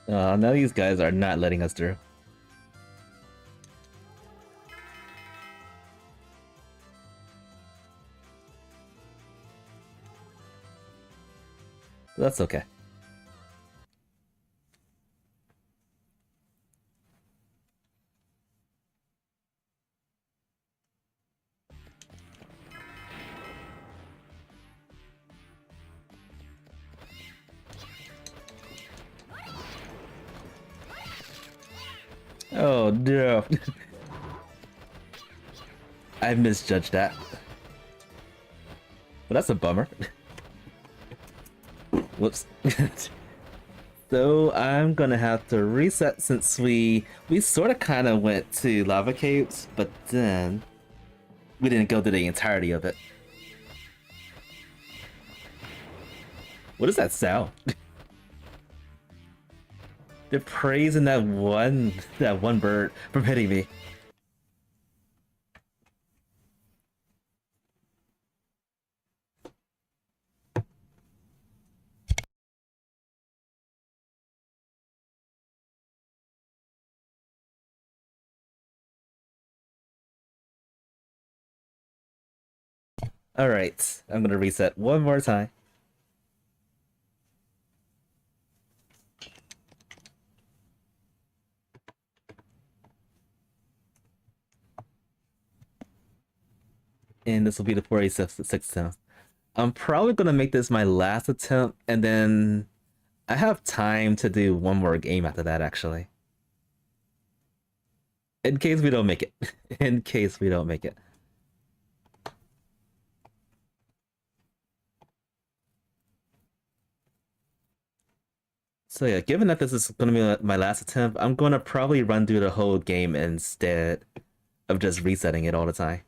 Now these guys are not letting us through. That's okay. Oh no. I misjudged that. Well, that's a bummer. Whoops. So I'm gonna have to reset since we sort of kind of went to lava caves, but then we didn't go to the entirety of it. What is that sound? They're praising that one bird from hitting me. Alright, I'm gonna reset one more time. And this will be the 46th attempt. I'm probably gonna make this my last attempt, and then I have time to do one more game after that, actually. In case we don't make it. In case we don't make it. So yeah, given that this is gonna be my last attempt, I'm gonna probably run through the whole game instead of just resetting it all the time.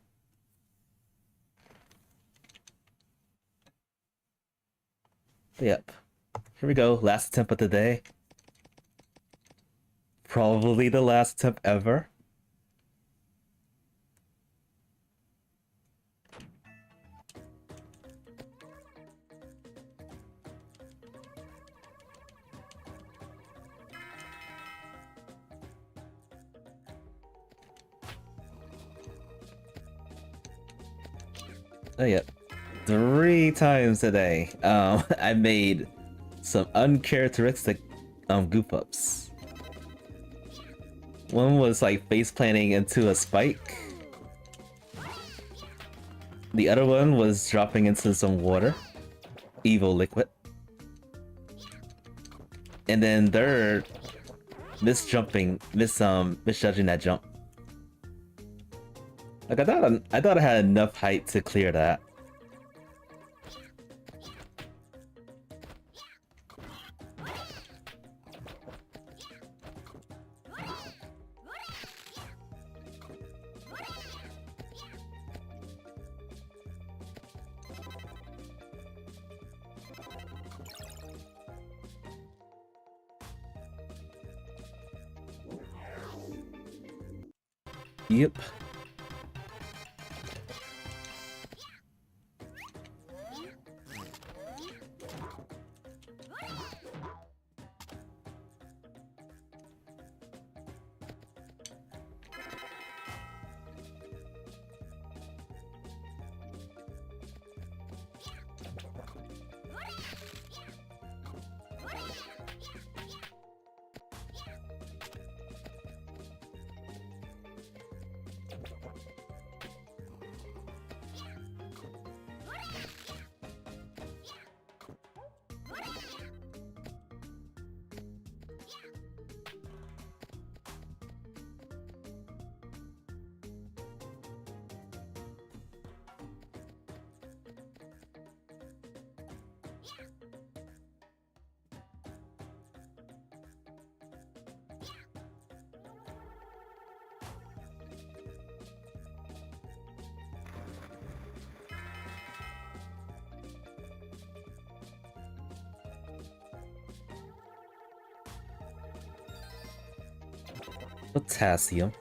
Yep. Here we go, last attempt of the day. Probably the last attempt ever. Oh yeah, 3 times today. I made some uncharacteristic goof ups. One was like face planting into a spike. The other one was dropping into some water, evil liquid. And then third, misjudging that jump. Like I thought I had enough height to clear that. Yep. Potassium.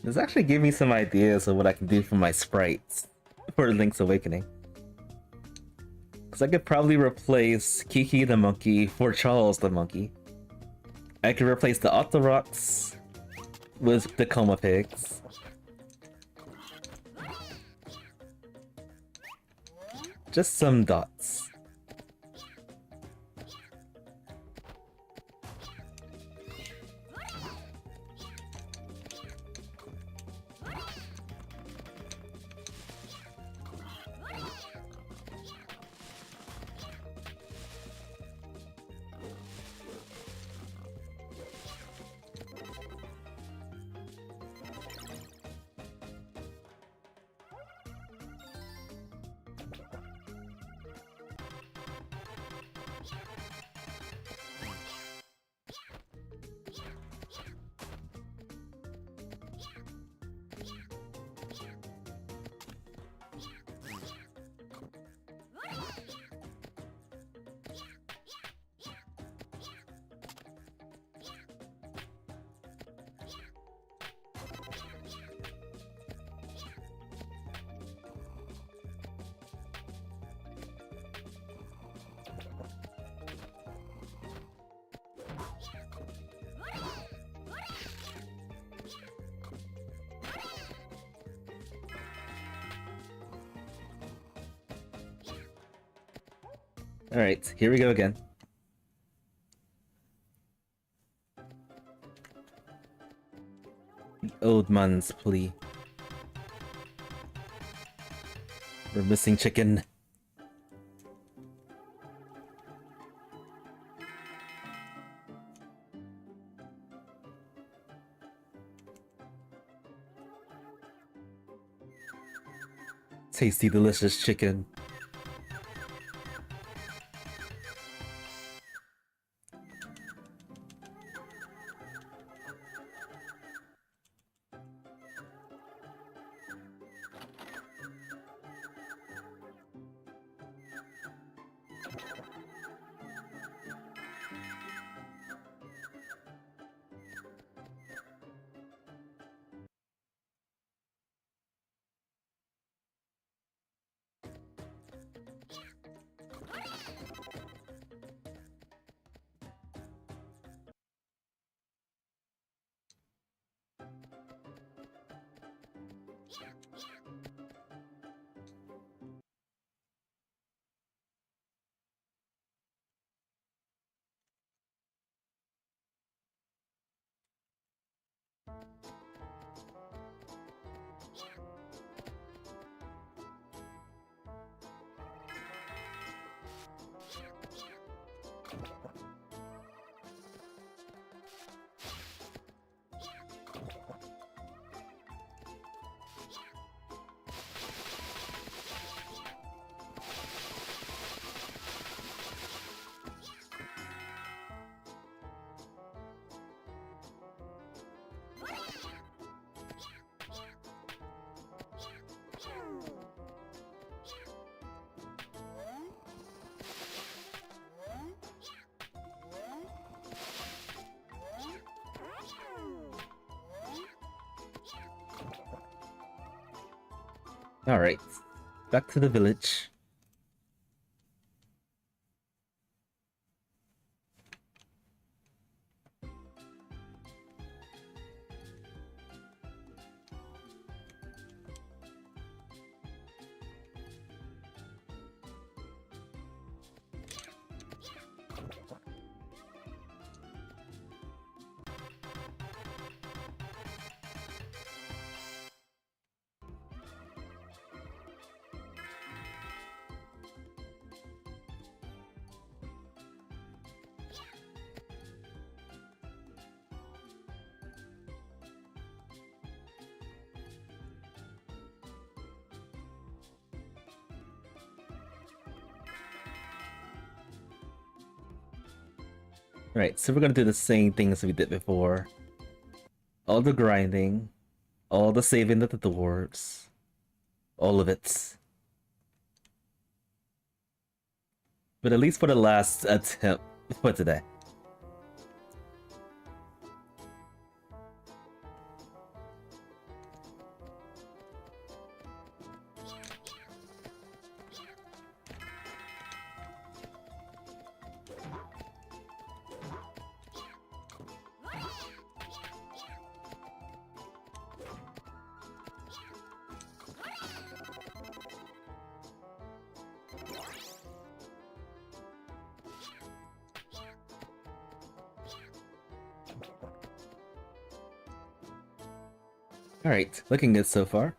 This actually gave me some ideas of what I can do for my sprites for Link's Awakening. Because I could probably replace Kiki the monkey for Charles the monkey. I could replace the Octoroks with the Coma pigs. Just some dots. Alright, here we go again. The old man's plea. We're missing chicken. Tasty, delicious chicken. Alright, back to the village. Right, so we're gonna do the same things we did before. All the grinding, all the saving of the dwarves, all of it. But at least for the last attempt for today. Alright, looking good so far.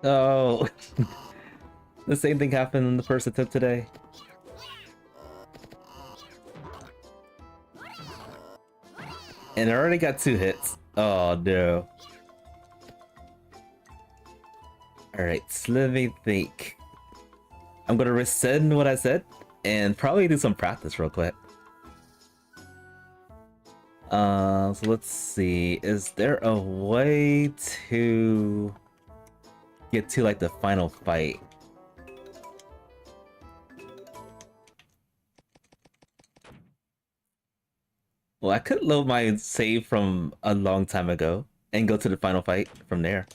Oh, the same thing happened in the first attempt today. And I already got 2 hits. Oh no. Alright, so let me think. I'm gonna rescind what I said and probably do some practice real quick. So let's see. Is there a way to get to like the final fight? Well, I could load my save from a long time ago and go to the final fight from there.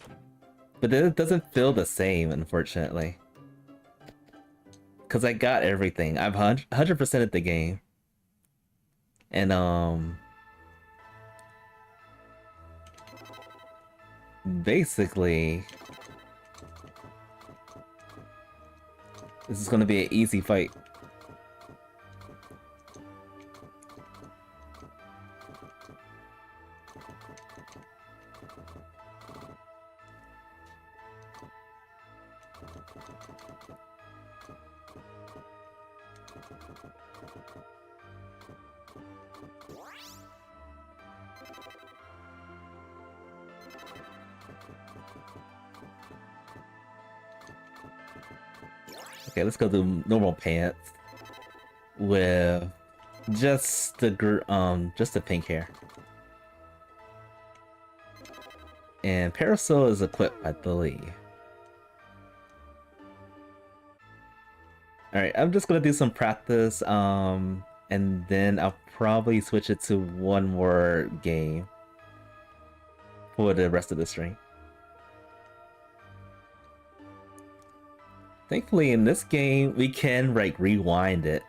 But then it doesn't feel the same, unfortunately. Because I got everything. I've 100%ed the game. And, basically, this is going to be an easy fight. Okay, let's go do normal pants with just the pink hair. And Parasol is equipped, I believe. Alright, I'm just gonna do some practice, and then I'll probably switch it to one more game for the rest of the stream. Thankfully, in this game, we can, like, rewind it.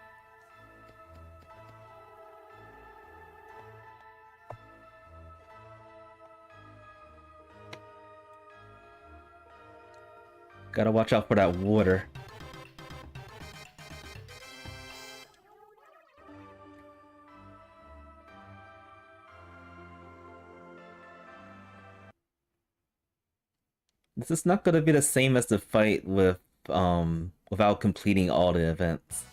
Gotta watch out for that water. This is not gonna be the same as the fight with, without completing all the events.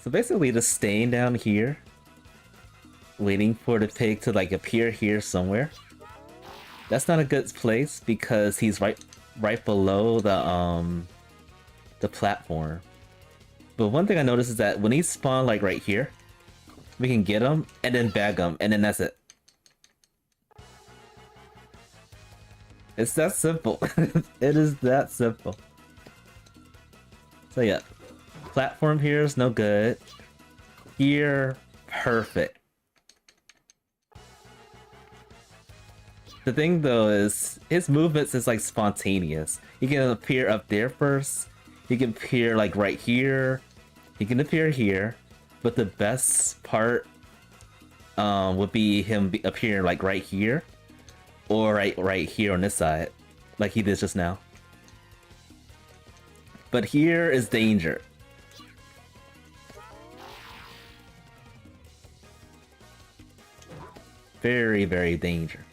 So basically, just staying down here, waiting for the pig to, like, appear here somewhere. That's not a good place because he's right below the platform. But one thing I noticed is that when he spawned like right here, we can get him and then bag him, and then that's it. It's that simple. It is that simple. So yeah, platform here is no good. Here, perfect. The thing though is, his movements is like spontaneous. He can appear up there first, he can appear like right here, he can appear here, but the best part would be him appearing like right here, or right here on this side, like he did just now. But here is danger. Very, very danger.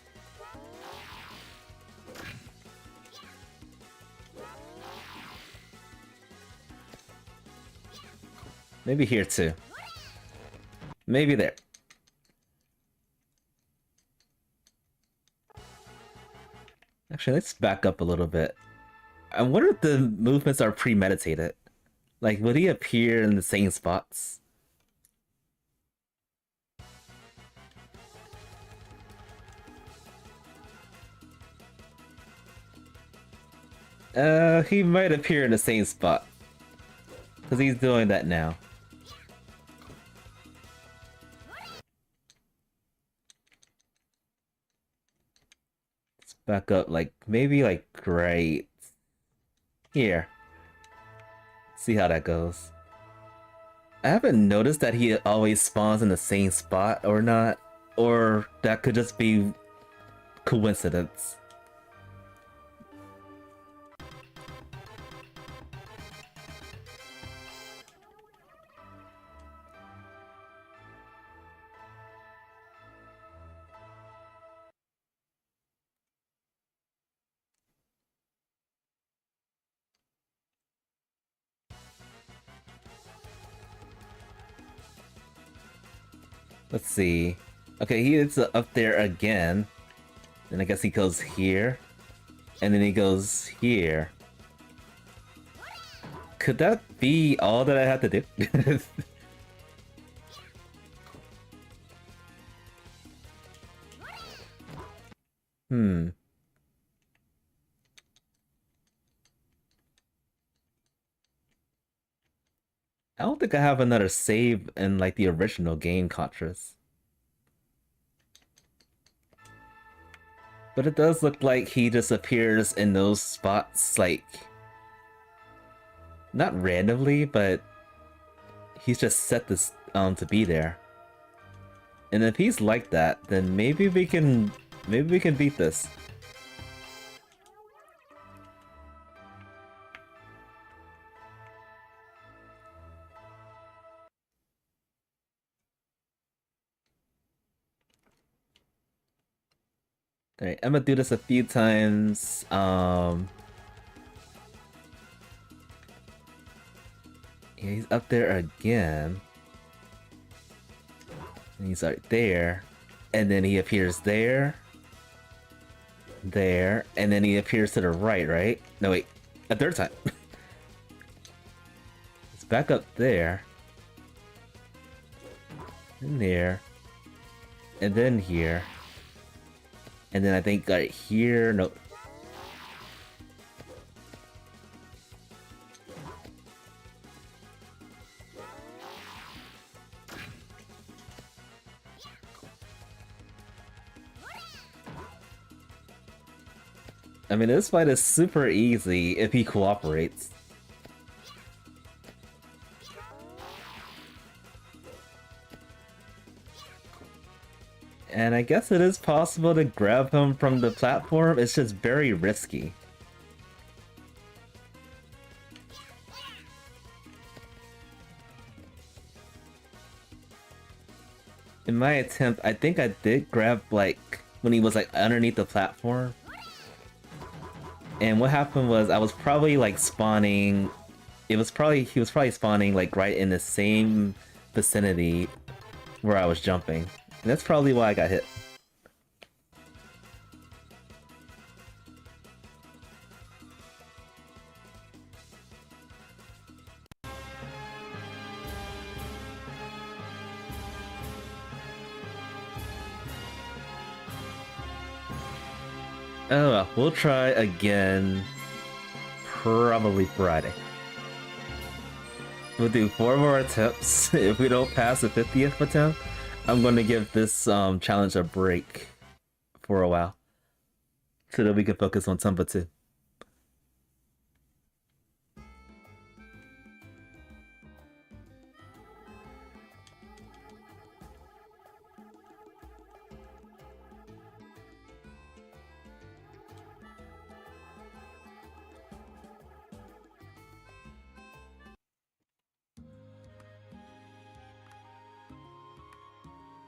Maybe here too. Maybe there. Actually, let's back up a little bit. I wonder if the movements are premeditated. Like, would he appear in the same spots? He might appear in the same spot. Because he's doing that now. Let's back up, like, maybe like right here. See how that goes. I haven't noticed that he always spawns in the same spot or not. Or that could just be coincidence. Let's see. Okay, he is up there again. Then I guess he goes here. And then he goes here. Could that be all that I have to do? Hmm. I don't think I have another save in like the original game Contras. But it does look like he just appears in those spots, like, not randomly, but he's just set this to be there. And if he's like that, then maybe we can beat this. Alright, I'm gonna do this a few times. Yeah, he's up there again. And he's right there. And then he appears there. There. And then he appears to the right, right? No, wait. A third time. It's back up there. And there. And then here. And then I think right here. No. I mean, this fight is super easy if he cooperates. And I guess it is possible to grab him from the platform, it's just very risky. In my attempt, I think I did grab, like, when he was, like, underneath the platform. And what happened was, I was probably, like, spawning... he was probably spawning, like, right in the same vicinity where I was jumping. And that's probably why I got hit. Oh well, we'll try again probably Friday. We'll do 4 more attempts. If we don't pass the 50th attempt, I'm going to give this challenge a break for a while. So that we can focus on Tomba 2.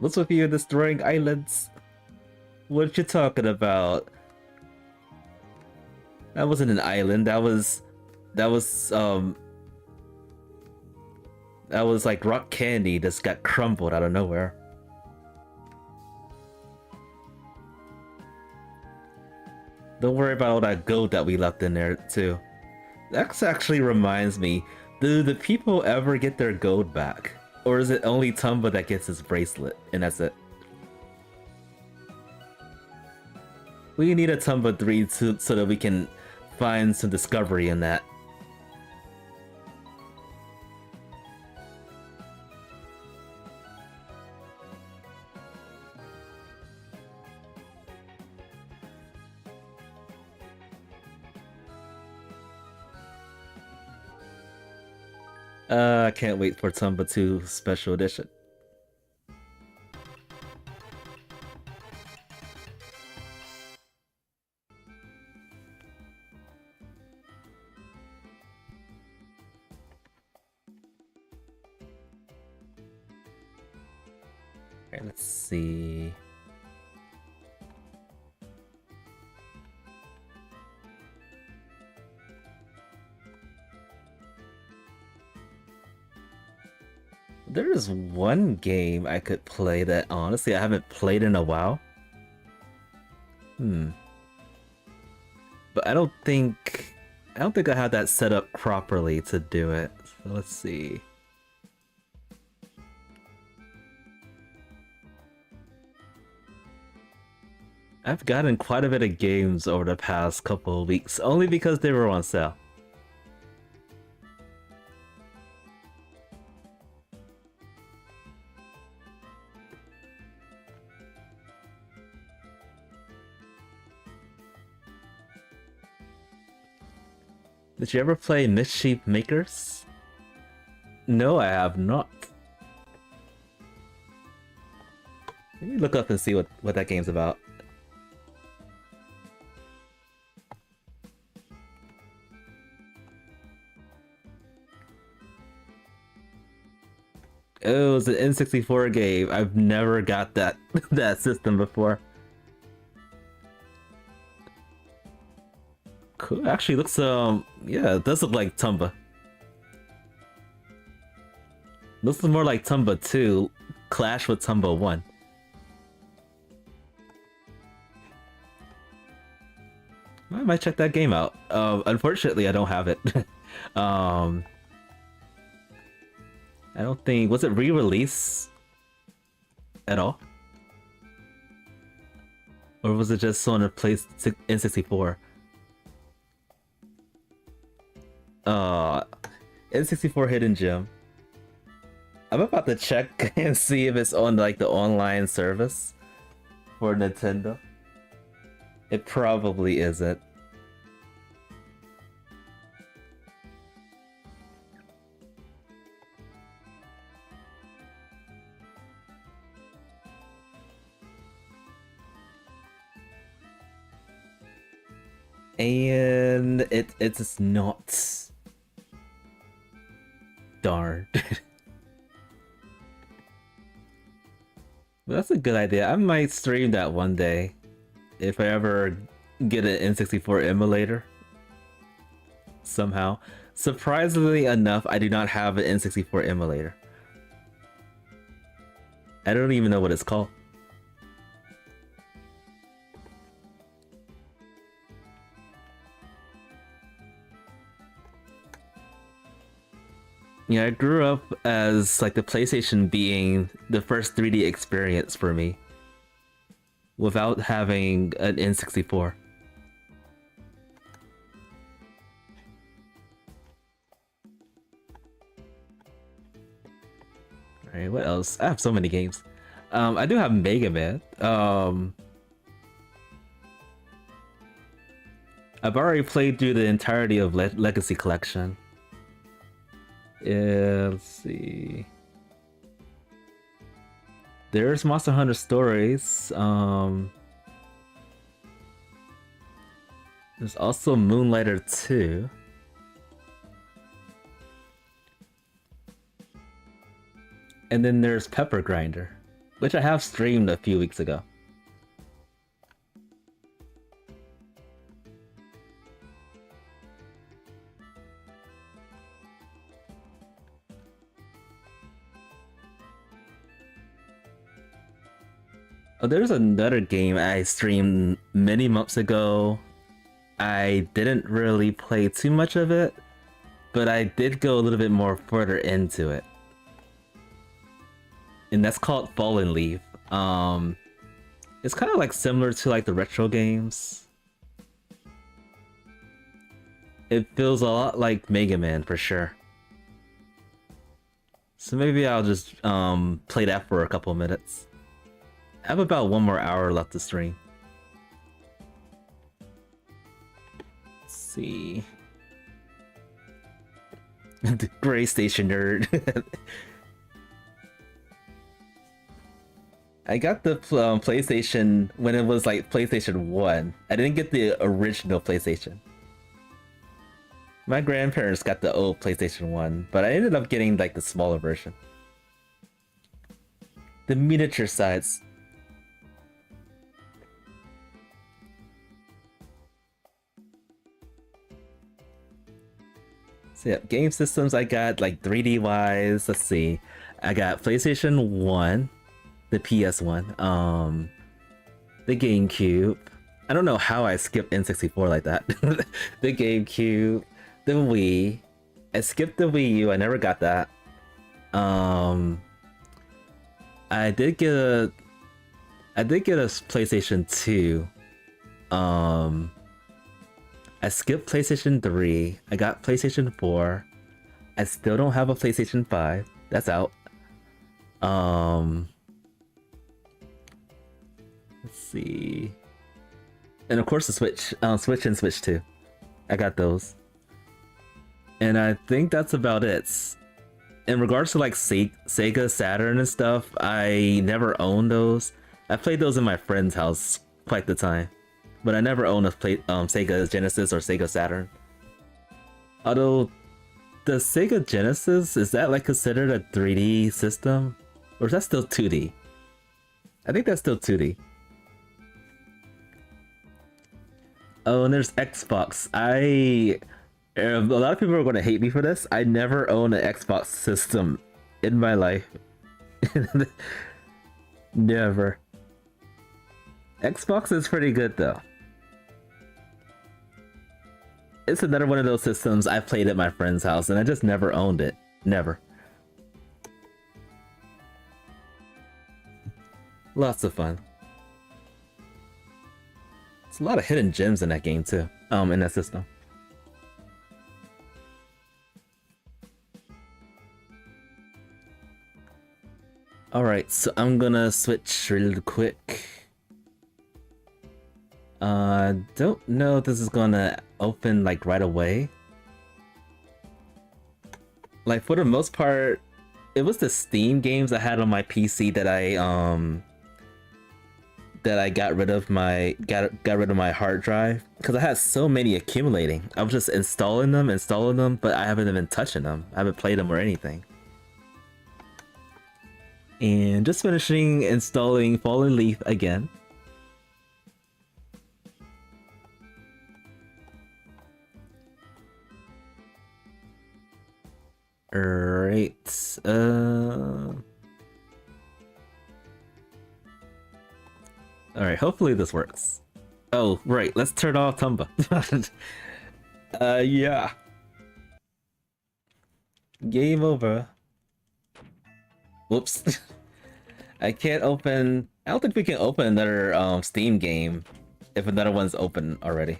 What's with you destroying islands? What you talking about? That wasn't an island, that was like rock candy that got crumbled out of nowhere. Don't worry about all that gold that we left in there too. That actually reminds me, do the people ever get their gold back? Or is it only Tomba that gets his bracelet, and that's it? We need a Tomba 3 so that we can find some discovery in that. I can't wait for Tomba 2 Special Edition. Okay, let's see. There is one game I could play that honestly I haven't played in a while. But I don't think I have that set up properly to do it. So let's see. I've gotten quite a bit of games over the past couple of weeks, only because they were on sale. Did you ever play Mischief Makers? No, I have not. Let me look up and see what that game's about. Oh, it was an N64 game. I've never got that that system before. Cool. Actually, looks yeah, it does look like Tomba. Looks more like Tomba 2, clash with Tomba 1. I might check that game out. Unfortunately, I don't have it. I don't think... Was it re-release at all? Or was it just on a place N64? N64 Hidden Gem. I'm about to check and see if it's on like the online service for Nintendo. It probably isn't. And it's not. Darn. That's a good idea. I might stream that one day if I ever get an N64 emulator somehow. Surprisingly enough, I do not have an N64 emulator. I don't even know what it's called. Yeah, I grew up as like the PlayStation being the first 3D experience for me without having an N64. Alright, what else? I have so many games. I do have Mega Man. I've already played through the entirety of Legacy Collection. Yeah, let's see. There's Monster Hunter Stories. There's also Moonlighter 2. And then there's Pepper Grinder, which I have streamed a few weeks ago. Oh, there's another game I streamed many months ago. I didn't really play too much of it, but I did go a little bit more further into it. And that's called Fallen Leaf. It's kind of like similar to like the retro games. It feels a lot like Mega Man for sure. So maybe I'll just play that for a couple of minutes. I have about 1 more hour left to stream. Let's see. The Gray Station nerd. I got the PlayStation when it was like PlayStation 1. I didn't get the original PlayStation. My grandparents got the old PlayStation 1, but I ended up getting like the smaller version. The miniature size. So yeah, game systems I got like 3D wise, let's see. I got PlayStation 1, the PS1, the GameCube. I don't know how I skipped N64 like that. The GameCube, the Wii. I skipped the Wii U. I never got that. I did get a PlayStation 2. I skipped PlayStation 3. I got PlayStation 4. I still don't have a PlayStation 5. That's out. Let's see. And of course the Switch. Switch and Switch 2. I got those. And I think that's about it. In regards to like Sega Saturn and stuff, I never owned those. I played those in my friend's house quite the time. But I never owned a Sega Genesis or Sega Saturn. Although, the Sega Genesis, is that like considered a 3D system? Or is that still 2D? I think that's still 2D. Oh, and there's Xbox. A lot of people are going to hate me for this. I never owned an Xbox system in my life. Never. Xbox is pretty good though. It's another one of those systems I played at my friend's house and I just never owned it. Never. Lots of fun. There's a lot of hidden gems in that game too. In that system. Alright, so I'm gonna switch real quick. Don't know if this is gonna open like right away. Like for the most part, it was the Steam games I had on my PC that I got rid of my hard drive because I had so many accumulating. I was just installing them, but I haven't been touching them. I haven't played them or anything. And just finishing installing Fallen Leaf again. Alright, alright, hopefully this works. Oh, right, let's turn off Tomba. Yeah. Game over. Whoops. I can't open... I don't think we can open another Steam game if another one's open already.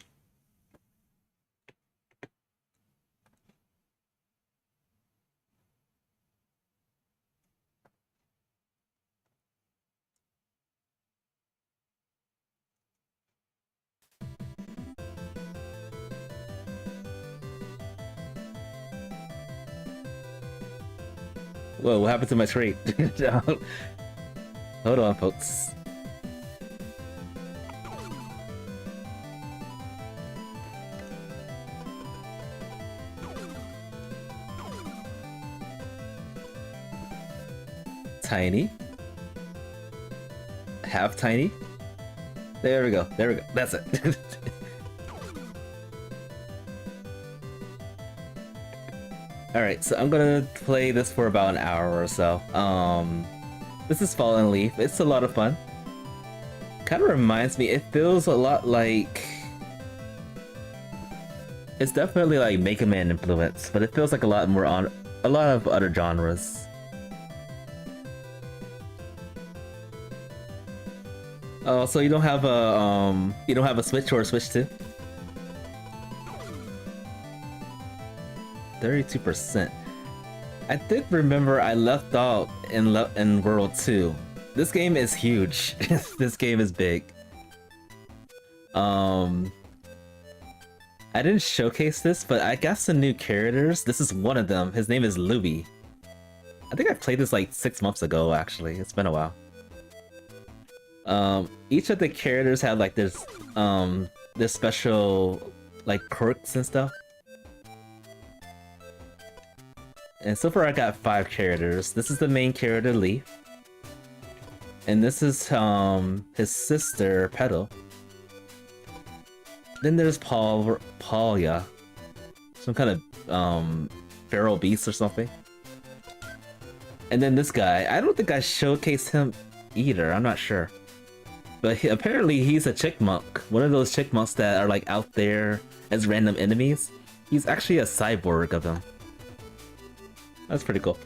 Whoa, what happened to my trade? Hold on, folks. Tiny. Half tiny. There we go. There we go. That's it. Alright, so I'm gonna play this for about an hour or so. This is Fallen Leaf. It's a lot of fun. Kind of reminds me, it feels a lot like... It's definitely like Mega Man influence, but it feels like a lot more on a lot of other genres. Oh, so you don't have a Switch or a Switch 2? 32%. I did remember I left out in World 2. This game is huge. This game is big. I didn't showcase this, but I got some new characters. This is one of them. His name is Louie. I think I played this like 6 months ago, actually. It's been a while. Each of the characters have like their special like quirks and stuff. And so far I got 5 characters. This is the main character, Leaf. And this is his sister, Petal. Then there's Palya. Some kind of feral beast or something. And then this guy, I don't think I showcased him either, I'm not sure. But apparently he's a chick monk. One of those chick monks that are like out there as random enemies. He's actually a cyborg of them. That's pretty cool.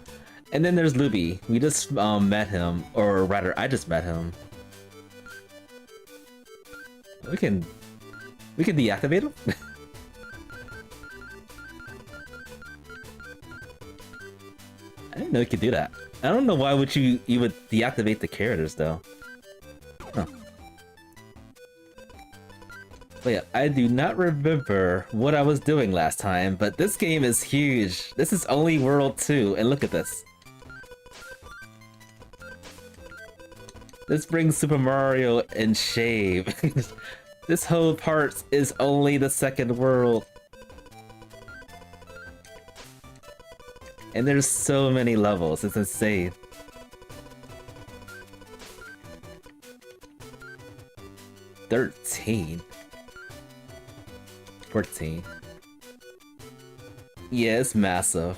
And then there's Luby. We just met him, or rather I just met him. We can deactivate him? I didn't know you could do that. I don't know why would you would deactivate the characters though. Huh. But yeah, I do not remember what I was doing last time, but this game is huge. This is only World 2, and look at this. This brings Super Mario in shame. This whole part is only the second world. And there's so many levels, it's insane. $13. 14. Yeah, it's massive.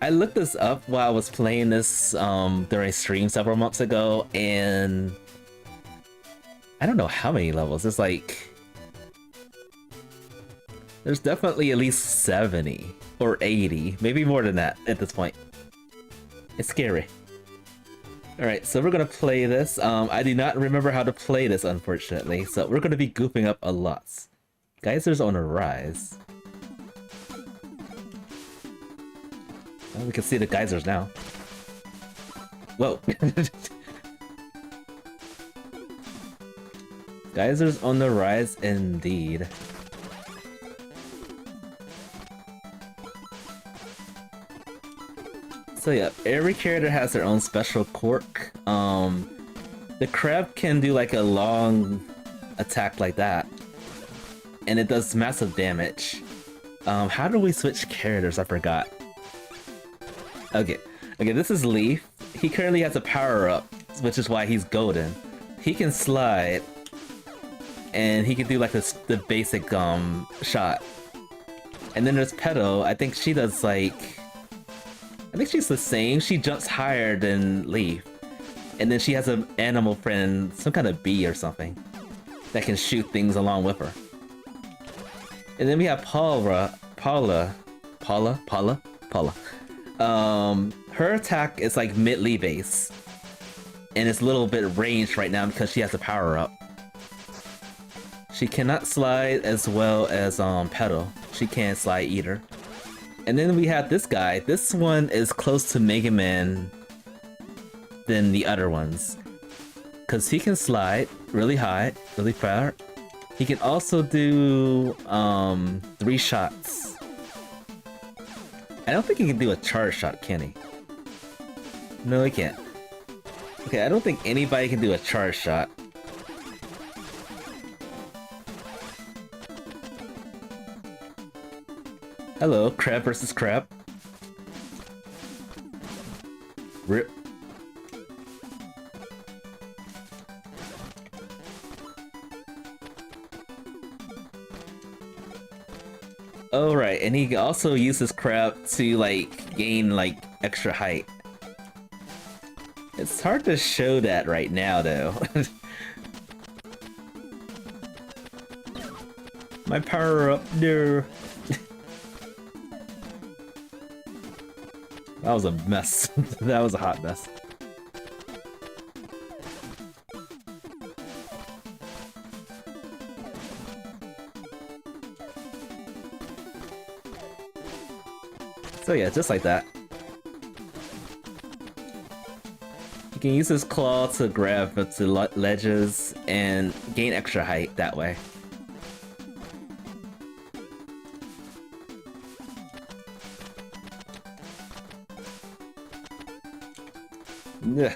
I looked this up while I was playing this during stream several months ago, and I don't know how many levels. It's like there's definitely at least 70 or 80, maybe more than that at this point. It's scary. Alright, so we're gonna play this. I do not remember how to play this, unfortunately, so we're gonna be goofing up a lot. Geysers on a rise. Well, we can see the geysers now. Whoa! Geysers on the rise indeed. So yeah, every character has their own special quirk. The crab can do like a long attack like that, and it does massive damage. How do we switch characters? I forgot. Okay, this is Leaf. He currently has a power-up, which is why he's golden. He can slide, and he can do like the basic shot. And then there's Petal. I think she does like... I think she's the same. She jumps higher than Leaf. And then she has an animal friend, some kind of bee or something, that can shoot things along with her. And then we have Paula. Her attack is like mid-lee base. And it's a little bit ranged right now because she has a power-up. She cannot slide as well as Petal. She can't slide either. And then we have this guy. This one is close to Mega Man than the other ones, because he can slide really high, really far. He can also do 3 shots. I don't think he can do a charge shot, can he? No, he can't. Okay, I don't think anybody can do a charge shot. Hello, crab versus crab. Rip. Oh right, and he also uses crab to like gain like extra height. It's hard to show that right now though. My power up, no. That was a mess. That was a hot mess. So yeah, just like that. You can use his claw to grab to ledges and gain extra height that way. Yeah.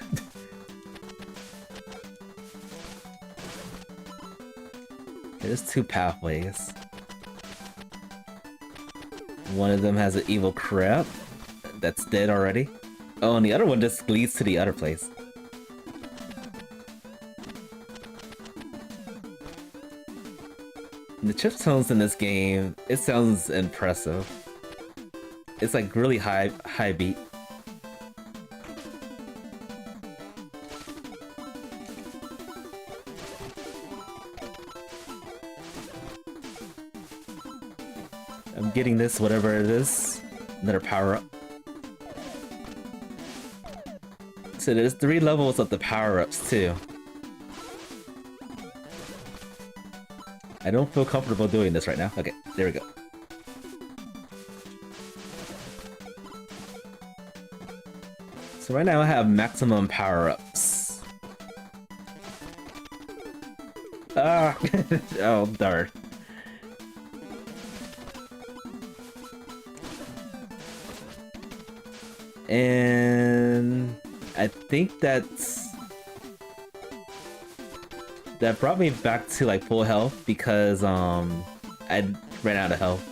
There's 2 pathways. One of them has an evil crab that's dead already. Oh, and the other one just leads to the other place. The chiptones in this game, it sounds impressive. It's like really high beat. getting this, whatever it is. Another power-up. So there's 3 levels of the power-ups too. I don't feel comfortable doing this right now. Okay, there we go. So right now I have maximum power-ups. Ah! Oh, darn. And I think that brought me back to like full health because I ran out of health.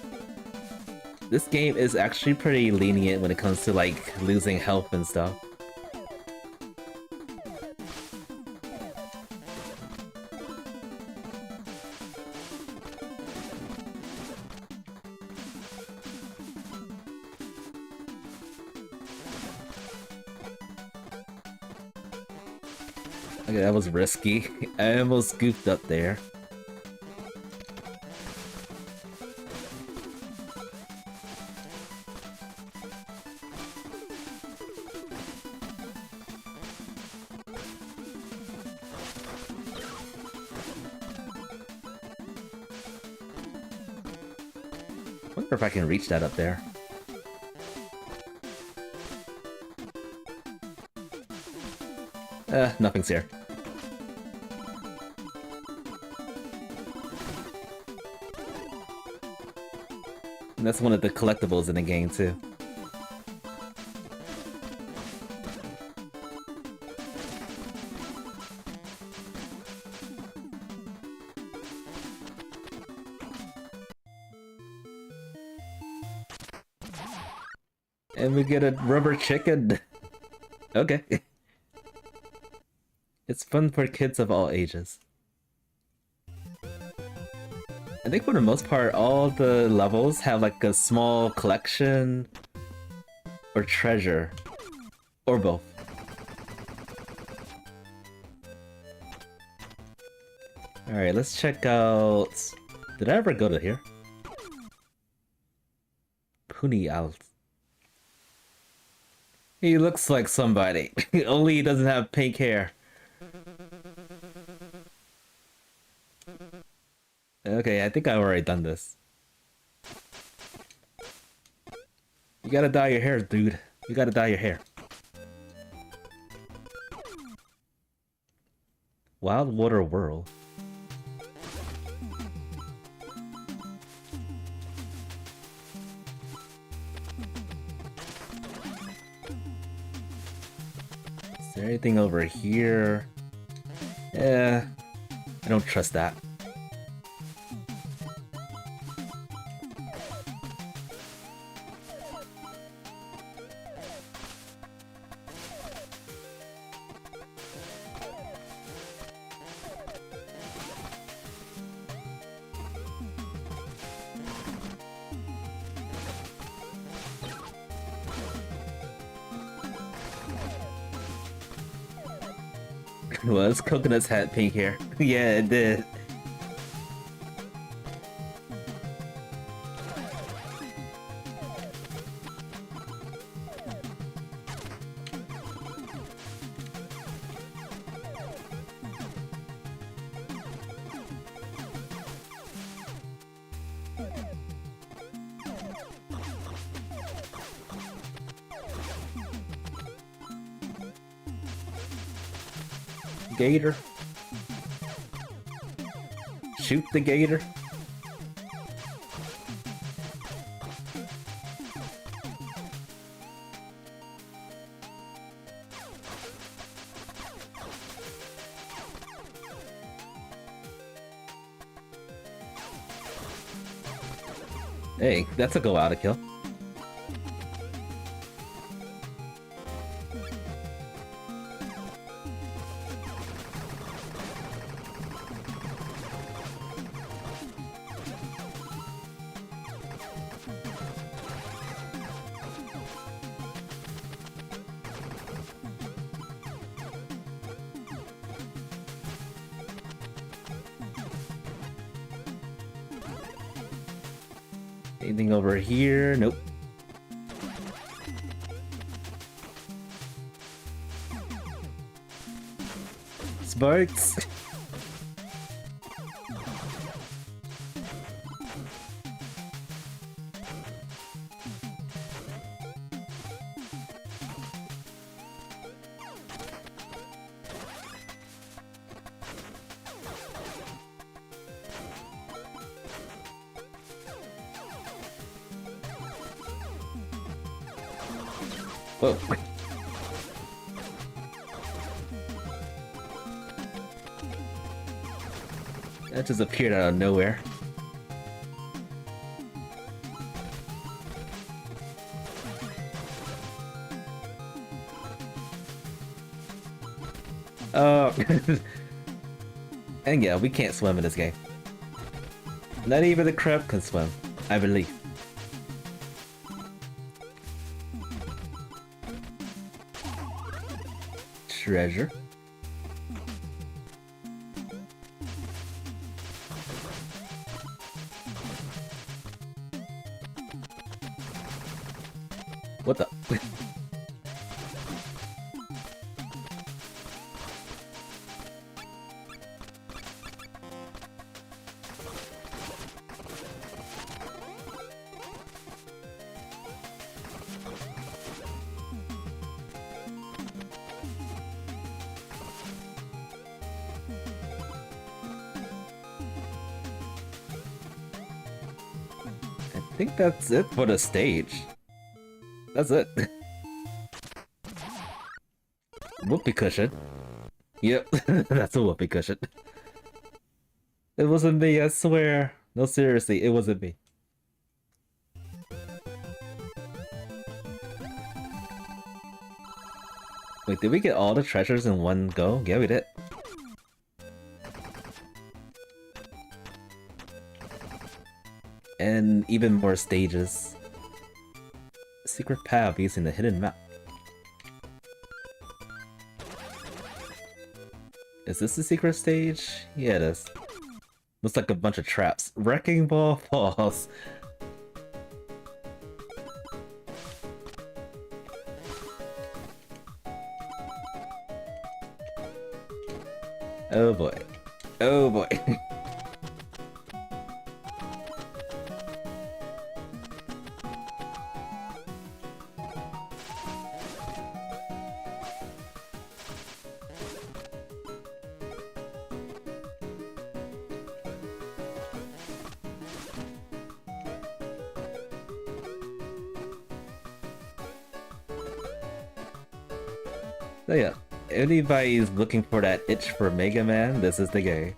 This game is actually pretty lenient when it comes to like losing health and stuff. Okay, that was risky. I almost goofed up there. Wonder if I can reach that up there. Nothing's here. And that's one of the collectibles in the game, too. And we get a rubber chicken. Okay. It's fun for kids of all ages. I think for the most part, all the levels have like a small collection or treasure, or both. Alright, let's check out... Did I ever go to here? Puni Alt. He looks like somebody, only he doesn't have pink hair. Okay, I think I've already done this. You gotta dye your hair, dude. You gotta dye your hair. Wild Water World. Is there anything over here? Yeah, I don't trust that. Was Coconut's had pink hair. Yeah, it did. Gator. Shoot the gator. Hey, that's a go out of kill. Anything over here? Nope. Sparks! Whoa. That just appeared out of nowhere. Oh. And yeah, we can't swim in this game. Not even the crab can swim, I believe. Treasure. What the? I think that's it for the stage. That's it. Whoopee cushion. Yep, that's a whoopee cushion. It wasn't me, I swear. No, seriously, it wasn't me. Wait, did we get all the treasures in one go? Yeah, we did. And even more stages. Secret path using the hidden map. Is this the secret stage? Yeah, it is. Looks like a bunch of traps. Wrecking Ball Falls. Oh boy. Oh boy. So yeah, if anybody's looking for that itch for Mega Man, this is the game.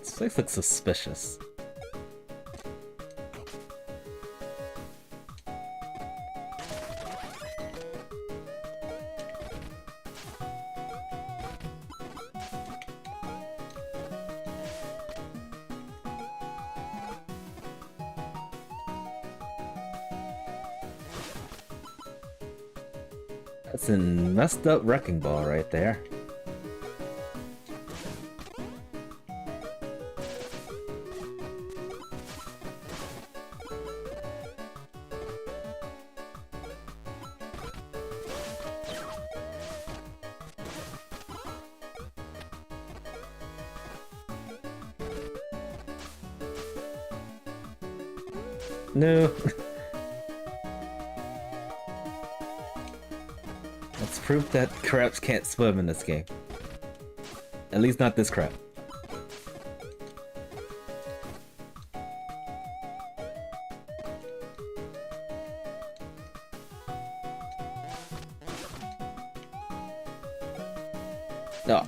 This place looks suspicious. That's a messed up wrecking ball right there. No. That's proof that crabs can't swim in this game. At least not this crab. No.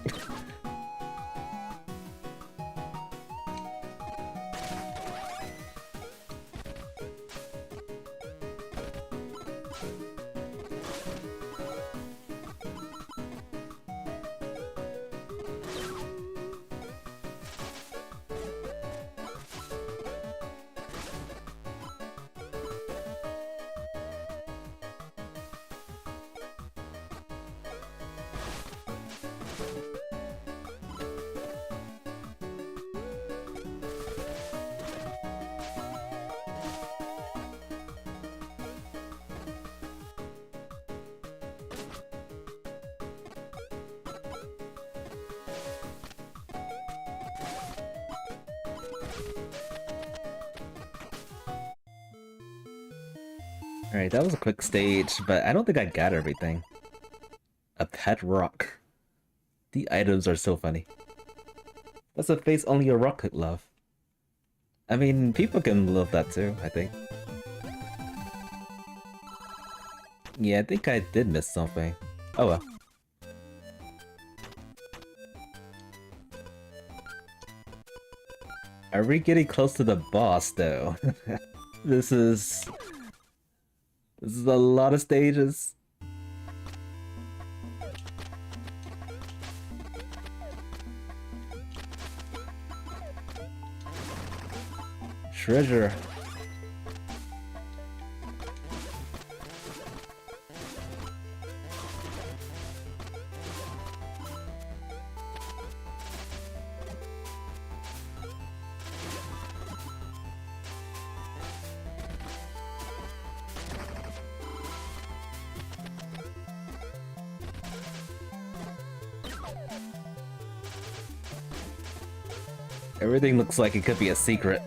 Alright, that was a quick stage, but I don't think I got everything. A pet rock. The items are so funny. That's a face only a rock could love. I mean, people can love that too, I think. Yeah, I think I did miss something. Oh well. Are we getting close to the boss though? This is a lot of stages. Treasure. Everything looks like it could be a secret.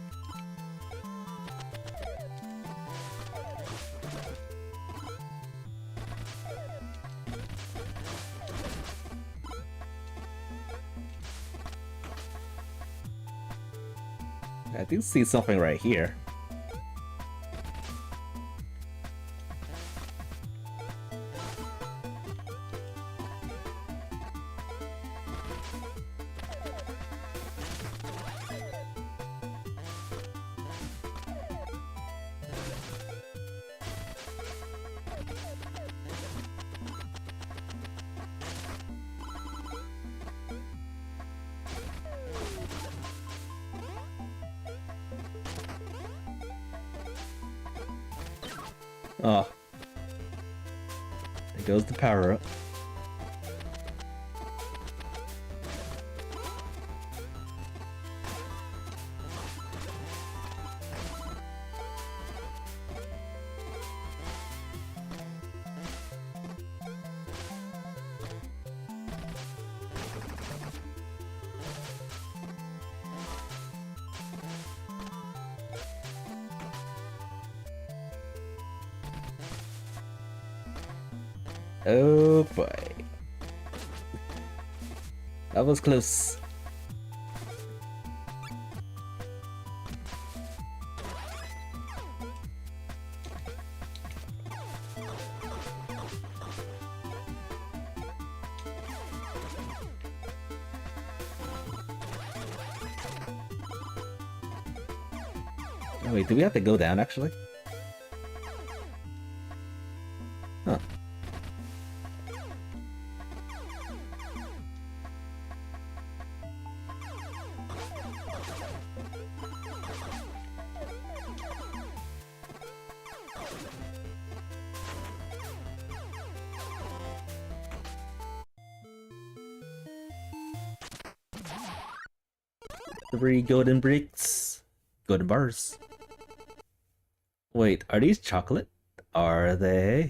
I do see something right here. Oh. There goes the power up. Oh boy. That was close. Oh wait, do we have to go down actually? Huh. Three golden bricks. Golden bars. Wait, are these chocolate? Are they?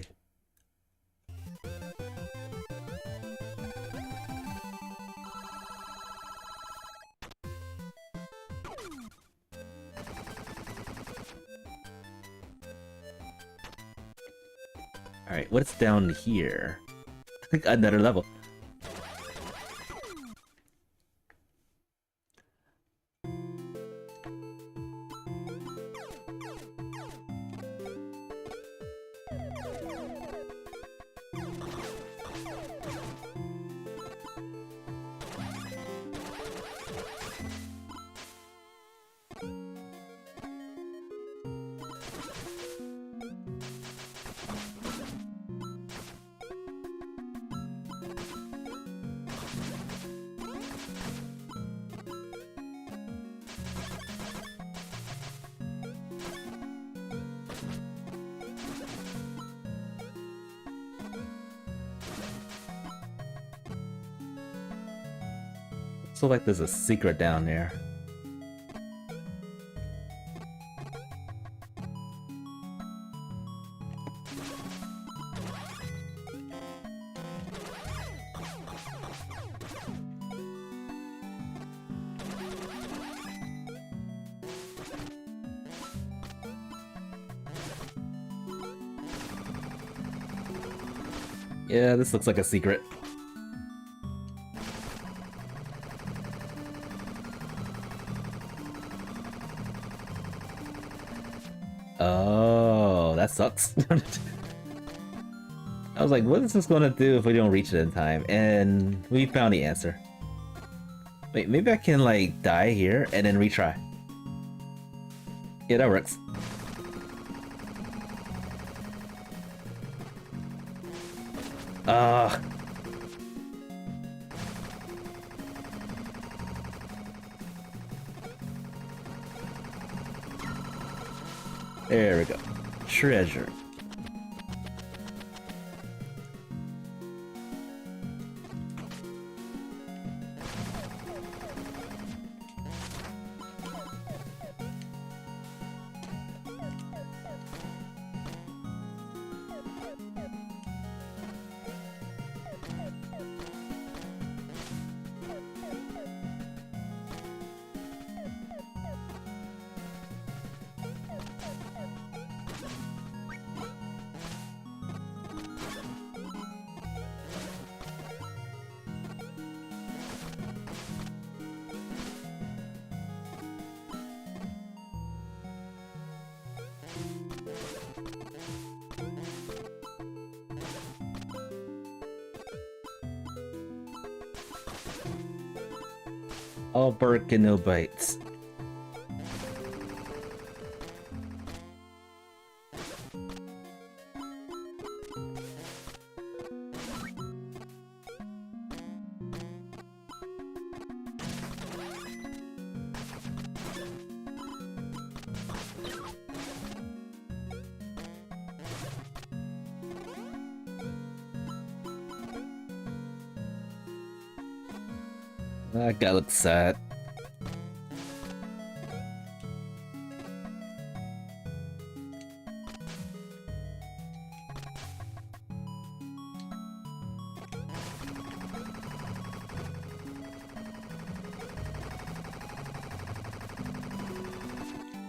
Alright, what's down here? Another level. So like there's a secret down there. Yeah, this looks like a secret. Oh, that sucks. I was like, what is this gonna do if we don't reach it in time? And we found the answer. Wait, maybe I can like die here and then retry. Yeah, that works. There we go. Treasure. All bark and no bites. That guy looks sad.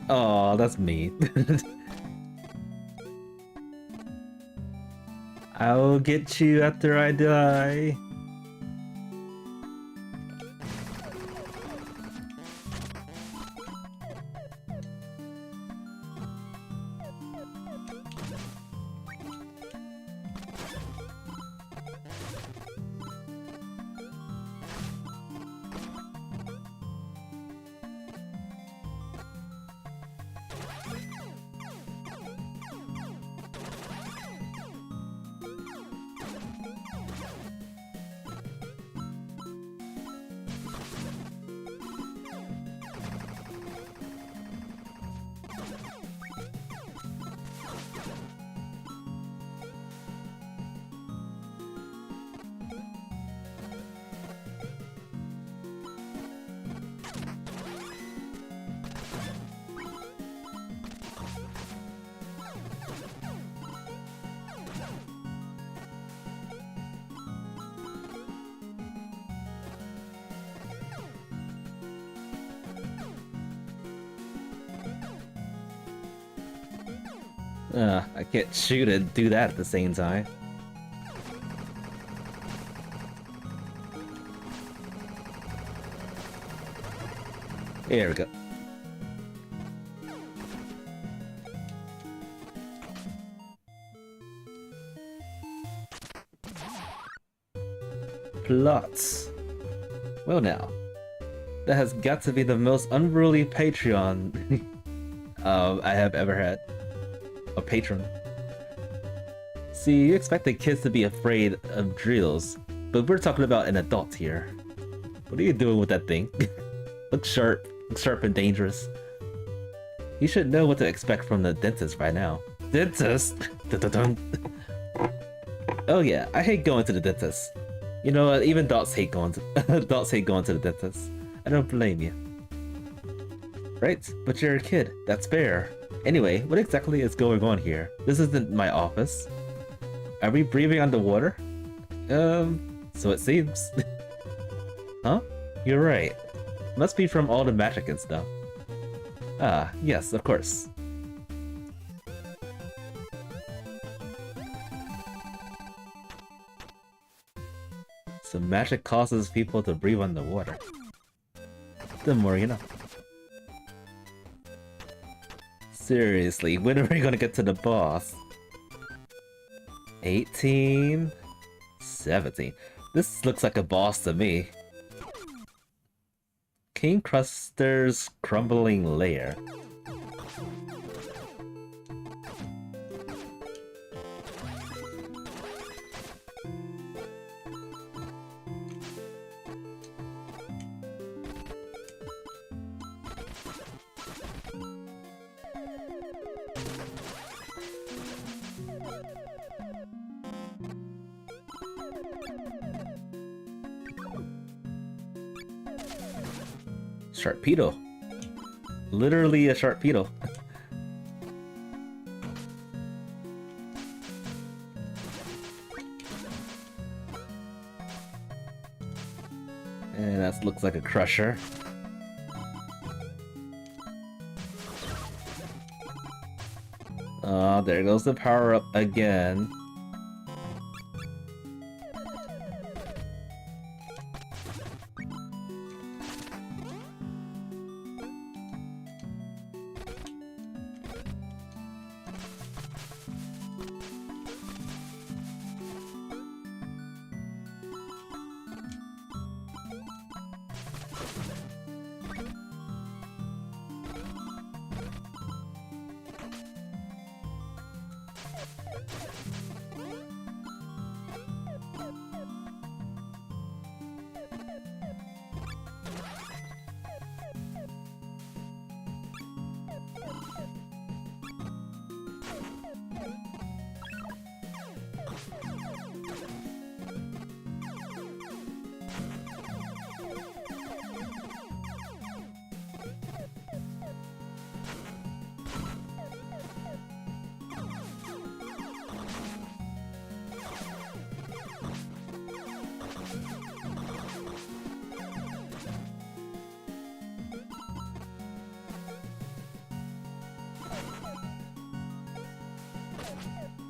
Oh, that's me. I'll get you after I die. I can't shoot and do that at the same time. Here we go. Plots. Well now, that has got to be the most unruly Patreon I have ever had. A patron. See, you expect the kids to be afraid of drills, but we're talking about an adult here. What are you doing with that thing? Looks sharp and dangerous. You should know what to expect from the dentist by now. Dentist? Dun-dun-dun. Oh yeah, I hate going to the dentist. You know what? Even dots hate going to dots hate going to the dentist. I don't blame you. Right, but you're a kid. That's fair. Anyway, what exactly is going on here? This isn't my office. Are we breathing underwater? So it seems. Huh? You're right. Must be from all the magic and stuff. Ah, yes, of course. So magic causes people to breathe underwater. The more you know. Seriously, when are we gonna get to the boss? 18... 17. This looks like a boss to me. King Cruster's crumbling lair. Sharpedo. Literally a Sharpedo. And that looks like a Crusher. Oh, there goes the power-up again.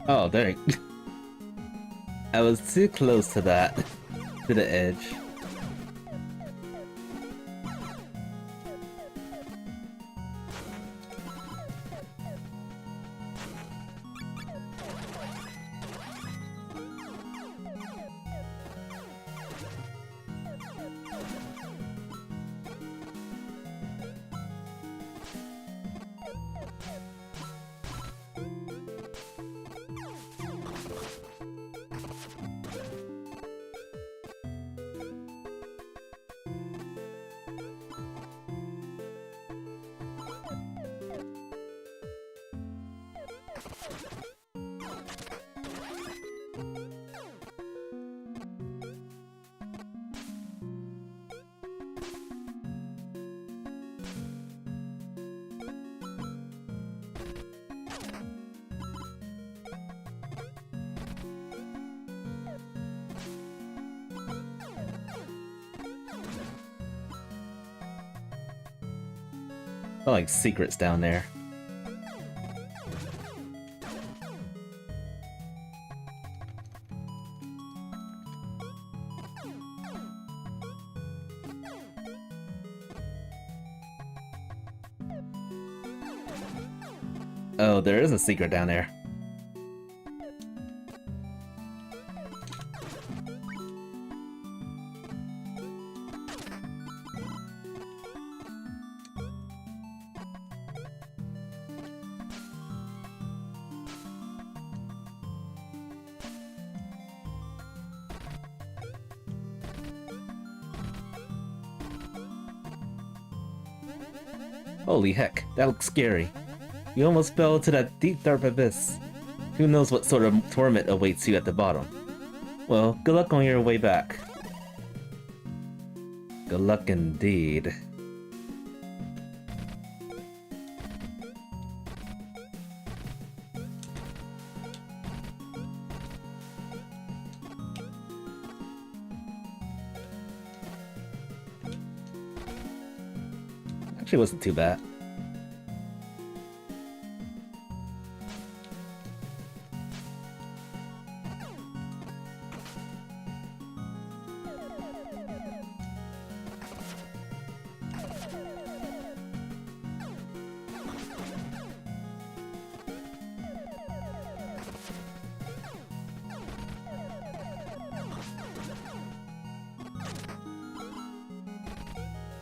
Oh, there. I was too close to that. To the edge. Oh, like secrets down there. Oh, there is a secret down there. Holy heck, that looks scary. You almost fell into that deep dark abyss. Who knows what sort of torment awaits you at the bottom. Well, good luck on your way back. Good luck indeed. Actually, wasn't too bad.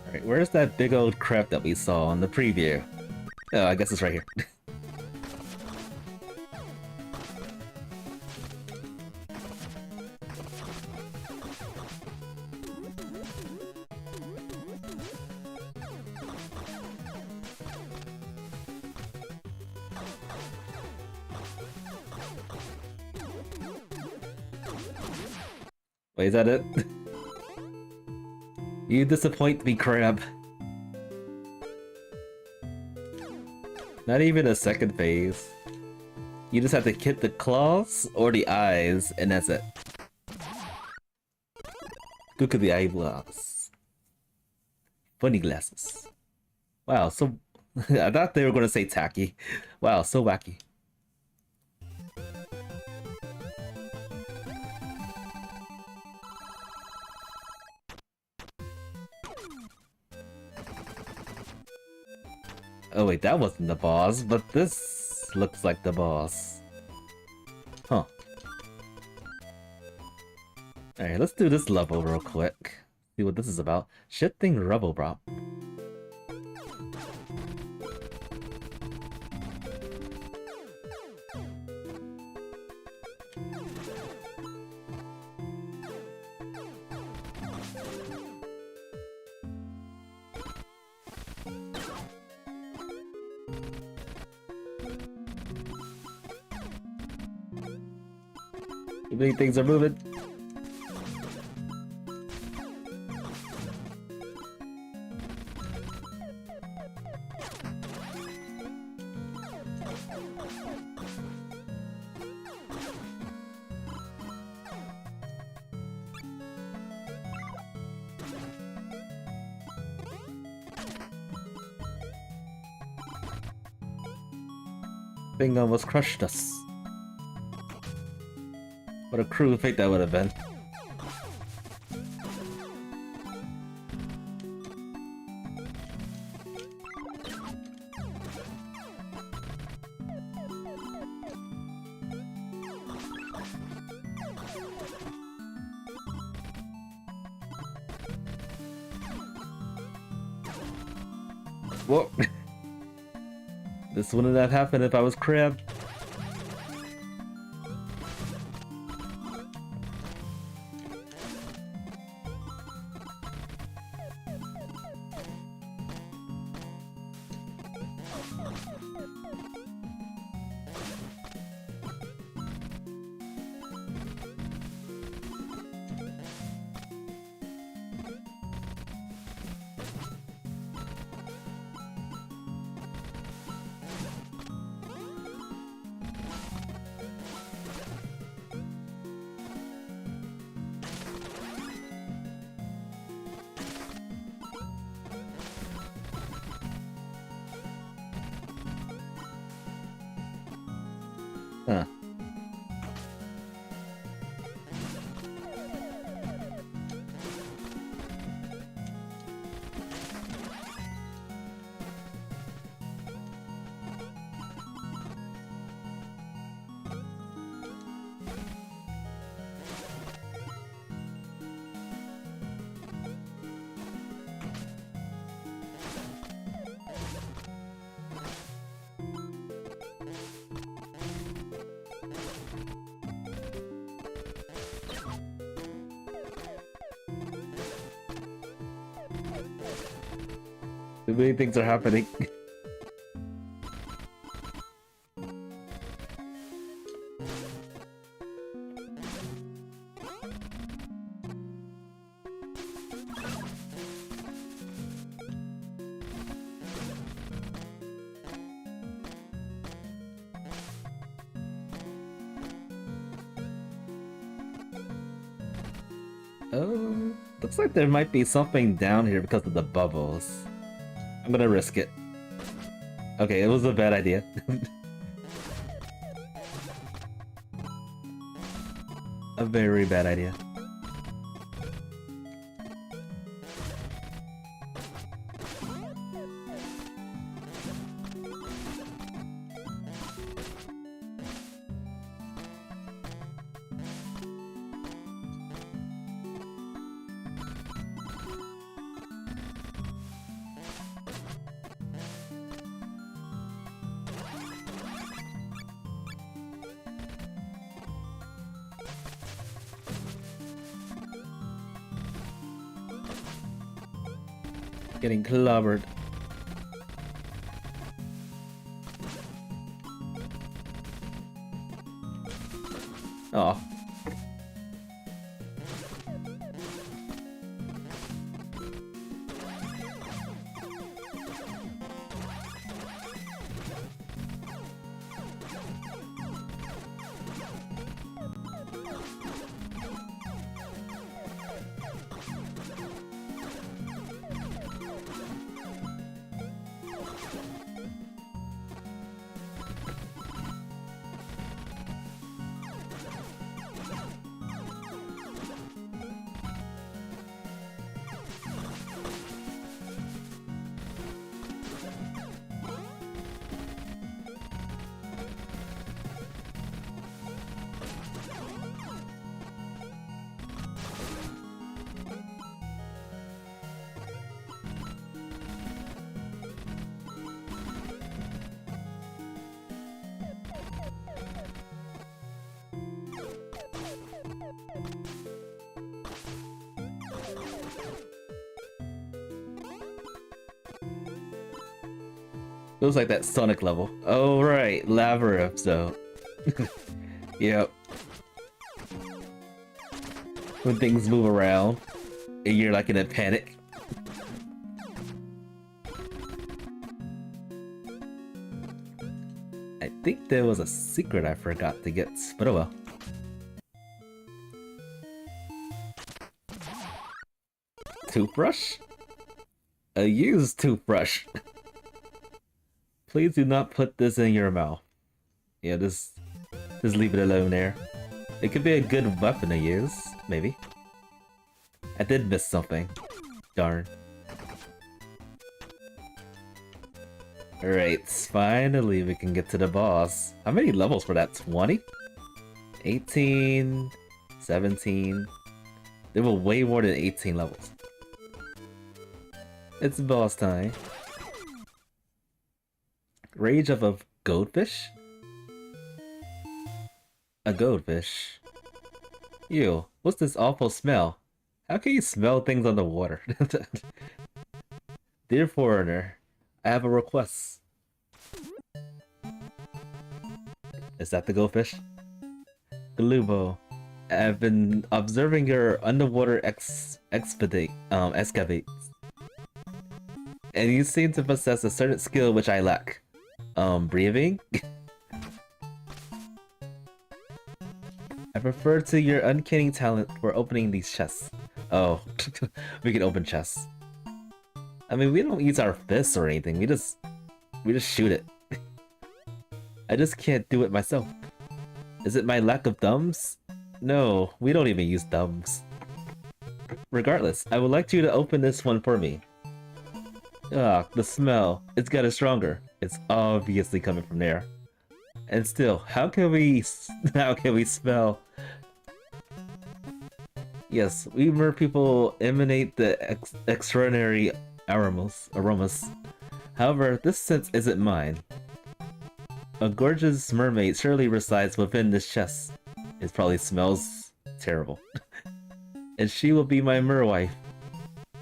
Alright, where's that big old crap that we saw on the preview? Oh, I guess it's right here. Wait, is that it? You disappoint me, crab. Not even a second phase. You just have to hit the claws or the eyes, and that's it. Look at the eyeglass. Funny glasses. Wow, so... I thought they were gonna say tacky. Wow, so wacky. Oh wait, that wasn't the boss, but this looks like the boss. Huh. Alright, let's do this level real quick. See what this is about. Shifting rubble drop. Too many things are moving. Thing almost crushed us. What a cruel fate that would have been. Whoa. This wouldn't have happened if I was Crab. Huh. Too many things are happening. Oh, looks like there might be something down here because of the bubbles. I'm gonna risk it. Okay, it was a bad idea. A very bad idea. Getting clobbered. Oh. It was like that Sonic level. Oh right, lava so. Yep. When things move around and you're like in a panic. I think there was a secret I forgot to get, but oh well. Toothbrush? A used toothbrush. Please do not put this in your mouth. Yeah, just leave it alone there. It could be a good weapon to use, maybe. I did miss something. Darn. Alright, finally we can get to the boss. How many levels for that? 20? 18? 17? There were way more than 18 levels. It's boss time. Rage of a goldfish? A goldfish. Ew, what's this awful smell? How can you smell things underwater? Dear foreigner, I have a request. Is that the goldfish? Galubo, I've been observing your underwater excavates. And you seem to possess a certain skill which I lack. Breathing? I prefer to your uncanny talent for opening these chests. Oh, we can open chests. I mean, we don't use our fists or anything, we just shoot it. I just can't do it myself. Is it my lack of thumbs? No, we don't even use thumbs. Regardless, I would like you to open this one for me. Ah, the smell. It's getting stronger. It's obviously coming from there. And still, how can we smell? Yes, we mer people emanate the extraordinary aromas. However, this sense isn't mine. A gorgeous mermaid surely resides within this chest. It probably smells terrible. And she will be my mer wife.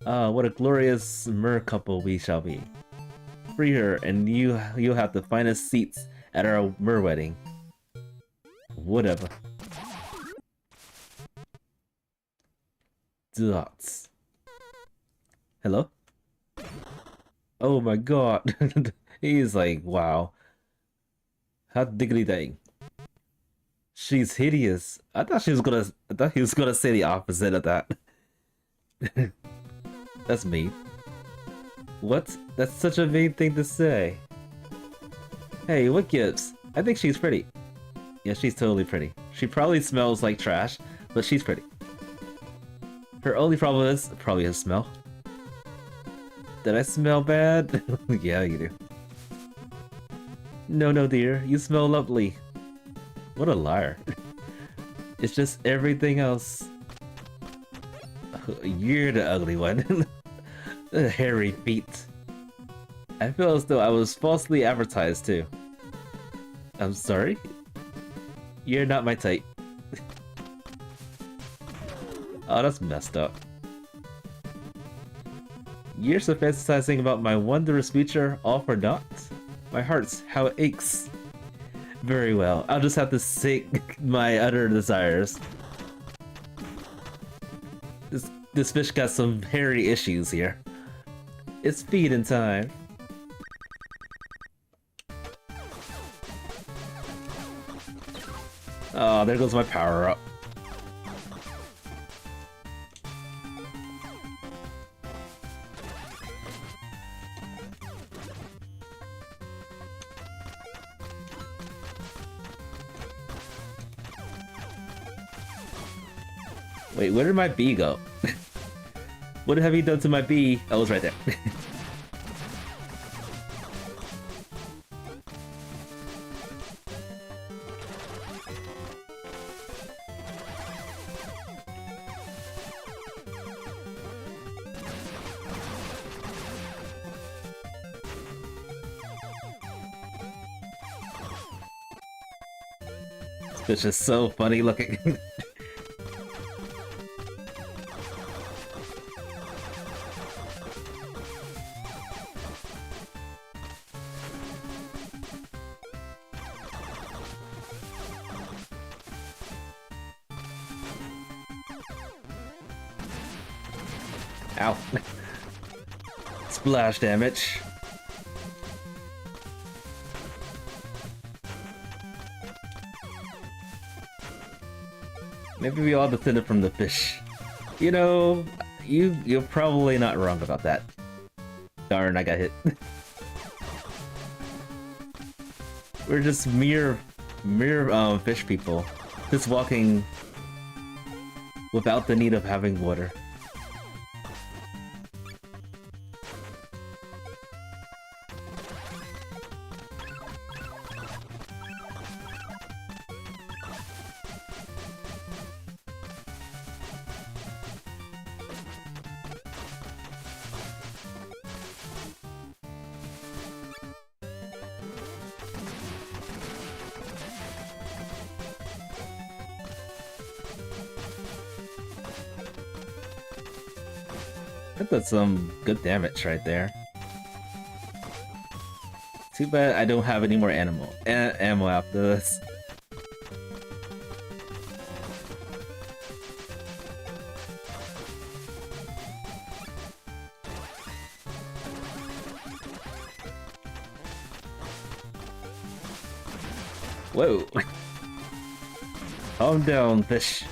Ah, what a glorious mer couple we shall be. Free her, and you'll have the finest seats at our mer wedding. Whatever. Dots. Hello? Oh my god. He's like, wow. Hot diggity dang. She's hideous. I thought he was gonna say the opposite of that. That's mean. What? That's such a mean thing to say. Hey, what gives? I think she's pretty. Yeah, she's totally pretty. She probably smells like trash, but she's pretty. Her only problem is probably her smell. Did I smell bad? Yeah, you do. No, dear. You smell lovely. What a liar. It's just everything else. You're the ugly one. The hairy feet. I feel as though I was falsely advertised too. I'm sorry? You're not my type. Oh, that's messed up. Years of fantasizing about my wondrous future, all for naught? My heart's how it aches. Very well, I'll just have to sink my utter desires. This fish got some hairy issues here. It's feeding time. Oh, there goes my power up. Wait, where did my bee go? What have you done to my bee? Oh, it was right there. This fish is so funny looking. Ow. Splash damage. Maybe we all descended from the fish. You know, you're probably not wrong about that. Darn, I got hit. We're just mere fish people. Just walking without the need of having water. That does some good damage right there. Too bad I don't have any more ammo after this. Whoa! Calm down, fish.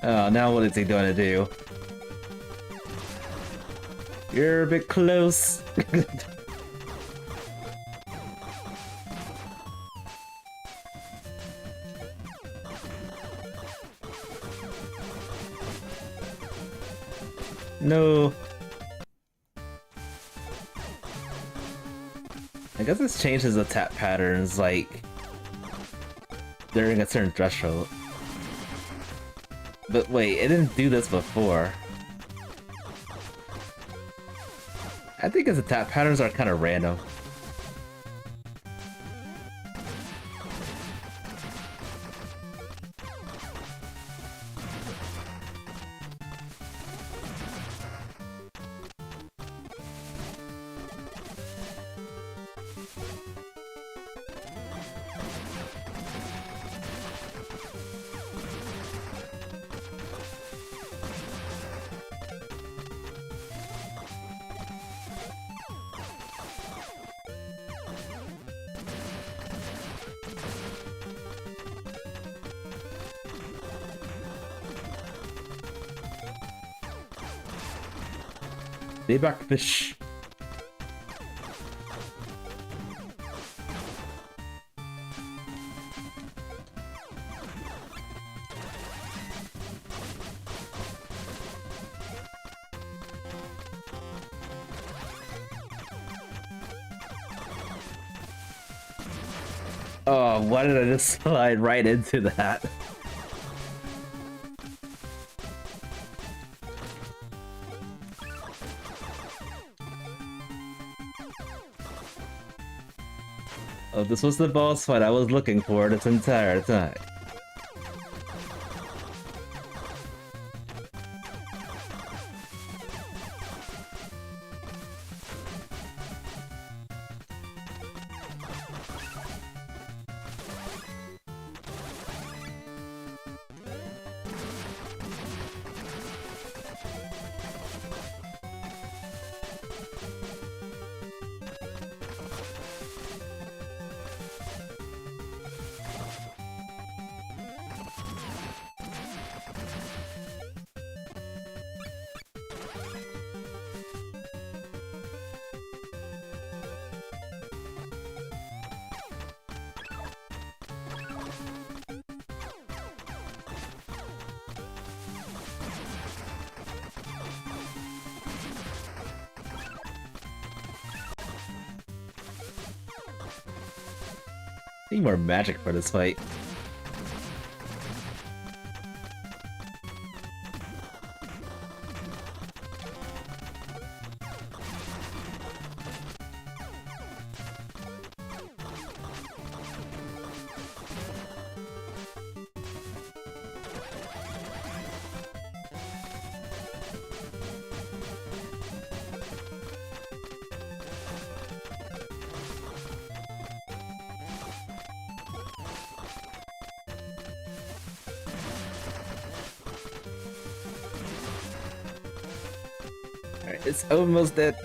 Oh, now what is he going to do? You're a bit close. No. I guess this changes attack patterns, like, during a certain threshold. But wait, it didn't do this before. I think his attack patterns are kind of random. Be back, fish. Oh, why did I just slide right into that? Oh, this was the boss fight I was looking for this entire time. Need more magic for this fight. Alright, it's almost dead.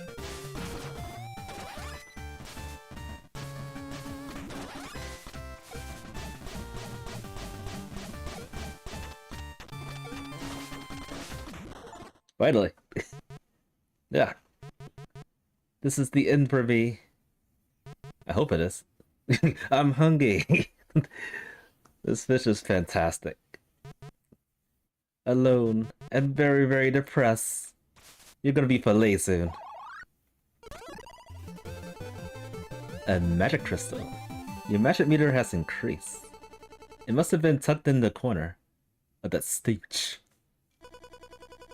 Finally. Yeah. This is the end for me. I hope it is. I'm hungry. This fish is fantastic. Alone and very, very depressed. You're gonna be fillet soon. A magic crystal. Your magic meter has increased. It must have been tucked in the corner of that stitch.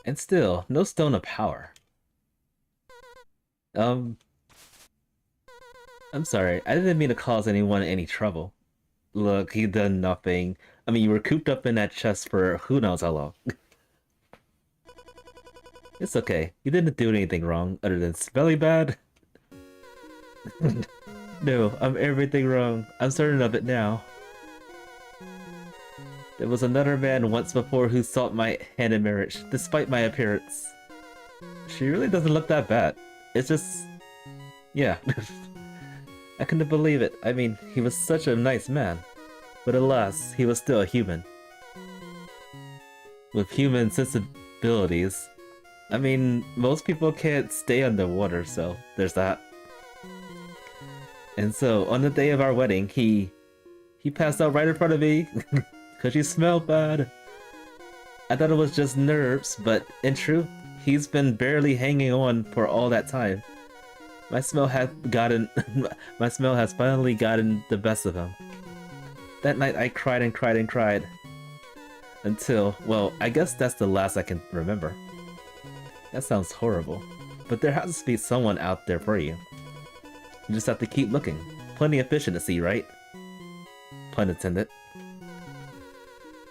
And still, no stone of power. I'm sorry, I didn't mean to cause anyone any trouble. Look, he done nothing. I mean, you were cooped up in that chest for who knows how long. It's okay. You didn't do anything wrong other than smelly bad. No, I'm everything wrong. I'm certain of it now. There was another man once before who sought my hand in marriage, despite my appearance. She really doesn't look that bad. It's just... yeah. I couldn't believe it. I mean, he was such a nice man. But alas, he was still a human. With human sensibilities. I mean, most people can't stay underwater, so there's that. And so, on the day of our wedding, he passed out right in front of me, because he smelled bad. I thought it was just nerves, but in truth, he's been barely hanging on for all that time. My smell has finally gotten the best of him. That night I cried and cried and cried. Until, well, I guess that's the last I can remember. That sounds horrible, but there has to be someone out there for you. You just have to keep looking. Plenty of fish in the sea, right? Pun intended.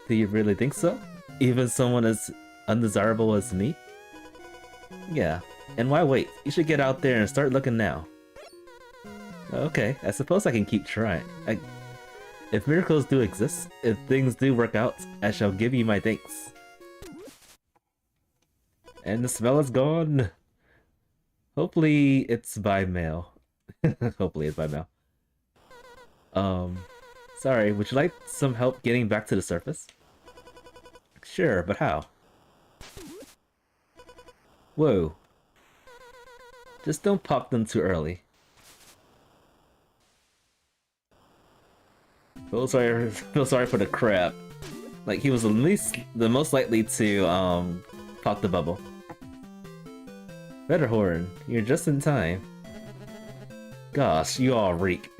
Do you really think so? Even someone as undesirable as me? Yeah, and why wait? You should get out there and start looking now. Okay, I suppose I can keep trying. If miracles do exist, if things do work out, I shall give you my thanks. And the smell is gone. Hopefully it's by mail. Hopefully it's by mail. Sorry, would you like some help getting back to the surface? Sure, but how? Whoa. Just don't pop them too early. Feel sorry for the crab. Like, he was the most likely to pop the bubble. Betterhorn, you're just in time. Gosh, you all reek.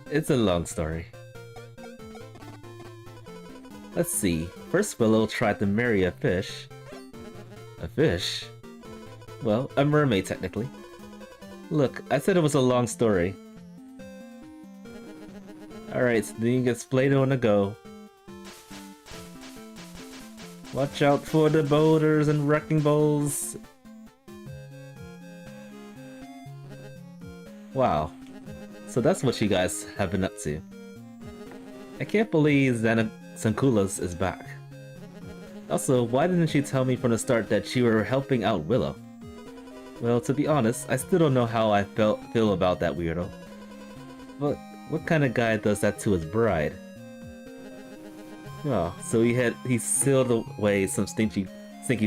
It's a long story. Let's see. First Willow tried to marry a fish. A fish? Well, a mermaid technically. Look, I said it was a long story. Alright, so then you get splayed on the go. Watch out for the boulders and wrecking balls. Wow. So that's what you guys have been up to. I can't believe Zankulas is back. Also, why didn't you tell me from the start that you were helping out Willow? Well, to be honest, I still don't know how I feel about that weirdo. But what kind of guy does that to his bride? Oh, so he sealed away some stinky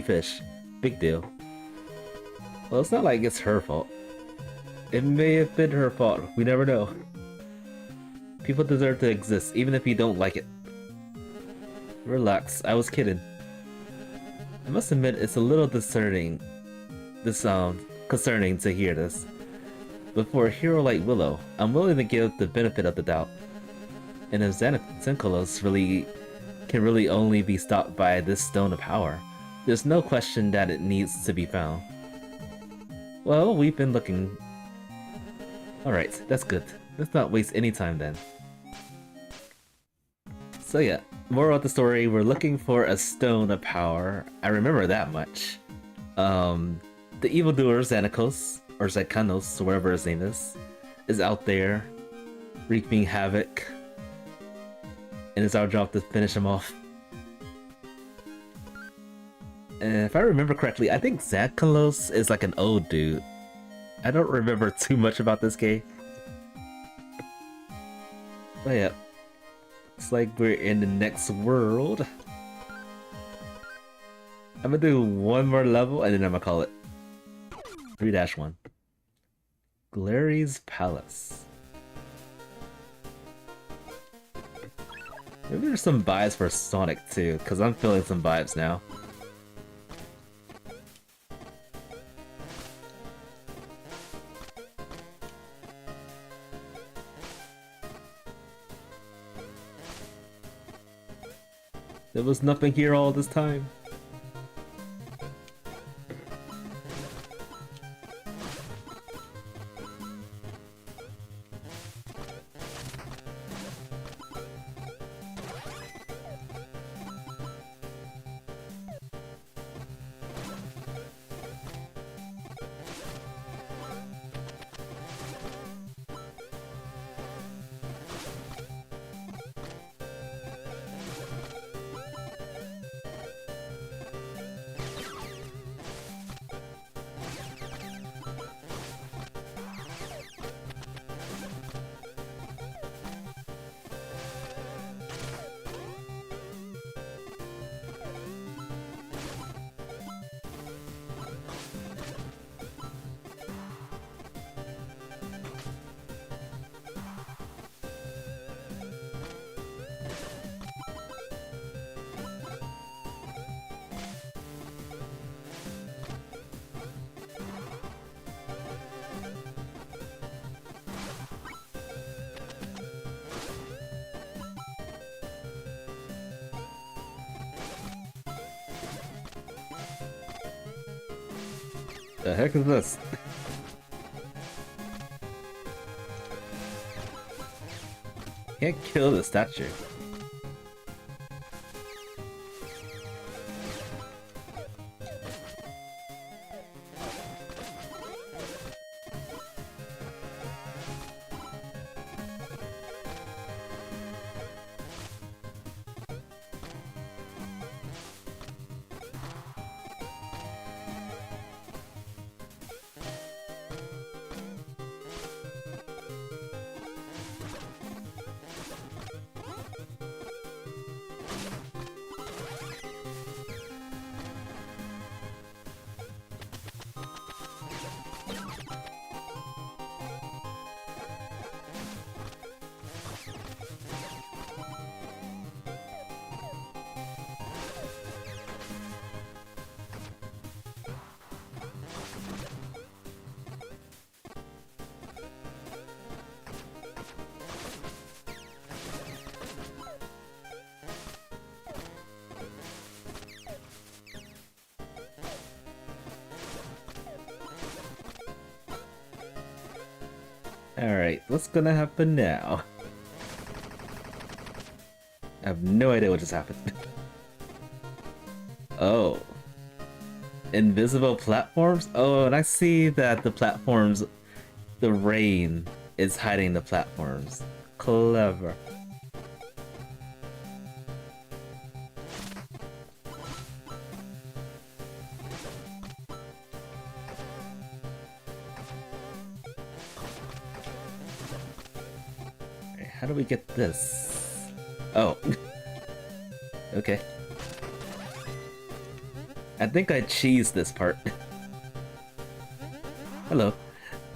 fish. Big deal. Well, it's not like it's her fault. It may have been her fault, we never know. People deserve to exist, even if you don't like it. Relax, I was kidding. I must admit, it's a little concerning to hear this. But for a hero like Willow, I'm willing to give the benefit of the doubt. And if Zankulas can really only be stopped by this stone of power, there's no question that it needs to be found. Well, we've been looking. Alright, that's good. Let's not waste any time then. So yeah, moral of the story, we're looking for a stone of power. I remember that much. The evildoer Xanakos, or Zykanos, or whatever his name is out there, wreaking havoc. And it's our job to finish him off. And if I remember correctly, I think Zykanos is like an old dude. I don't remember too much about this game. But yeah, looks like we're in the next world. I'm gonna do one more level and then I'm gonna call it 3-1. Glary's Palace. Maybe there's some vibes for Sonic too, because I'm feeling some vibes now. There was nothing here all this time. The heck is this? Can't kill the statue. Alright, what's gonna happen now? I have no idea what just happened. Oh. Invisible platforms? Oh, and I see that the platforms, the rain is hiding the platforms. Clever. How do we get this? Oh. Okay. I think I cheesed this part. Hello.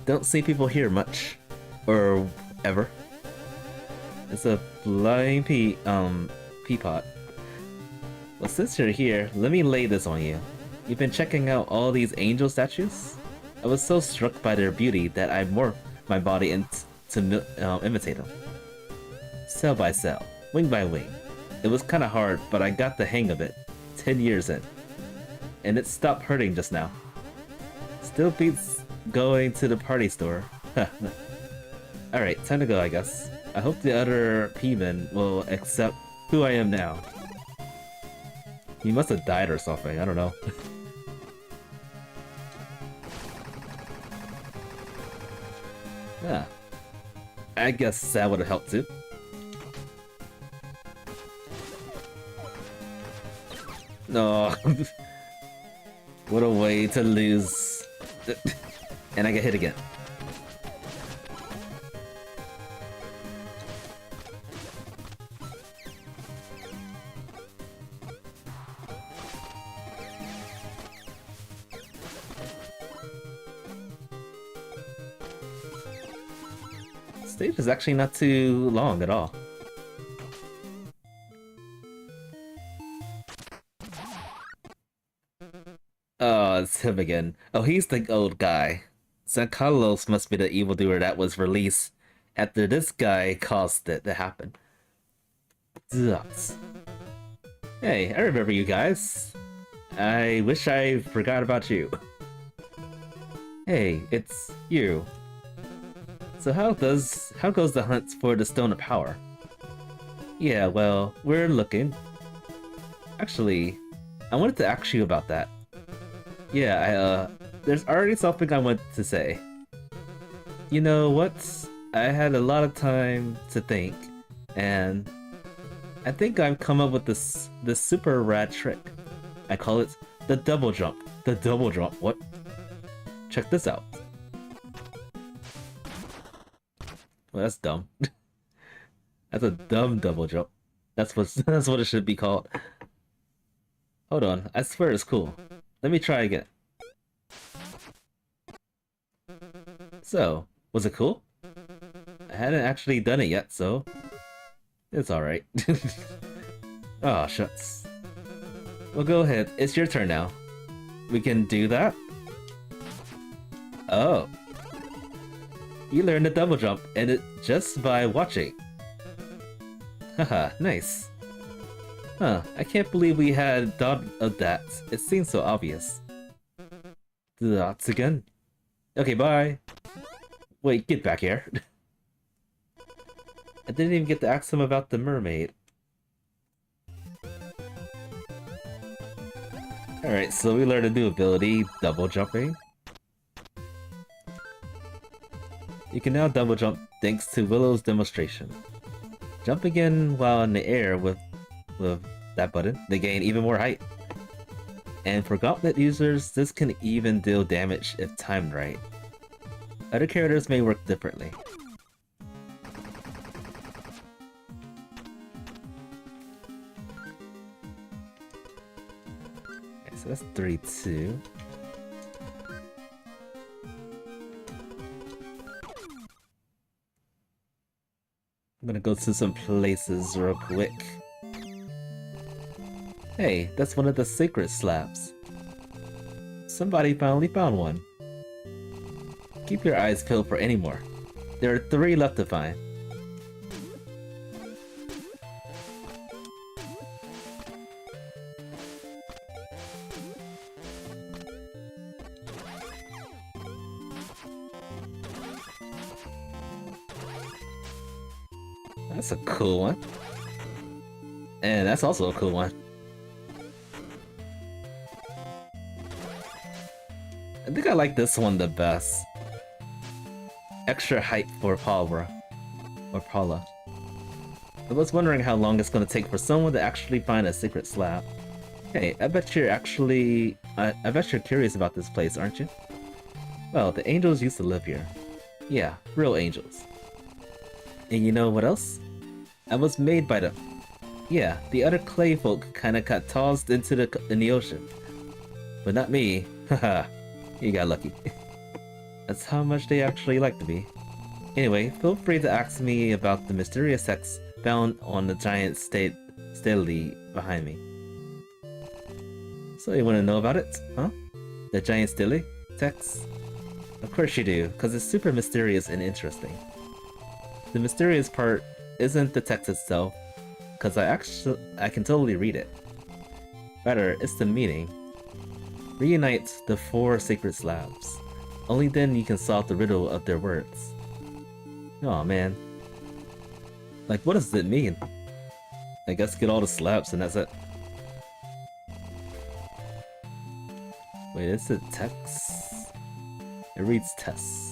Don't see people here much. Or ever. It's a flying peapod. Well, since you're here, let me lay this on you. You've been checking out all these angel statues? I was so struck by their beauty that I morphed my body to imitate them. Cell by cell, wing by wing. It was kinda hard, but I got the hang of it, 10 years in. And it stopped hurting just now. Still beats going to the party store. Alright, time to go, I guess. I hope the other P-men will accept who I am now. He must have died or something, I don't know. Yeah. I guess that would have helped too. No. What a way to lose. And I get hit again. Stage is actually not too long at all. Oh, it's him again. Oh, he's the old guy. San Carlos must be the evildoer that was released after this guy caused it to happen. Zucks. Hey, I remember you guys. I wish I forgot about you. Hey, it's you. So how goes the hunt for the Stone of Power? Yeah, well, we're looking. Actually, I wanted to ask you about that. Yeah, there's already something I want to say. You know what? I had a lot of time to think, and I think I've come up with this super rad trick. I call it the double jump. The double jump, what? Check this out. Well, that's dumb. That's a dumb double jump. That's what it should be called. Hold on, I swear it's cool. Let me try again. So, was it cool? I hadn't actually done it yet, so it's alright. Oh, shucks. Well, go ahead. It's your turn now. We can do that? Oh. You learned a double jump, and it just by watching. Haha, nice. Huh, I can't believe we had thought of that. It seems so obvious. That's again. Okay, bye. Wait, get back here. I didn't even get to ask him about the mermaid. Alright, so we learned a new ability, double jumping. You can now double jump thanks to Willow's demonstration. Jump again while in the air with that button, they gain even more height. And for gauntlet users, this can even deal damage if timed right. Other characters may work differently. Okay, so that's 3-2. I'm gonna go to some places real quick. Hey, that's one of the sacred slabs. Somebody finally found one. Keep your eyes peeled for any more. There are 3 left to find. That's a cool one. And that's also a cool one. I think I like this one the best. Extra height for Paula. Or Paula. I was wondering how long it's gonna take for someone to actually find a secret slab. Hey, I bet you're actually... I bet you're curious about this place, aren't you? Well, the angels used to live here. Yeah, real angels. And you know what else? I was made by them. Yeah, the other clay folk kinda got tossed into the ocean. But not me. Haha, you got lucky. That's how much they actually like to be. Anyway, feel free to ask me about the mysterious text found on the giant stele behind me. So you wanna know about it, huh? The giant stele text? Of course you do, cause it's super mysterious and interesting. The mysterious part isn't the text itself, cause I can totally read it. Rather, it's the meaning. Reunite the 4 sacred slabs. Only then you can solve the riddle of their words. Aw, man. Like, what does it mean? I guess get all the slabs and that's it. Wait, is it text? It reads tests.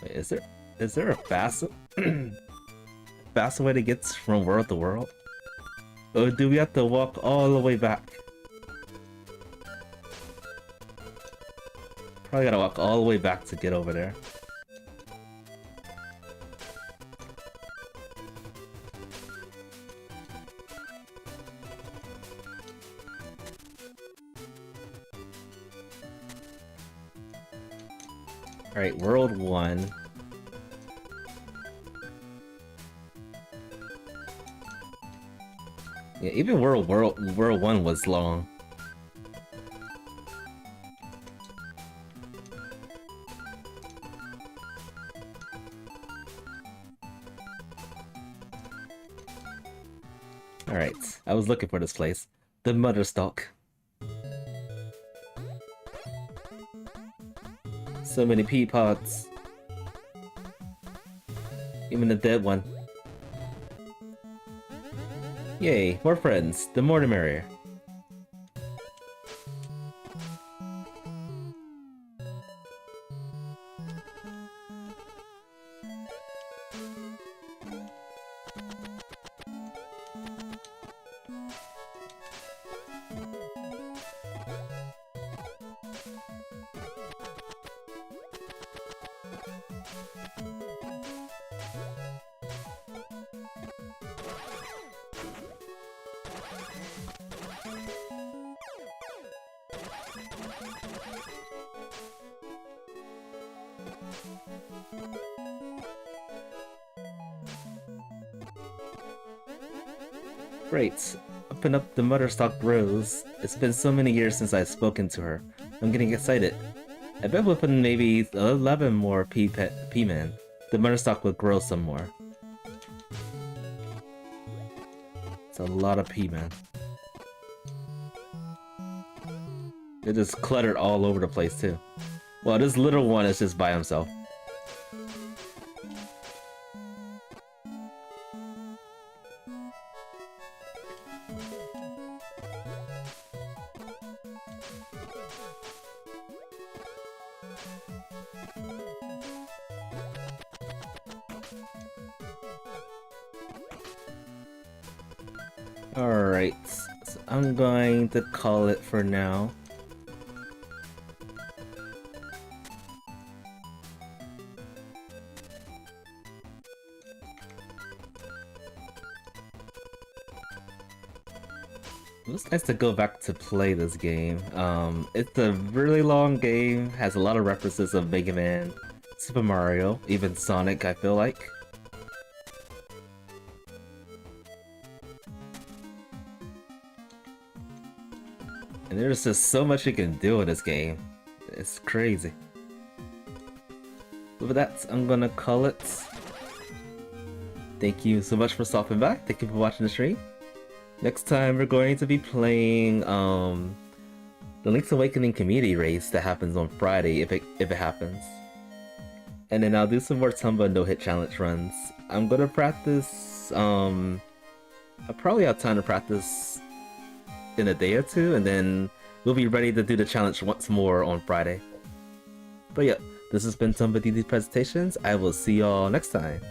Wait, is there a faster faster way to get from world to world? Or do we have to walk all the way back? Probably gotta walk all the way back to get over there. Alright, World 1. Yeah, even World 1 was long. Alright, I was looking for this place. The Mother Stalk. So many pea pods. Even the dead one. Yay, more friends. The more the merrier. Great. Up and up the mother stalk grows. It's been so many years since I've spoken to her. I'm getting excited. I bet within maybe 11 more P-men, the mother stalk will grow some more. It's a lot of P-men. They're just cluttered all over the place too. Well, this little one is just by himself. Alright, so I'm going to call it for now. It's nice to go back to play this game. It's a really long game, has a lot of references of Mega Man, Super Mario, even Sonic, I feel like. And there's just so much you can do in this game. It's crazy. But with that, I'm gonna call it. Thank you so much for stopping by. Thank you for watching the stream. Next time we're going to be playing the Link's Awakening community race that happens on Friday if it happens. And then I'll do some more Tomba no-hit challenge runs. I'm gonna practice I'll probably have time to practice in a day or two, and then we'll be ready to do the challenge once more on Friday. But yeah, this has been Tomba DD Presentations. I will see y'all next time.